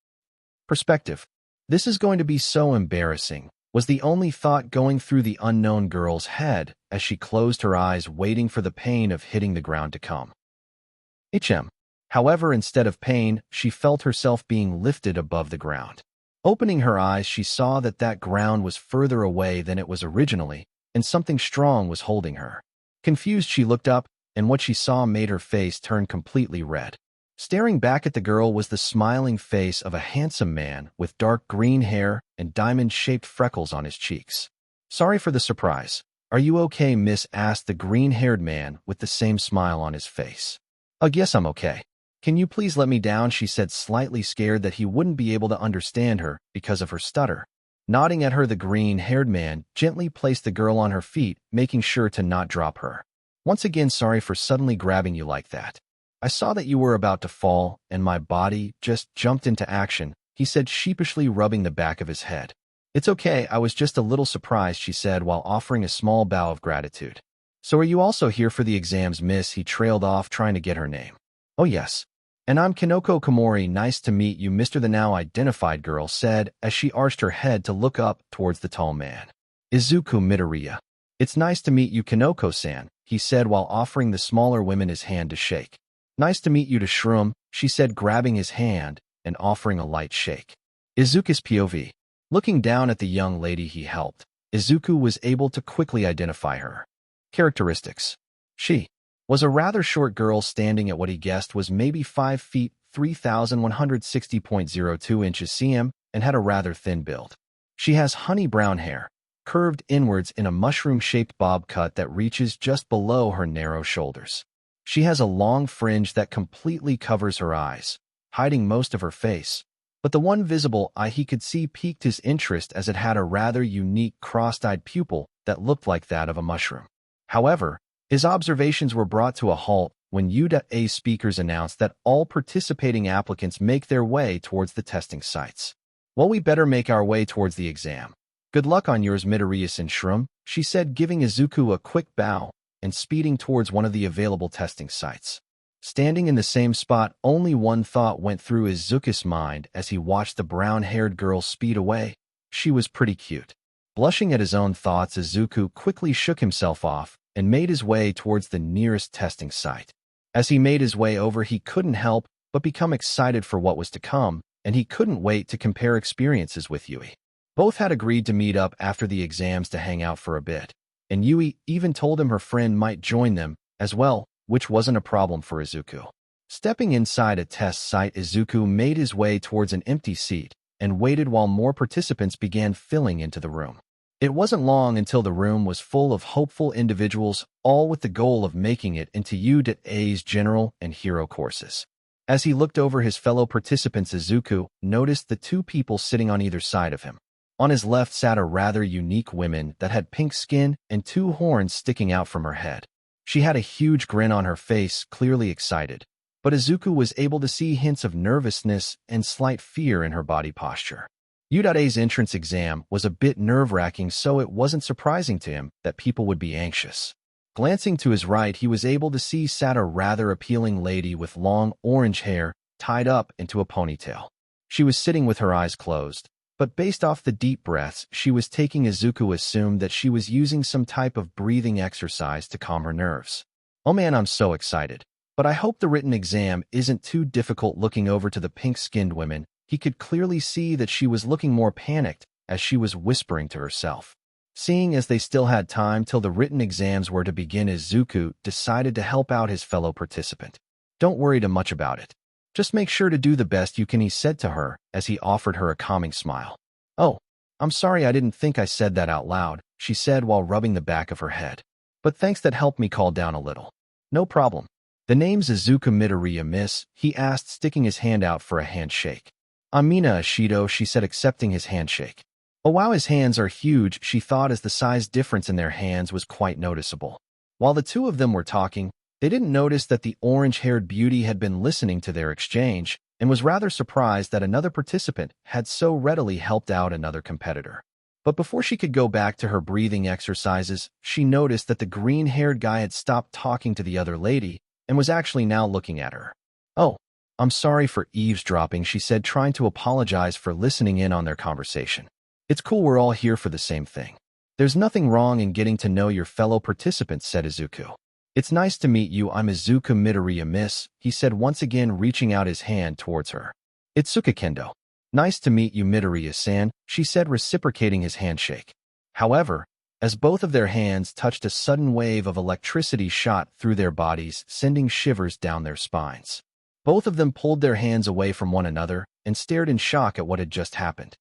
Perspective. "This is going to be so embarrassing," was the only thought going through the unknown girl's head as she closed her eyes, waiting for the pain of hitting the ground to come. However, instead of pain, she felt herself being lifted above the ground. Opening her eyes, she saw that that ground was further away than it was originally, and something strong was holding her. Confused, she looked up, and what she saw made her face turn completely red. Staring back at the girl was the smiling face of a handsome man with dark green hair and diamond-shaped freckles on his cheeks. "Sorry for the surprise. Are you okay, miss?" asked the green-haired man with the same smile on his face. "Ugh, yes, I'm okay. Can you please let me down?" she said, slightly scared that he wouldn't be able to understand her because of her stutter. Nodding at her, the green-haired man gently placed the girl on her feet, making sure to not drop her. "Once again, sorry for suddenly grabbing you like that. I saw that you were about to fall, and my body just jumped into action," he said, sheepishly rubbing the back of his head. "It's okay, I was just a little surprised," she said while offering a small bow of gratitude. "So are you also here for the exams, miss?" he trailed off, trying to get her name. "Oh yes. And I'm Kinoko Komori. Nice to meet you, Mr. the now identified girl said as she arched her head to look up towards the tall man. "Izuku Midoriya. It's nice to meet you, Kinoko-san," he said while offering the smaller woman his hand to shake. "Nice to meet you to Shroom," she said, grabbing his hand and offering a light shake. Izuku's POV. Looking down at the young lady he helped, Izuku was able to quickly identify her. Characteristics. She was a rather short girl standing at what he guessed was maybe 5 feet 3,160.02 inches cm and had a rather thin build. She has honey brown hair, curved inwards in a mushroom-shaped bob cut that reaches just below her narrow shoulders. She has a long fringe that completely covers her eyes, hiding most of her face, but the one visible eye he could see piqued his interest as it had a rather unique crossed-eyed pupil that looked like that of a mushroom. However, his observations were brought to a halt when UA speakers announced that all participating applicants make their way towards the testing sites. "Well, we better make our way towards the exam. Good luck on yours, Midoriya-san Shroom," she said, giving Izuku a quick bow and speeding towards one of the available testing sites. Standing in the same spot, only one thought went through Izuku's mind as he watched the brown-haired girl speed away. She was pretty cute. Blushing at his own thoughts, Izuku quickly shook himself off and made his way towards the nearest testing site. As he made his way over, he couldn't help but become excited for what was to come, and he couldn't wait to compare experiences with Yui. Both had agreed to meet up after the exams to hang out for a bit, and Yui even told him her friend might join them as well, which wasn't a problem for Izuku. Stepping inside a test site, Izuku made his way towards an empty seat and waited while more participants began filling into the room. It wasn't long until the room was full of hopeful individuals, all with the goal of making it into UA's general and hero courses. As he looked over his fellow participants, Izuku noticed the two people sitting on either side of him. On his left sat a rather unique woman that had pink skin and 2 horns sticking out from her head. She had a huge grin on her face, clearly excited, but Izuku was able to see hints of nervousness and slight fear in her body posture. UA's entrance exam was a bit nerve-wracking, so it wasn't surprising to him that people would be anxious. Glancing to his right, he was able to see sat a rather appealing lady with long orange hair tied up into a ponytail. She was sitting with her eyes closed, but based off the deep breaths she was taking, Izuku assumed that she was using some type of breathing exercise to calm her nerves. "Oh man, I'm so excited. But I hope the written exam isn't too difficult. Looking over to the pink-skinned women, he could clearly see that she was looking more panicked as she was whispering to herself. Seeing as they still had time till the written exams were to begin, Izuku decided to help out his fellow participant. Don't worry too much about it. Just make sure to do the best you can, he said to her as he offered her a calming smile. Oh, I'm sorry, I didn't think I said that out loud, she said while rubbing the back of her head. But thanks, that helped me calm down a little. No problem. The name's Izuku Midoriya, miss, he asked, sticking his hand out for a handshake. I'm Mina Ashido, she said, accepting his handshake. Oh wow, his hands are huge, she thought, as the size difference in their hands was quite noticeable. While the two of them were talking, they didn't notice that the orange-haired beauty had been listening to their exchange and was rather surprised that another participant had so readily helped out another competitor. But before she could go back to her breathing exercises, she noticed that the green-haired guy had stopped talking to the other lady and was actually now looking at her. Oh, I'm sorry for eavesdropping, she said, trying to apologize for listening in on their conversation. It's cool, we're all here for the same thing. There's nothing wrong in getting to know your fellow participants, said Izuku. It's nice to meet you, I'm Izuku Midoriya, miss, he said, once again reaching out his hand towards her. Itsuka Kendo. Nice to meet you, Midoriya-san, she said, reciprocating his handshake. However, as both of their hands touched, a sudden wave of electricity shot through their bodies, sending shivers down their spines. Both of them pulled their hands away from one another and stared in shock at what had just happened.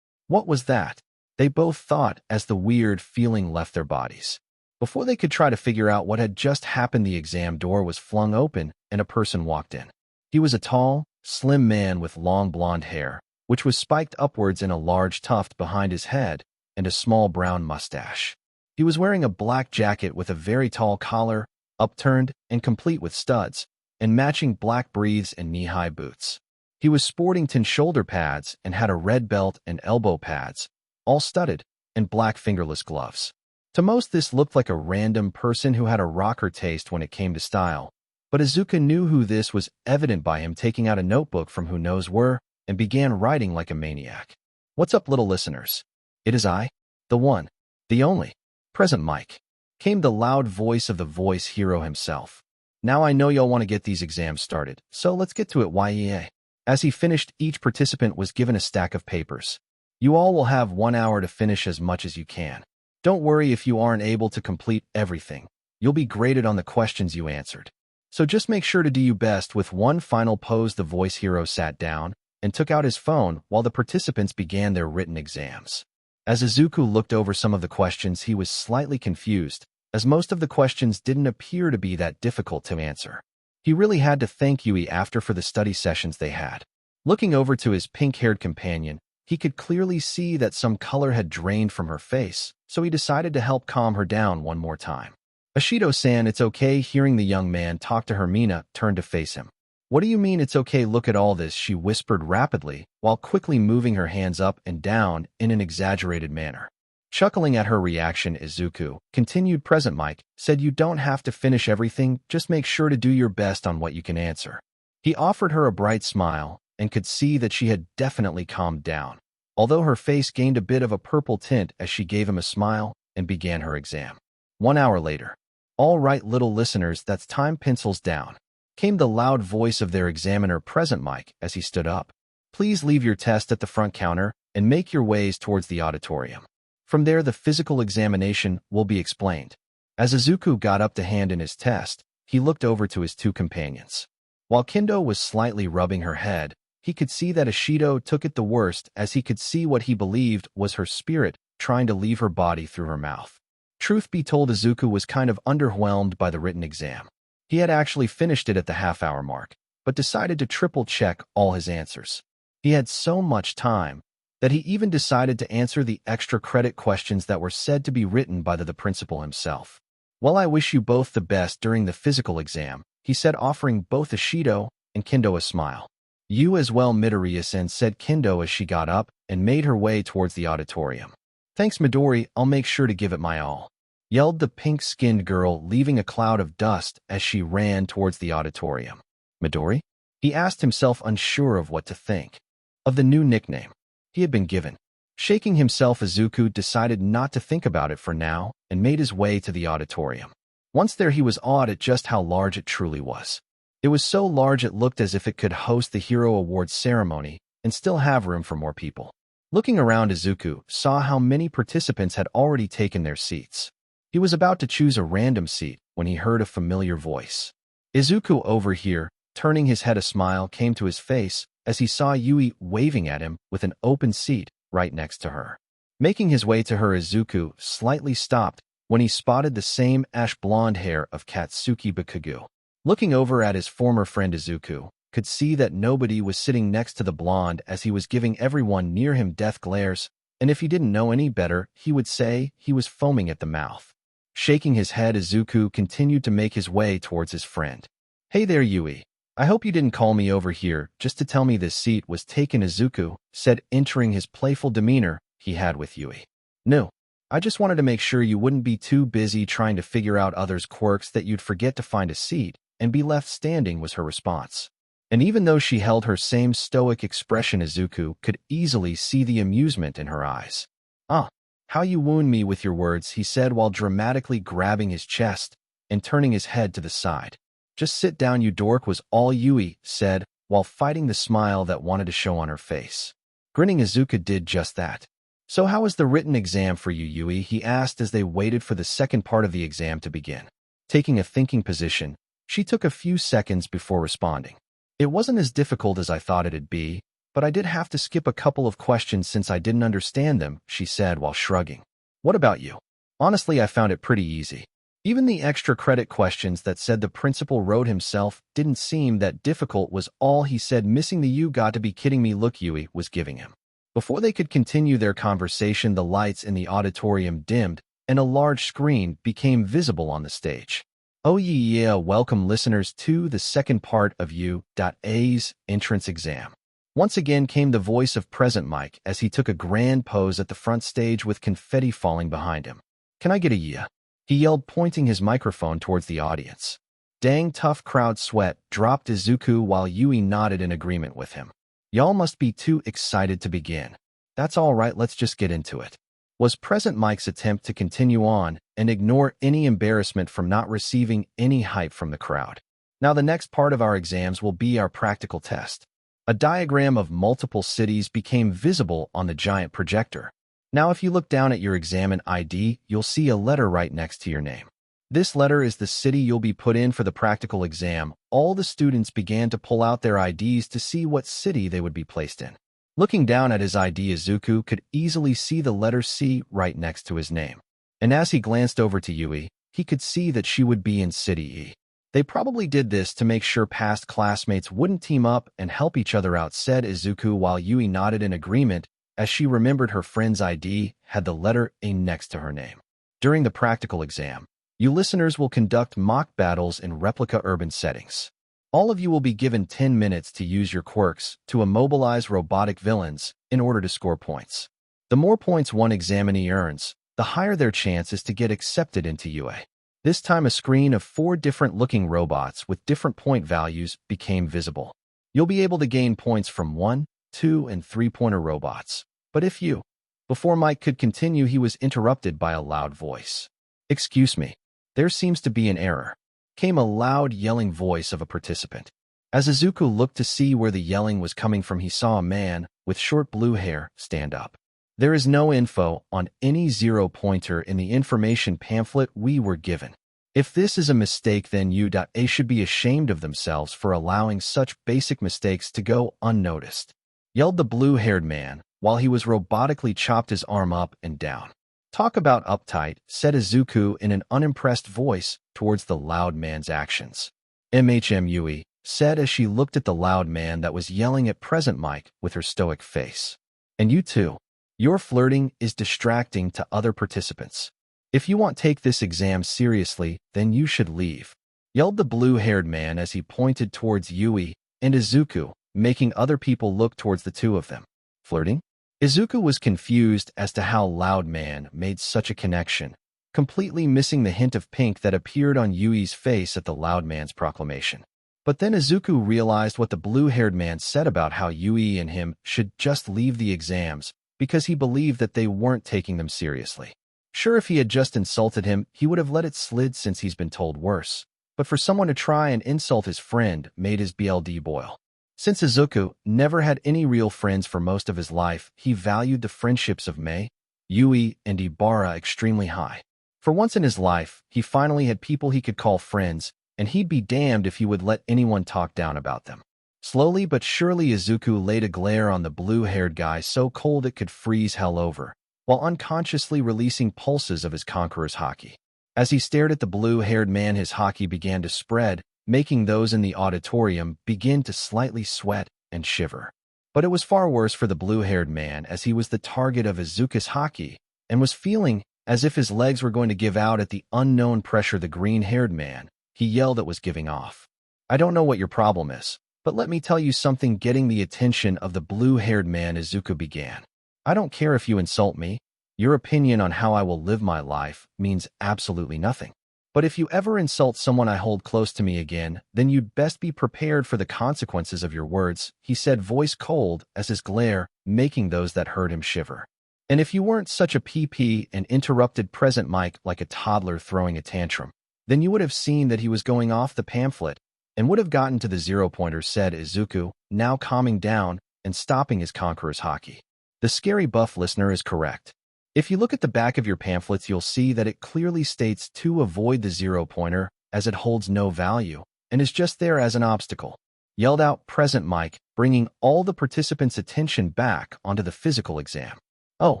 What was that? They both thought as the weird feeling left their bodies. Before they could try to figure out what had just happened, the exam door was flung open and a person walked in. He was a tall, slim man with long blonde hair, which was spiked upwards in a large tuft behind his head, and a small brown mustache. He was wearing a black jacket with a very tall collar, upturned and complete with studs, and matching black breeches and knee-high boots. He was sporting tin shoulder pads and had a red belt and elbow pads, all studded, and black fingerless gloves. To most, this looked like a random person who had a rocker taste when it came to style, but Izuku knew who this was, evident by him taking out a notebook from who knows where and began writing like a maniac. What's up, little listeners? It is I, the one, the only, present Mike, came the loud voice of the voice hero himself. Now I know y'all want to get these exams started, so let's get to it. YEA. As he finished, each participant was given a stack of papers. You all will have 1 hour to finish as much as you can. Don't worry if you aren't able to complete everything. You'll be graded on the questions you answered. So just make sure to do your best. With one final pose, the voice hero sat down and took out his phone while the participants began their written exams. As Izuku looked over some of the questions, he was slightly confused, as most of the questions didn't appear to be that difficult to answer. He really had to thank Yui after for the study sessions they had. Looking over to his pink-haired companion, he could clearly see that some color had drained from her face, so he decided to help calm her down one more time. Ashido-san, it's okay. Hearing the young man talk to her, Mina turned to face him. What do you mean it's okay? Look at all this, she whispered rapidly, while quickly moving her hands up and down in an exaggerated manner. Chuckling at her reaction, Izuku continued. Present Mike said you don't have to finish everything, just make sure to do your best on what you can answer. He offered her a bright smile and could see that she had definitely calmed down, although her face gained a bit of a purple tint as she gave him a smile and began her exam. 1 hour later. All right, little listeners, that's time. Pencils down, came the loud voice of their examiner, Present Mike, as he stood up. Please leave your test at the front counter and make your ways towards the auditorium. From there, the physical examination will be explained. As Izuku got up to hand in his test, he looked over to his two companions. While Kendo was slightly rubbing her head, he could see that Ashido took it the worst, as he could see what he believed was her spirit trying to leave her body through her mouth. Truth be told, Izuku was kind of underwhelmed by the written exam. He had actually finished it at the half-hour mark, but decided to triple-check all his answers. He had so much time that he even decided to answer the extra credit questions that were said to be written by the principal himself. Well, I wish you both the best during the physical exam, he said, offering both Ashido and Kendo a smile. You as well, Midoriya-san, said Kendo as she got up and made her way towards the auditorium. Thanks, Midori, I'll make sure to give it my all, yelled the pink-skinned girl, leaving a cloud of dust as she ran towards the auditorium. Midori? He asked himself, unsure of what to think of the new nickname he had been given. Shaking himself, Izuku decided not to think about it for now and made his way to the auditorium. Once there, he was awed at just how large it truly was. It was so large it looked as if it could host the Hero Awards ceremony and still have room for more people. Looking around, Izuku saw how many participants had already taken their seats. He was about to choose a random seat when he heard a familiar voice. Izuku over here, turning his head, a smile came to his face as he saw Yui waving at him with an open seat right next to her. Making his way to her, Izuku slightly stopped when he spotted the same ash-blonde hair of Katsuki Bakugo. Looking over at his former friend, Izuku could see that nobody was sitting next to the blonde as he was giving everyone near him death glares, and if he didn't know any better, he would say he was foaming at the mouth. Shaking his head, Izuku continued to make his way towards his friend. "Hey there, Yui. I hope you didn't call me over here just to tell me this seat was taken," Izuku said, entering his playful demeanor he had with Yui. "No, I just wanted to make sure you wouldn't be too busy trying to figure out others' quirks that you'd forget to find a seat and be left standing," was her response. And even though she held her same stoic expression, Izuku could easily see the amusement in her eyes. "Ah, how you wound me with your words," he said while dramatically grabbing his chest and turning his head to the side. "Just sit down, you dork," was all Yui said while fighting the smile that wanted to show on her face. Grinning, Izuku did just that. "So how was the written exam for you, Yui?" he asked as they waited for the second part of the exam to begin. Taking a thinking position, she took a few seconds before responding. "It wasn't as difficult as I thought it'd be, but I did have to skip a couple of questions since I didn't understand them," she said while shrugging. "What about you?" "Honestly, I found it pretty easy. Even the extra credit questions that said the principal wrote himself didn't seem that difficult," was all he said, missing the "you got to be kidding me" look Yui was giving him. Before they could continue their conversation, the lights in the auditorium dimmed and a large screen became visible on the stage. "Oh yeah, welcome listeners to the second part of U.A's entrance exam." Once again came the voice of Present Mike as he took a grand pose at the front stage with confetti falling behind him. "Can I get a yeah?" he yelled, pointing his microphone towards the audience. Dang tough crowd sweat dropped Izuku while Yui nodded in agreement with him. "Y'all must be too excited to begin. That's all right, let's just get into it," was Present Mike's attempt to continue on and ignore any embarrassment from not receiving any hype from the crowd. "Now the next part of our exams will be our practical test." A diagram of multiple cities became visible on the giant projector. "Now if you look down at your examine ID, you'll see a letter right next to your name. This letter is the city you'll be put in for the practical exam." All the students began to pull out their IDs to see what city they would be placed in. Looking down at his ID, Izuku could easily see the letter C right next to his name. And as he glanced over to Yui, he could see that she would be in City E. "They probably did this to make sure past classmates wouldn't team up and help each other out," said Izuku while Yui nodded in agreement as she remembered her friend's ID had the letter A next to her name. During the practical exam, you listeners will conduct mock battles in replica urban settings. All of you will be given 10 minutes to use your quirks to immobilize robotic villains in order to score points. The more points one examinee earns, the higher their chance is to get accepted into UA. This time a screen of 4 different-looking robots with different point values became visible. You'll be able to gain points from 1, 2, and 3-pointer robots. But if you... Before Mike could continue, he was interrupted by a loud voice. "Excuse me. There seems to be an error," came a loud yelling voice of a participant. As Izuku looked to see where the yelling was coming from, he saw a man with short blue hair stand up. "There is no info on any 0-pointer in the information pamphlet we were given. If this is a mistake, then U.A should be ashamed of themselves for allowing such basic mistakes to go unnoticed," yelled the blue-haired man while he was robotically chopped his arm up and down. "Talk about uptight," said Izuku in an unimpressed voice towards the loud man's actions. Yui said as she looked at the loud man that was yelling at Present Mike with her stoic face. "And you too. Your flirting is distracting to other participants. If you want to take this exam seriously, then you should leave," yelled the blue-haired man as he pointed towards Yui and Izuku, making other people look towards the two of them. Flirting? Izuku was confused as to how loud man made such a connection, completely missing the hint of pink that appeared on Yui's face at the loud man's proclamation. But then Izuku realized what the blue-haired man said about how Yui and him should just leave the exams because he believed that they weren't taking them seriously. Sure, if he had just insulted him, he would have let it slide since he's been told worse. but for someone to try and insult his friend made his BLD boil. Since Izuku never had any real friends for most of his life, he valued the friendships of Mei, Yui, and Ibara extremely high. For once in his life, he finally had people he could call friends, and he'd be damned if he would let anyone talk down about them. Slowly but surely Izuku laid a glare on the blue-haired guy so cold it could freeze hell over, while unconsciously releasing pulses of his Conqueror's Haki. As he stared at the blue-haired man, his Haki began to spread, making those in the auditorium begin to slightly sweat and shiver. But it was far worse for the blue-haired man, as he was the target of Izuku's Haki and was feeling as if his legs were going to give out at the unknown pressure the green-haired man, he yelled, it was giving off. I don't know what your problem is, but let me tell you something. Getting the attention of the blue-haired man, Izuku began. I don't care if you insult me. Your opinion on how I will live my life means absolutely nothing. But if you ever insult someone I hold close to me again, then you'd best be prepared for the consequences of your words, he said, voice cold as his glare, making those that heard him shiver. And if you weren't such a PP and interrupted present mic like a toddler throwing a tantrum, then you would have seen that he was going off the pamphlet and would have gotten to the zero-pointer, said Izuku, now calming down and stopping his Conqueror's Haki. The scary buff listener is correct. If you look at the back of your pamphlets, you'll see that it clearly states to avoid the zero-pointer, as it holds no value and is just there as an obstacle, yelled out present mic, bringing all the participants' attention back onto the physical exam. Oh,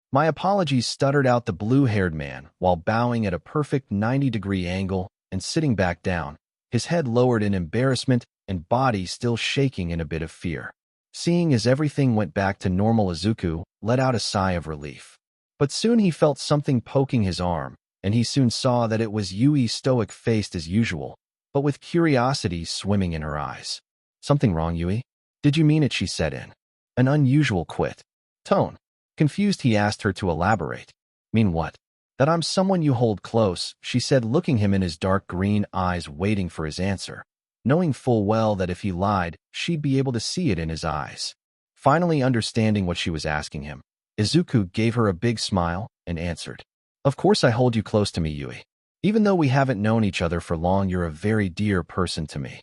my apologies, stuttered out the blue-haired man while bowing at a perfect 90-degree angle and sitting back down, his head lowered in embarrassment and body still shaking in a bit of fear. Seeing as everything went back to normal, Izuku let out a sigh of relief. But soon he felt something poking his arm, and he soon saw that it was Yui, stoic-faced as usual, but with curiosity swimming in her eyes. Something wrong, Yui? Did you mean it? She said in an unusual quit tone. Confused, he asked her to elaborate. Mean what? That I'm someone you hold close, she said, looking him in his dark green eyes, waiting for his answer, knowing full well that if he lied, she'd be able to see it in his eyes. Finally understanding what she was asking him, Izuku gave her a big smile and answered, of course I hold you close to me, Yui. Even though we haven't known each other for long, you're a very dear person to me.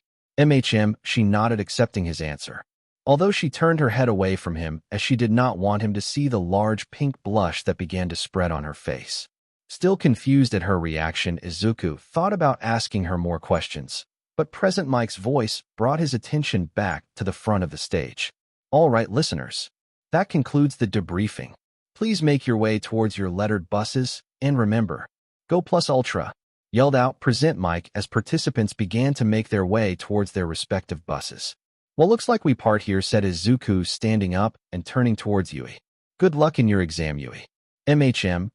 She nodded, accepting his answer, although she turned her head away from him as she did not want him to see the large pink blush that began to spread on her face. Still confused at her reaction, Izuku thought about asking her more questions, but present Mike's voice brought his attention back to the front of the stage. All right, listeners. That concludes the debriefing. Please make your way towards your lettered buses, and remember, go plus ultra, yelled out present Mike as participants began to make their way towards their respective buses. Well, looks like we part here, said Izuku, standing up and turning towards Yui. Good luck in your exam, Yui.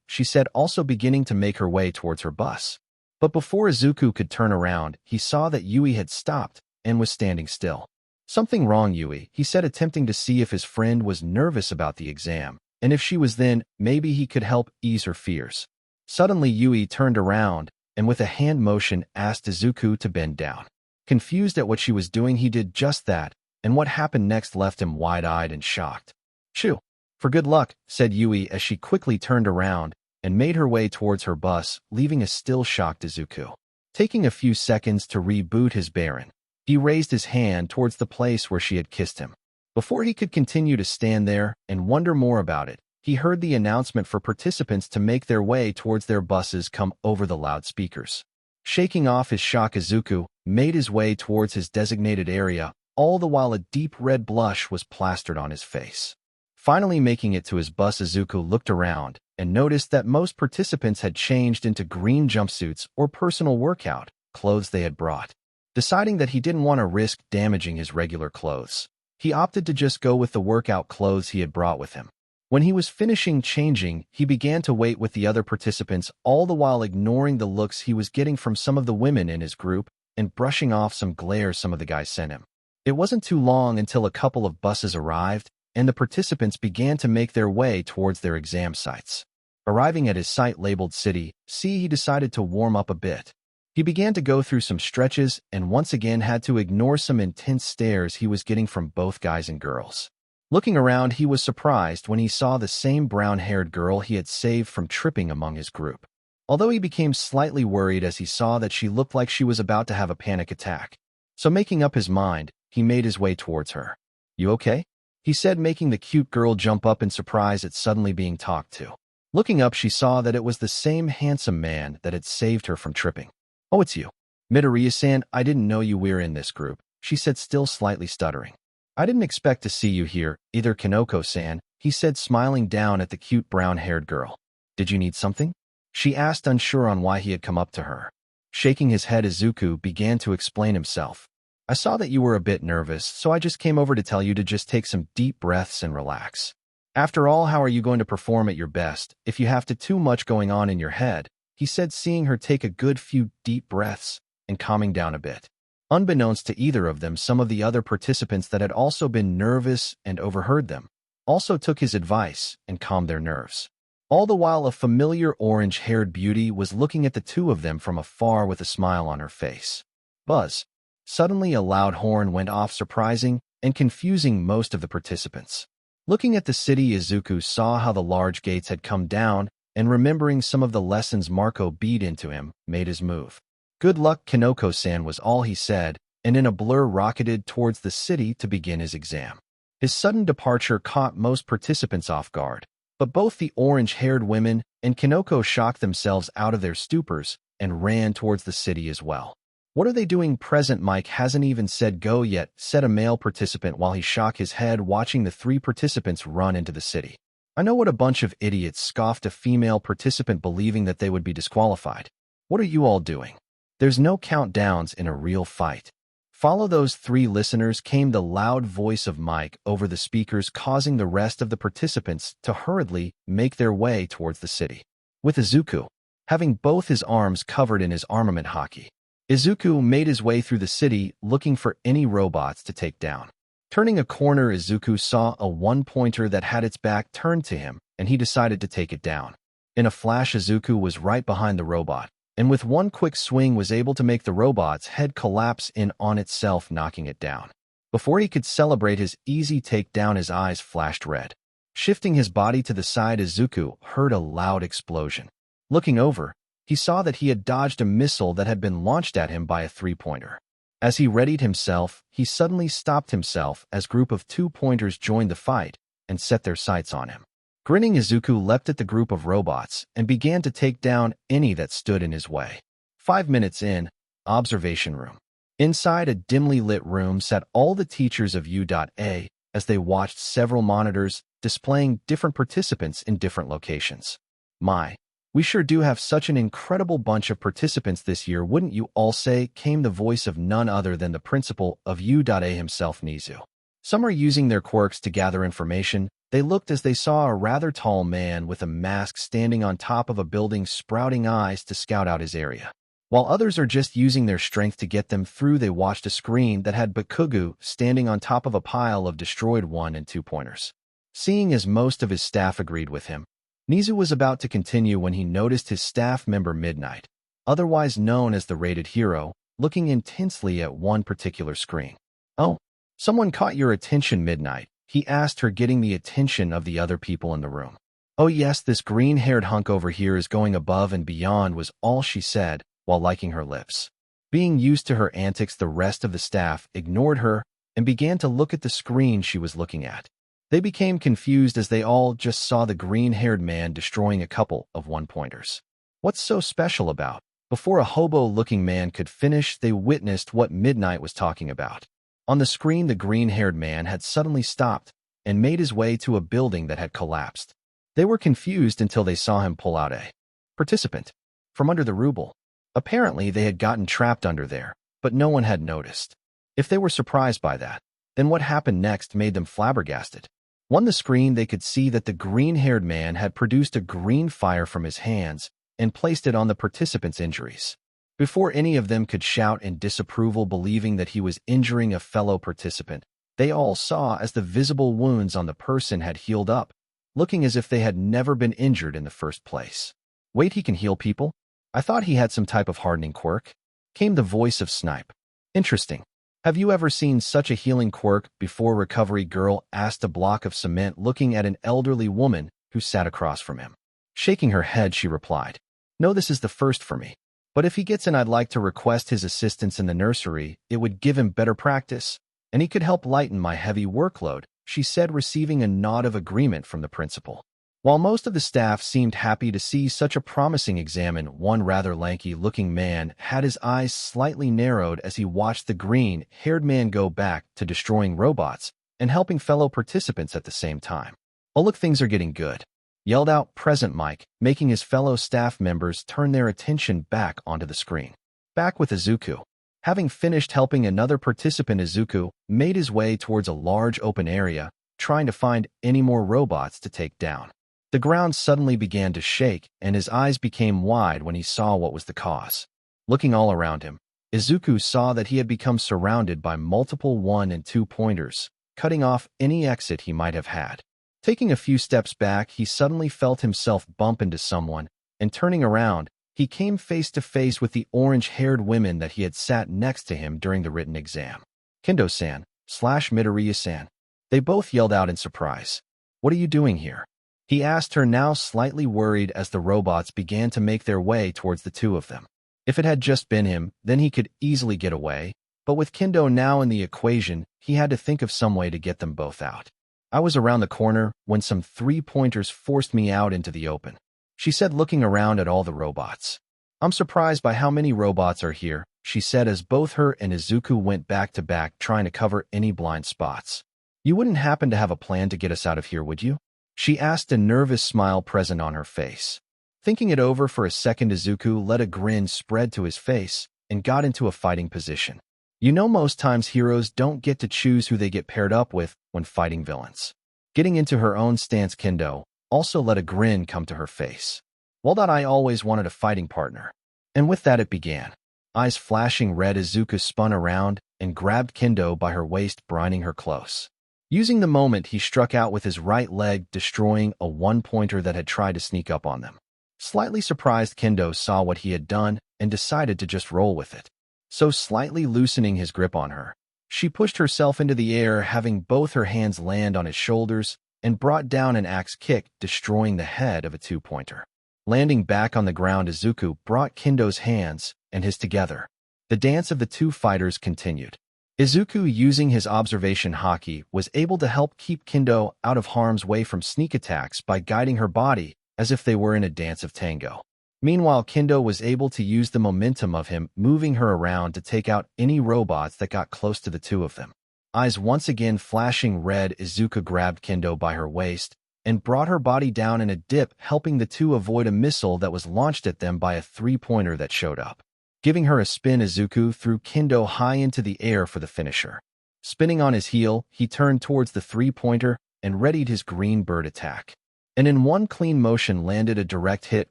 She said, also beginning to make her way towards her bus. But before Izuku could turn around, he saw that Yui had stopped and was standing still. Something wrong, Yui, he said, attempting to see if his friend was nervous about the exam, and if she was, then maybe he could help ease her fears. Suddenly Yui turned around and with a hand motion asked Izuku to bend down. Confused at what she was doing, he did just that, and what happened next left him wide-eyed and shocked. Shoo! For good luck, said Yui as she quickly turned around and made her way towards her bus, leaving a still shocked Izuku. Taking a few seconds to reboot his Baron, he raised his hand towards the place where she had kissed him. Before he could continue to stand there and wonder more about it, he heard the announcement for participants to make their way towards their buses come over the loudspeakers. Shaking off his shock, Izuku made his way towards his designated area, all the while a deep red blush was plastered on his face. Finally making it to his bus, Izuku looked around and noticed that most participants had changed into green jumpsuits or personal workout clothes they had brought. Deciding that he didn't want to risk damaging his regular clothes, he opted to just go with the workout clothes he had brought with him. When he was finishing changing, he began to wait with the other participants, all the while ignoring the looks he was getting from some of the women in his group and brushing off some glare some of the guys sent him. It wasn't too long until a couple of buses arrived, and the participants began to make their way towards their exam sites. Arriving at his site labeled City C, he decided to warm up a bit. He began to go through some stretches and once again had to ignore some intense stares he was getting from both guys and girls. Looking around, he was surprised when he saw the same brown-haired girl he had saved from tripping among his group. although he became slightly worried as he saw that she looked like she was about to have a panic attack. So making up his mind, he made his way towards her. "You okay?" he said, making the cute girl jump up in surprise at suddenly being talked to. Looking up, she saw that it was the same handsome man that had saved her from tripping. "Oh, it's you. Midoriya-san, I didn't know you were in this group," she said, still slightly stuttering. "I didn't expect to see you here, either, Kanoko-san," he said, smiling down at the cute brown-haired girl. "Did you need something?" she asked, unsure on why he had come up to her. Shaking his head, Izuku began to explain himself. "I saw that you were a bit nervous, so I just came over to tell you to just take some deep breaths and relax. After all, how are you going to perform at your best if you have too much going on in your head?" he said, seeing her take a good few deep breaths and calming down a bit. Unbeknownst to either of them, some of the other participants that had also been nervous and overheard them also took his advice and calmed their nerves. All the while, a familiar orange-haired beauty was looking at the two of them from afar with a smile on her face. Buzz! Suddenly, a loud horn went off, surprising and confusing most of the participants. Looking at the city, Izuku saw how the large gates had come down, and remembering some of the lessons Marco beat into him, made his move. "Good luck, Kanoko-san," was all he said, and in a blur rocketed towards the city to begin his exam. His sudden departure caught most participants off guard, but both the orange-haired women and Kanoko shocked themselves out of their stupors and ran towards the city as well. "What are they doing present? Mike hasn't even said go yet," said a male participant while he shook his head watching the three participants run into the city. "I know, what a bunch of idiots," scoffed a female participant, believing that they would be disqualified. "What are you all doing? There's no countdowns in a real fight." Follow those three listeners, came the loud voice of Mike over the speakers, causing the rest of the participants to hurriedly make their way towards the city. With Izuku having both his arms covered in his armament Haki, Izuku made his way through the city looking for any robots to take down. Turning a corner, Izuku saw a one-pointer that had its back turned to him, and he decided to take it down. In a flash, Izuku was right behind the robot, and with one quick swing was able to make the robot's head collapse in on itself, knocking it down. Before he could celebrate his easy takedown, his eyes flashed red. Shifting his body to the side, Izuku heard a loud explosion. Looking over, he saw that he had dodged a missile that had been launched at him by a three-pointer. As he readied himself, he suddenly stopped himself as a group of two-pointers joined the fight and set their sights on him. Grinning, Izuku leapt at the group of robots and began to take down any that stood in his way. 5 minutes in, observation room. Inside a dimly lit room sat all the teachers of U.A as they watched several monitors displaying different participants in different locations. "My, we sure do have such an incredible bunch of participants this year, wouldn't you all say?" came the voice of none other than the principal of U.A himself, Nizu. "Some are using their quirks to gather information." They looked as they saw a rather tall man with a mask standing on top of a building, sprouting eyes to scout out his area. While others are just using their strength to get them through, they watched a screen that had Bakugo standing on top of a pile of destroyed one and two-pointers. Seeing as most of his staff agreed with him, Nizu was about to continue when he noticed his staff member Midnight, otherwise known as the Rated Hero, looking intensely at one particular screen. "Oh, someone caught your attention, Midnight?" he asked her, getting the attention of the other people in the room. "Oh yes, this green-haired hunk over here is going above and beyond," was all she said, while licking her lips. Being used to her antics, the rest of the staff ignored her and began to look at the screen she was looking at. They became confused as they all just saw the green-haired man destroying a couple of one-pointers. What's so special about? Before a hobo-looking man could finish, they witnessed what Midnight was talking about. On the screen, the green-haired man had suddenly stopped and made his way to a building that had collapsed. They were confused until they saw him pull out a participant from under the rubble. Apparently, they had gotten trapped under there, but no one had noticed. If they were surprised by that, then what happened next made them flabbergasted. On the screen, they could see that the green-haired man had produced a green fire from his hands and placed it on the participants' injuries. Before any of them could shout in disapproval, believing that he was injuring a fellow participant, they all saw as the visible wounds on the person had healed up, looking as if they had never been injured in the first place. "Wait, he can heal people? I thought he had some type of hardening quirk," came the voice of Snipe. "Interesting. Have you ever seen such a healing quirk before?" Recovery Girl asked a block of cement, looking at an elderly woman who sat across from him. Shaking her head, she replied, No, this is the first for me. But if he gets in, I'd like to request his assistance in the nursery. It would give him better practice, and he could help lighten my heavy workload, she said, receiving a nod of agreement from the principal. While most of the staff seemed happy to see such a promising examine, one rather lanky-looking man had his eyes slightly narrowed as he watched the green-haired man go back to destroying robots and helping fellow participants at the same time. "Oh, look, things are getting good," yelled out Present Mike, making his fellow staff members turn their attention back onto the screen. Back with Izuku. Having finished helping another participant, Izuku made his way towards a large open area, trying to find any more robots to take down. The ground suddenly began to shake, and his eyes became wide when he saw what was the cause. Looking all around him, Izuku saw that he had become surrounded by multiple 1- and 2-pointers, cutting off any exit he might have had. Taking a few steps back, he suddenly felt himself bump into someone, and turning around, he came face to face with the orange-haired women that he had sat next to him during the written exam. "Kendo-san / Midoriya-san." They both yelled out in surprise. "What are you doing here?" he asked her, now slightly worried as the robots began to make their way towards the two of them. If it had just been him, then he could easily get away, but with Kendo now in the equation, he had to think of some way to get them both out. "I was around the corner when some 3-pointers forced me out into the open," she said, looking around at all the robots. "I'm surprised by how many robots are here," she said as both her and Izuku went back to back trying to cover any blind spots. "You wouldn't happen to have a plan to get us out of here, would you?" she asked, a nervous smile present on her face. Thinking it over for a second, Izuku let a grin spread to his face and got into a fighting position. "You know, most times heroes don't get to choose who they get paired up with when fighting villains." Getting into her own stance, Kendo also let a grin come to her face. "Well, that I always wanted a fighting partner." And with that it began. Eyes flashing red, Izuku spun around and grabbed Kendo by her waist, brining her close. Using the moment, he struck out with his right leg, destroying a 1-pointer that had tried to sneak up on them. Slightly surprised, Kendo saw what he had done and decided to just roll with it. So slightly loosening his grip on her, she pushed herself into the air, having both her hands land on his shoulders, and brought down an axe kick, destroying the head of a 2-pointer. Landing back on the ground, Izuku brought Kendo's hands and his together. The dance of the two fighters continued. Izuku, using his observation Haki, was able to help keep Kendo out of harm's way from sneak attacks by guiding her body as if they were in a dance of tango. Meanwhile, Kendo was able to use the momentum of him moving her around to take out any robots that got close to the two of them. Eyes once again flashing red, Izuku grabbed Kendo by her waist and brought her body down in a dip, helping the two avoid a missile that was launched at them by a 3-pointer that showed up. Giving her a spin, Izuku threw Kendo high into the air for the finisher. Spinning on his heel, he turned towards the 3-pointer and readied his green bird attack. And in one clean motion landed a direct hit,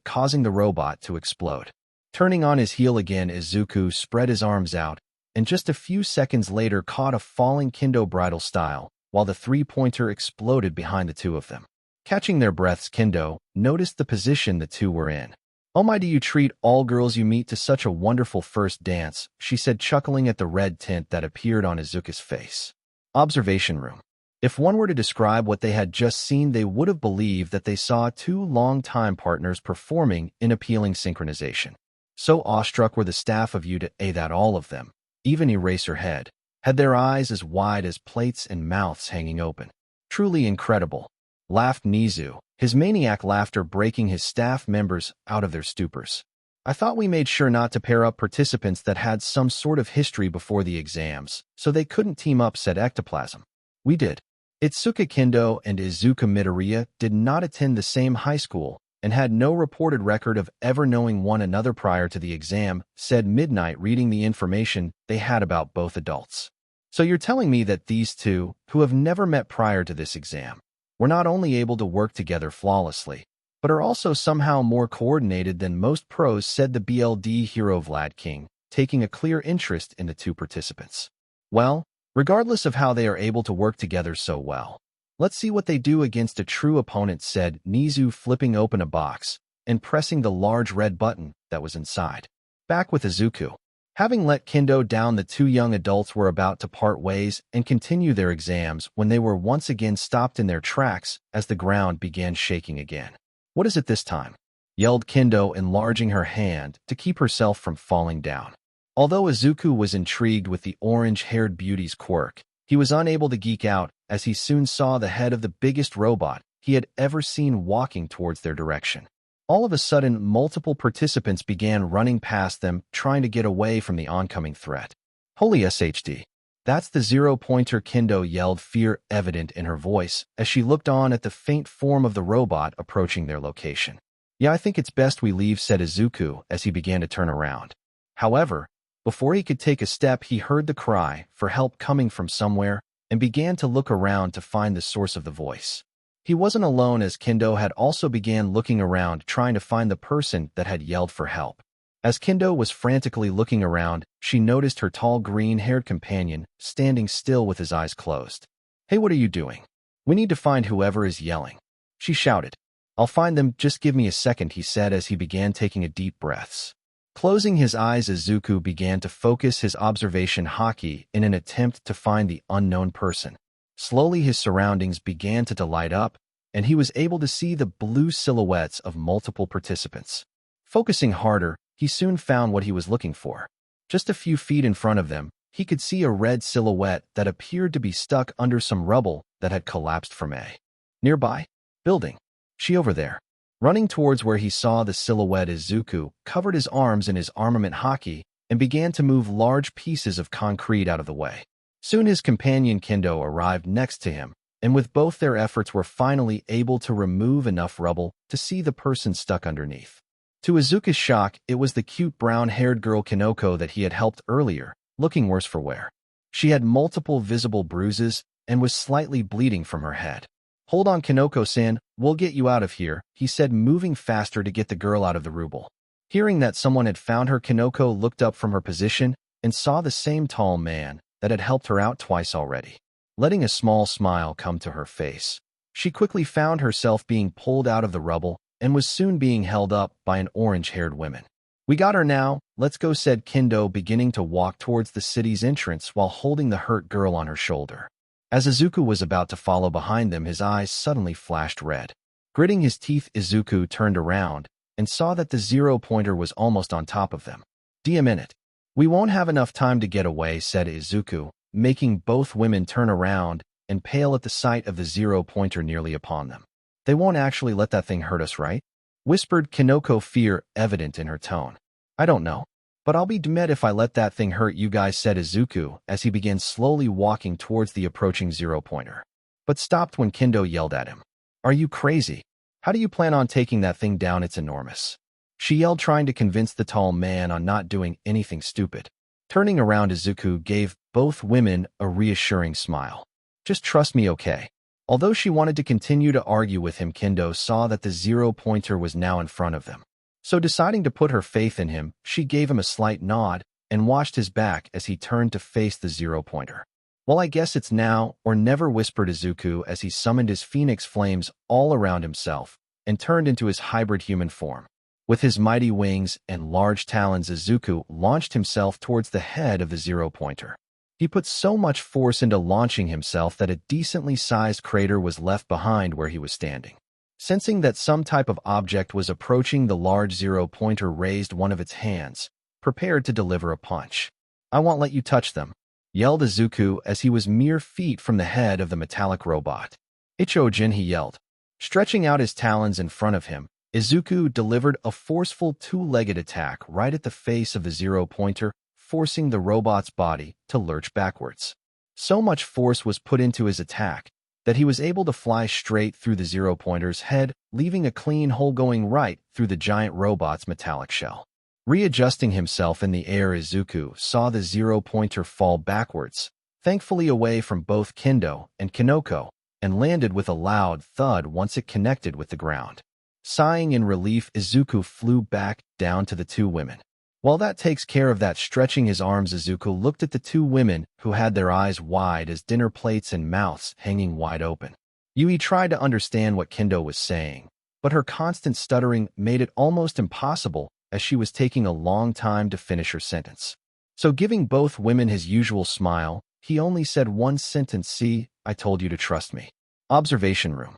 causing the robot to explode. Turning on his heel again, Izuku spread his arms out, and just a few seconds later caught a falling Kendo bridal style, while the 3-pointer exploded behind the two of them. Catching their breaths, Kendo noticed the position the two were in. "Oh my, do you treat all girls you meet to such a wonderful first dance?" she said, chuckling at the red tint that appeared on Izuku's face. Observation room. If one were to describe what they had just seen, they would have believed that they saw two long-time partners performing in appealing synchronization. So awestruck were the staff of Yui Kodai that all of them, even Eraserhead, had their eyes as wide as plates and mouths hanging open. "Truly incredible," laughed Nizu, his maniac laughter breaking his staff members out of their stupors. "I thought we made sure not to pair up participants that had some sort of history before the exams, so they couldn't team up," said Ectoplasm. "We did." Itsuka Kendo and Izuku Midoriya did not attend the same high school and had no reported record of ever knowing one another prior to the exam, said Midnight, reading the information they had about both adults. "So you're telling me that these two, who have never met prior to this exam, were not only able to work together flawlessly, but are also somehow more coordinated than most pros," said the BLD hero Vlad King, taking a clear interest in the two participants. "Well, regardless of how they are able to work together so well, let's see what they do against a true opponent," said Nizu, flipping open a box and pressing the large red button that was inside. Back with Izuku. Having let Kendo down, the two young adults were about to part ways and continue their exams when they were once again stopped in their tracks as the ground began shaking again. "What is it this time?" yelled Kendo, enlarging her hand to keep herself from falling down. Although Izuku was intrigued with the orange-haired beauty's quirk, he was unable to geek out as he soon saw the head of the biggest robot he had ever seen walking towards their direction. All of a sudden, multiple participants began running past them, trying to get away from the oncoming threat. Holy SHD. That's the zero-pointer, Kendo yelled, fear evident in her voice as she looked on at the faint form of the robot approaching their location. Yeah, I think it's best we leave, said Izuku as he began to turn around. However, before he could take a step, he heard the cry for help coming from somewhere and began to look around to find the source of the voice. He wasn't alone, as Kendo had also began looking around, trying to find the person that had yelled for help. As Kendo was frantically looking around, she noticed her tall green-haired companion standing still with his eyes closed. Hey, what are you doing? We need to find whoever is yelling, she shouted. I'll find them, just give me a second, he said as he began taking a deep breaths. Closing his eyes, Izuku began to focus his observation Haki in an attempt to find the unknown person. Slowly his surroundings began to light up, and he was able to see the blue silhouettes of multiple participants. Focusing harder, he soon found what he was looking for. Just a few feet in front of them, he could see a red silhouette that appeared to be stuck under some rubble that had collapsed from a nearby building. She over there. Running towards where he saw the silhouette, Izuku covered his arms in his armament Haki and began to move large pieces of concrete out of the way. Soon his companion Kendo arrived next to him, and with both their efforts were finally able to remove enough rubble to see the person stuck underneath. To Izuku's shock, it was the cute brown-haired girl Kinoko that he had helped earlier, looking worse for wear. She had multiple visible bruises and was slightly bleeding from her head. Hold on, Kinoko-san, we'll get you out of here, he said, moving faster to get the girl out of the rubble. Hearing that someone had found her, Kinoko looked up from her position and saw the same tall man that had helped her out twice already. Letting a small smile come to her face, she quickly found herself being pulled out of the rubble and was soon being held up by an orange-haired woman. We got her now, let's go, said Kendo, beginning to walk towards the city's entrance while holding the hurt girl on her shoulder. As Izuku was about to follow behind them, his eyes suddenly flashed red. Gritting his teeth, Izuku turned around and saw that the zero-pointer was almost on top of them. "A minute. We won't have enough time to get away," said Izuku, making both women turn around and pale at the sight of the zero-pointer nearly upon them. "They won't actually let that thing hurt us, right?" whispered Kinoko, fear evident in her tone. "I don't know, but I'll be dead if I let that thing hurt you guys," said Izuku as he began slowly walking towards the approaching zero-pointer, but stopped when Kendo yelled at him. "Are you crazy? How do you plan on taking that thing down? It's enormous," she yelled, trying to convince the tall man on not doing anything stupid. Turning around, Izuku gave both women a reassuring smile. "Just trust me, okay?" Although she wanted to continue to argue with him, Kendo saw that the zero-pointer was now in front of them. So deciding to put her faith in him, she gave him a slight nod and watched his back as he turned to face the zero-pointer. "Well, I guess it's now or never," whispered Izuku as he summoned his phoenix flames all around himself and turned into his hybrid human form. With his mighty wings and large talons, Izuku launched himself towards the head of the zero-pointer. He put so much force into launching himself that a decently sized crater was left behind where he was standing. Sensing that some type of object was approaching, the large zero-pointer raised one of its hands, prepared to deliver a punch. "I won't let you touch them," yelled Izuku as he was mere feet from the head of the metallic robot. "Ichojin," he yelled. Stretching out his talons in front of him, Izuku delivered a forceful two-legged attack right at the face of the zero-pointer, forcing the robot's body to lurch backwards. So much force was put into his attack that he was able to fly straight through the zero-pointer's head, leaving a clean hole going right through the giant robot's metallic shell. Readjusting himself in the air, Izuku saw the zero-pointer fall backwards, thankfully away from both Kendo and Kinoko, and landed with a loud thud once it connected with the ground. Sighing in relief, Izuku flew back down to the two women. While that takes care of that, stretching his arms, Izuku looked at the two women who had their eyes wide as dinner plates and mouths hanging wide open. Yui tried to understand what Kendo was saying, but her constant stuttering made it almost impossible as she was taking a long time to finish her sentence. So giving both women his usual smile, he only said one sentence: "See, I told you to trust me." Observation room.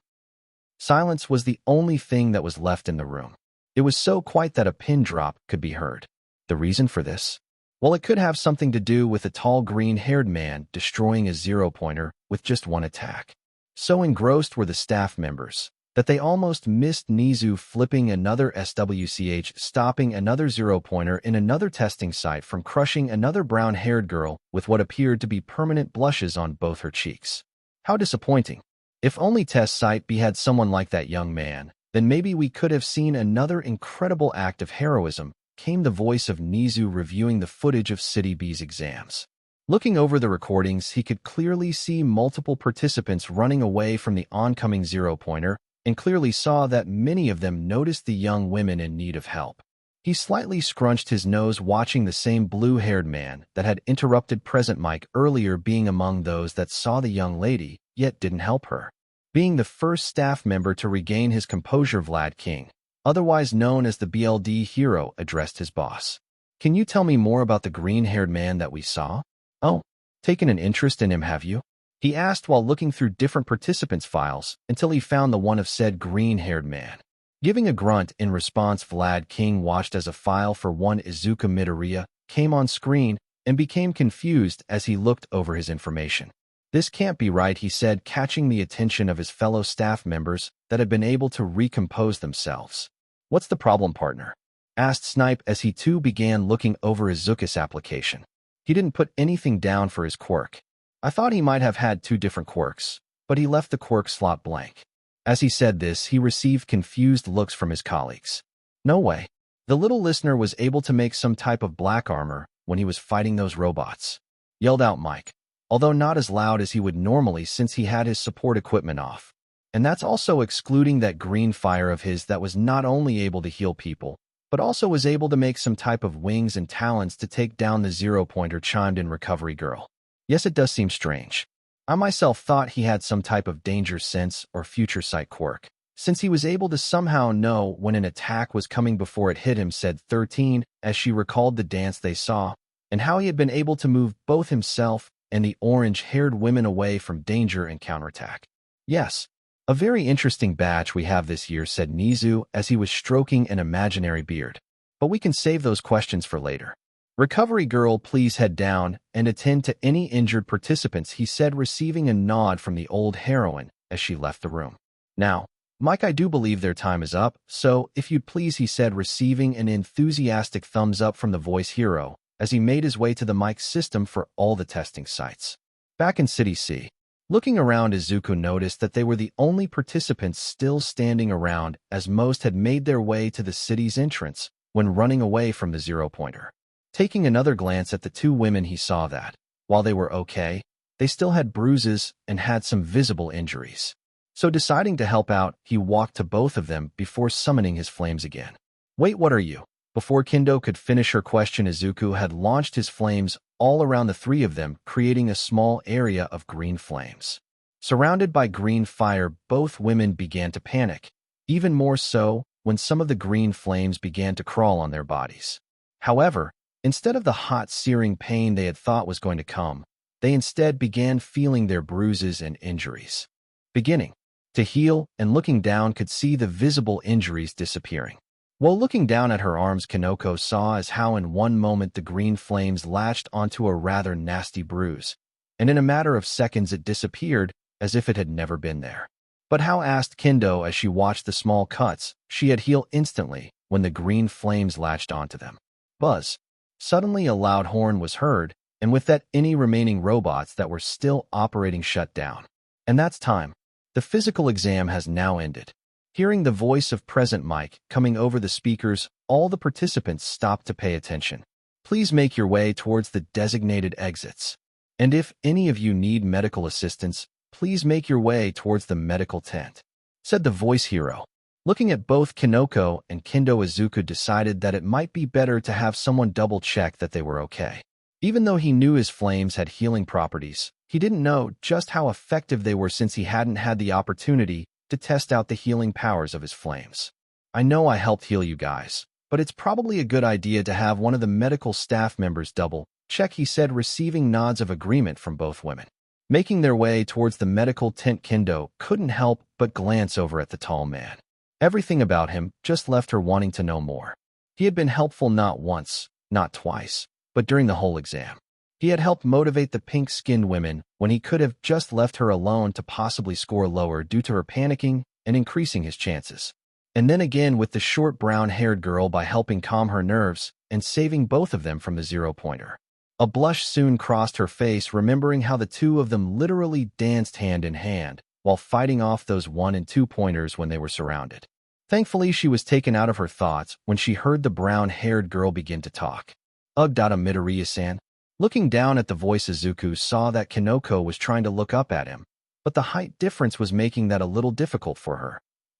Silence was the only thing that was left in the room. It was so quiet that a pin drop could be heard. The reason for this? Well, it could have something to do with a tall green-haired man destroying a zero-pointer with just one attack. So engrossed were the staff members that they almost missed Nizu flipping another SWCH, stopping another zero-pointer in another testing site from crushing another brown-haired girl with what appeared to be permanent blushes on both her cheeks. How disappointing. If only test site B had someone like that young man, then maybe we could have seen another incredible act of heroism, came the voice of Nizu reviewing the footage of City B's exams. Looking over the recordings, he could clearly see multiple participants running away from the oncoming zero-pointer, and clearly saw that many of them noticed the young women in need of help. He slightly scrunched his nose watching the same blue-haired man that had interrupted Present Mike earlier being among those that saw the young lady, yet didn't help her. Being the first staff member to regain his composure, Vlad King, otherwise known as the BLD hero, addressed his boss. Can you tell me more about the green-haired man that we saw? Oh, taken an interest in him, have you? He asked while looking through different participants' files until he found the one of said green-haired man. Giving a grunt in response, Vlad King watched as a file for one Izuku Midoriya came on screen and became confused as he looked over his information. This can't be right, he said, catching the attention of his fellow staff members that had been able to recompose themselves. What's the problem, partner? Asked Snipe as he too began looking over Izuku's application. He didn't put anything down for his quirk. I thought he might have had 2 different quirks, but he left the quirk slot blank. As he said this, he received confused looks from his colleagues. No way. The little listener was able to make some type of black armor when he was fighting those robots. Yelled out Mike, although not as loud as he would normally since he had his support equipment off. And that's also excluding that green fire of his that was not only able to heal people, but also was able to make some type of wings and talons to take down the zero-pointer, chimed in Recovery Girl. Yes, it does seem strange. I myself thought he had some type of danger sense or future sight quirk, since he was able to somehow know when an attack was coming before it hit him, said 13, as she recalled the dance they saw, and how he had been able to move both himself and the orange-haired women away from danger and counterattack. Yes, a very interesting batch we have this year, said Nizu as he was stroking an imaginary beard. But we can save those questions for later. Recovery Girl, please head down and attend to any injured participants, he said, receiving a nod from the old heroine as she left the room. Now, Mike, I do believe their time is up, so if you'd please, he said, receiving an enthusiastic thumbs up from the voice hero as he made his way to the mic system for all the testing sites. Back in City C, looking around, Izuku noticed that they were the only participants still standing around, as most had made their way to the city's entrance when running away from the zero-pointer. Taking another glance at the 2 women, he saw that, while they were okay, they still had bruises and had some visible injuries. So deciding to help out, he walked to both of them before summoning his flames again. Wait, what are you? Before Kendo could finish her question, Izuku had launched his flames all around the 3 of them, creating a small area of green flames. Surrounded by green fire, both women began to panic, even more so when some of the green flames began to crawl on their bodies. However, instead of the hot, searing pain they had thought was going to come, they instead began feeling their bruises and injuries beginning to heal, and looking down could see the visible injuries disappearing. While looking down at her arms, Kanoko saw as how in one moment the green flames latched onto a rather nasty bruise, and in a matter of seconds it disappeared as if it had never been there. But how, asked Kendo as she watched the small cuts, she had healed instantly when the green flames latched onto them. Buzz. Suddenly a loud horn was heard, and with that any remaining robots that were still operating shut down. And that's time. The physical exam has now ended. Hearing the voice of Present Mike coming over the speakers, all the participants stopped to pay attention. Please make your way towards the designated exits. And if any of you need medical assistance, please make your way towards the medical tent, said the voice hero. Looking at both Kanoko and Kendo, Izuku decided that it might be better to have someone double-check that they were okay. Even though he knew his flames had healing properties, he didn't know just how effective they were since he hadn't had the opportunity to test out the healing powers of his flames. I know I helped heal you guys, but it's probably a good idea to have one of the medical staff members double-check, he said, receiving nods of agreement from both women. Making their way towards the medical tent, Kendo couldn't help but glance over at the tall man. Everything about him just left her wanting to know more. He had been helpful not once, not twice, but during the whole exam. He had helped motivate the pink-skinned women when he could have just left her alone to possibly score lower due to her panicking and increasing his chances. And then again with the short brown-haired girl by helping calm her nerves and saving both of them from the zero-pointer. A blush soon crossed her face, remembering how the two of them literally danced hand in hand while fighting off those 1- and 2-pointers when they were surrounded. Thankfully, she was taken out of her thoughts when she heard the brown-haired girl begin to talk. Ugh, Midoriya-san. Looking down at the voice, Izuku saw that Kinoko was trying to look up at him, but the height difference was making that a little difficult for her.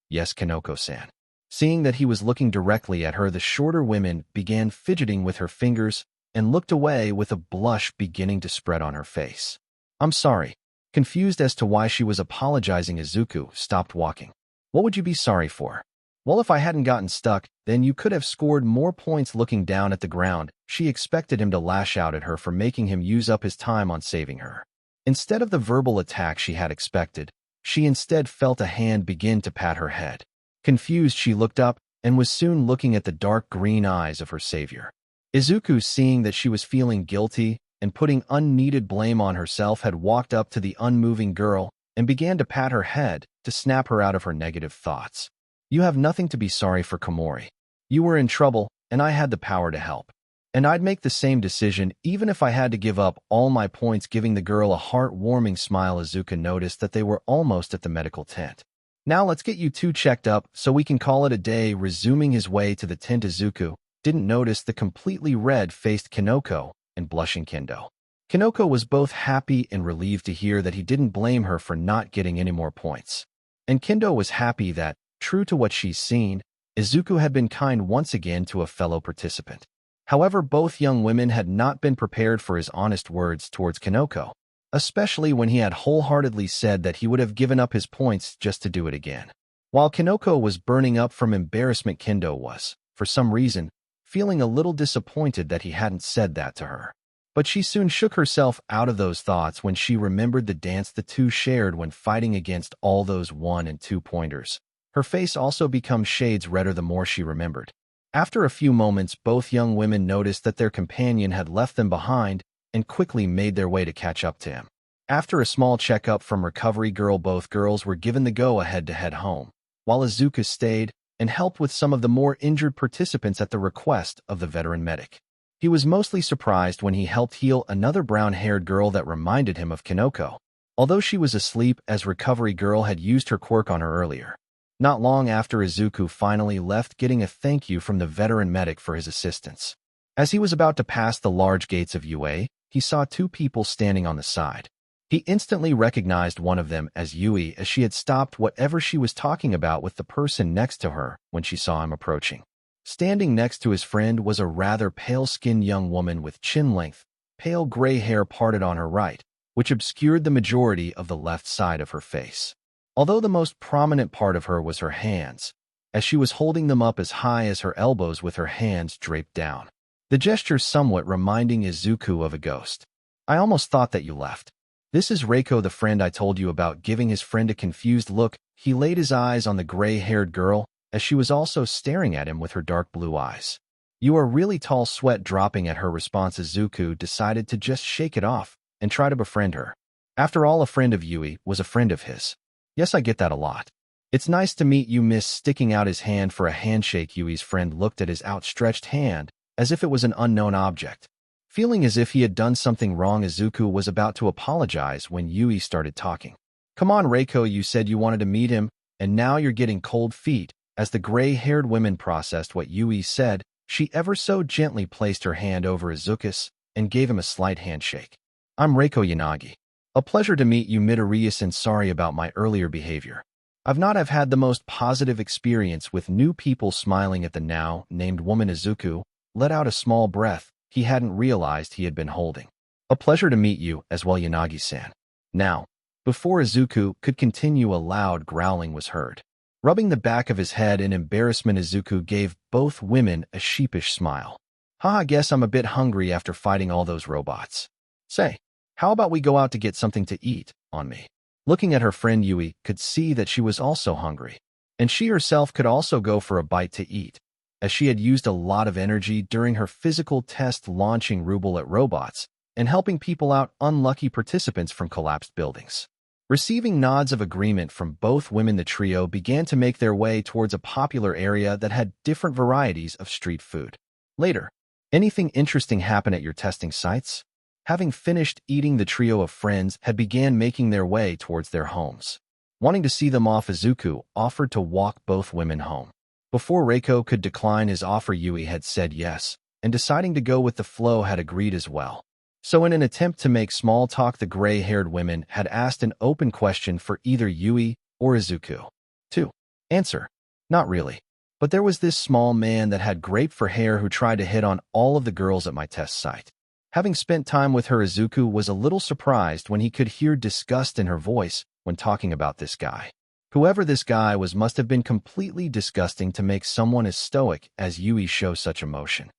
Yes, Kinoko-san. Seeing that he was looking directly at her, the shorter woman began fidgeting with her fingers and looked away with a blush beginning to spread on her face. I'm sorry. Confused as to why she was apologizing, Izuku stopped walking. What would you be sorry for? Well, if I hadn't gotten stuck, then you could have scored more points. Looking down at the ground, she expected him to lash out at her for making him use up his time on saving her. Instead of the verbal attack she had expected, she instead felt a hand begin to pat her head. Confused, she looked up and was soon looking at the dark green eyes of her savior. Izuku, seeing that she was feeling guilty and putting unneeded blame on herself, had walked up to the unmoving girl and began to pat her head to snap her out of her negative thoughts. You have nothing to be sorry for, Komori. You were in trouble, and I had the power to help. And I'd make the same decision even if I had to give up all my points. Giving the girl a heart-warming smile, Izuku noticed that they were almost at the medical tent. Now let's get you two checked up so we can call it a day. Resuming his way to the tent, Izuku didn't notice the completely red-faced Kinoko and blushing Kendo. Kinoko was both happy and relieved to hear that he didn't blame her for not getting any more points. And Kendo was happy that, true to what she's seen, Izuku had been kind once again to a fellow participant. However, both young women had not been prepared for his honest words towards Kinoko, especially when he had wholeheartedly said that he would have given up his points just to do it again. While Kinoko was burning up from embarrassment, Kendo was, for some reason, feeling a little disappointed that he hadn't said that to her. But she soon shook herself out of those thoughts when she remembered the dance the two shared when fighting against all those 1- and 2-pointers. Her face also became shades redder the more she remembered. After a few moments, both young women noticed that their companion had left them behind and quickly made their way to catch up to him. After a small checkup from Recovery Girl, both girls were given the go-ahead to head home, while Izuku stayed and helped with some of the more injured participants at the request of the veteran medic. He was mostly surprised when he helped heal another brown-haired girl that reminded him of Kinoko, although she was asleep as Recovery Girl had used her quirk on her earlier. Not long after, Izuku finally left, getting a thank you from the veteran medic for his assistance. As he was about to pass the large gates of Yui, he saw two people standing on the side. He instantly recognized one of them as Yui, as she had stopped whatever she was talking about with the person next to her when she saw him approaching. Standing next to his friend was a rather pale-skinned young woman with chin-length, pale gray hair parted on her right, which obscured the majority of the left side of her face. Although the most prominent part of her was her hands, as she was holding them up as high as her elbows with her hands draped down. The gesture somewhat reminding Izuku of a ghost. I almost thought that you left. This is Reiko, the friend I told you about. Giving his friend a confused look, he laid his eyes on the gray-haired girl, as she was also staring at him with her dark blue eyes. You are really tall. Sweat dropping at her response, Izuku decided to just shake it off and try to befriend her. After all, a friend of Yui was a friend of his. Yes, I get that a lot. It's nice to meet you, miss. Sticking out his hand for a handshake, Yui's friend looked at his outstretched hand as if it was an unknown object. Feeling as if he had done something wrong, Izuku was about to apologize when Yui started talking. Come on, Reiko, you said you wanted to meet him, and now you're getting cold feet. As the gray-haired woman processed what Yui said, she ever so gently placed her hand over Izuku's and gave him a slight handshake. I'm Reiko Yanagi. A pleasure to meet you, Midoriya-san. Sorry about my earlier behavior. I've had the most positive experience with new people. Smiling at the now-named woman, Izuku let out a small breath he hadn't realized he had been holding. A pleasure to meet you as well, Yanagi-san. Now, before Izuku could continue, a loud growling was heard. Rubbing the back of his head in embarrassment, Izuku gave both women a sheepish smile. I guess I'm a bit hungry after fighting all those robots. Say, how about we go out to get something to eat on me? Looking at her friend, Yui could see that she was also hungry. and she herself could also go for a bite to eat, as she had used a lot of energy during her physical test launching Ruble at robots and helping people out unlucky participants from collapsed buildings. Receiving nods of agreement from both women, the trio began to make their way towards a popular area that had different varieties of street food. Later, anything interesting happen at your testing sites? Having finished eating, the trio of friends had began making their way towards their homes. Wanting to see them off, Izuku offered to walk both women home. Before Reiko could decline his offer, Yui had said yes, and deciding to go with the flow had agreed as well. So in an attempt to make small talk, the gray-haired women had asked an open question for either Yui or Izuku. To answer, not really. But there was this small man that had grape for hair who tried to hit on all of the girls at my test site. Having spent time with her, Izuku was a little surprised when he could hear disgust in her voice when talking about this guy. Whoever this guy was must have been completely disgusting to make someone as stoic as Yui show such emotion.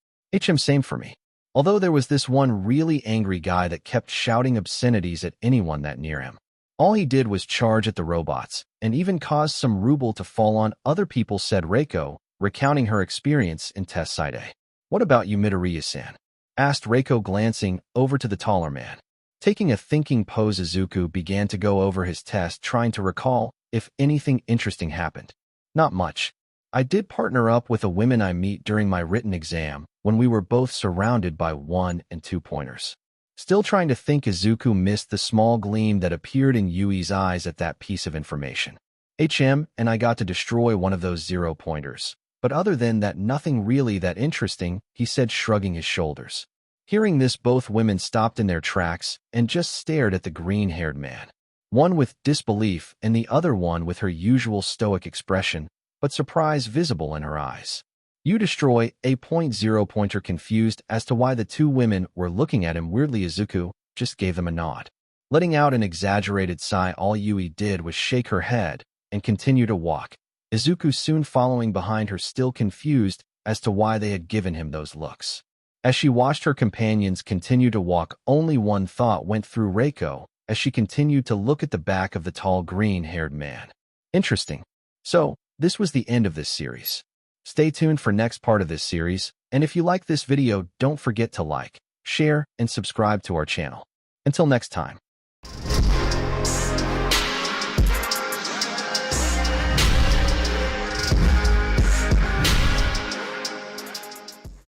Same for me. Although there was this one really angry guy that kept shouting obscenities at anyone that near him. All he did was charge at the robots, and even caused some ruble to fall on other people, said Reiko, recounting her experience in test site A. What about you, Midoriya-san? Asked Reiko, glancing over to the taller man. Taking a thinking pose, Izuku began to go over his test, trying to recall if anything interesting happened. Not much. I did partner up with a woman I meet during my written exam when we were both surrounded by 1 and 2 pointers. Still trying to think, Izuku missed the small gleam that appeared in Yui's eyes at that piece of information. And I got to destroy one of those 0 pointers. But other than that, nothing really that interesting, he said, shrugging his shoulders. Hearing this, both women stopped in their tracks and just stared at the green-haired man. One with disbelief and the other one with her usual stoic expression, but surprise visible in her eyes. You destroy a 0 pointer, confused as to why the two women were looking at him weirdly. Izuku just gave them a nod. Letting out an exaggerated sigh, all Yui did was shake her head and continue to walk, Izuku soon following behind her, still confused as to why they had given him those looks. As she watched her companions continue to walk, only one thought went through Reiko as she continued to look at the back of the tall green-haired man. Interesting. So, this was the end of this series. Stay tuned for next part of this series, and if you like this video, don't forget to like, share, and subscribe to our channel. Until next time.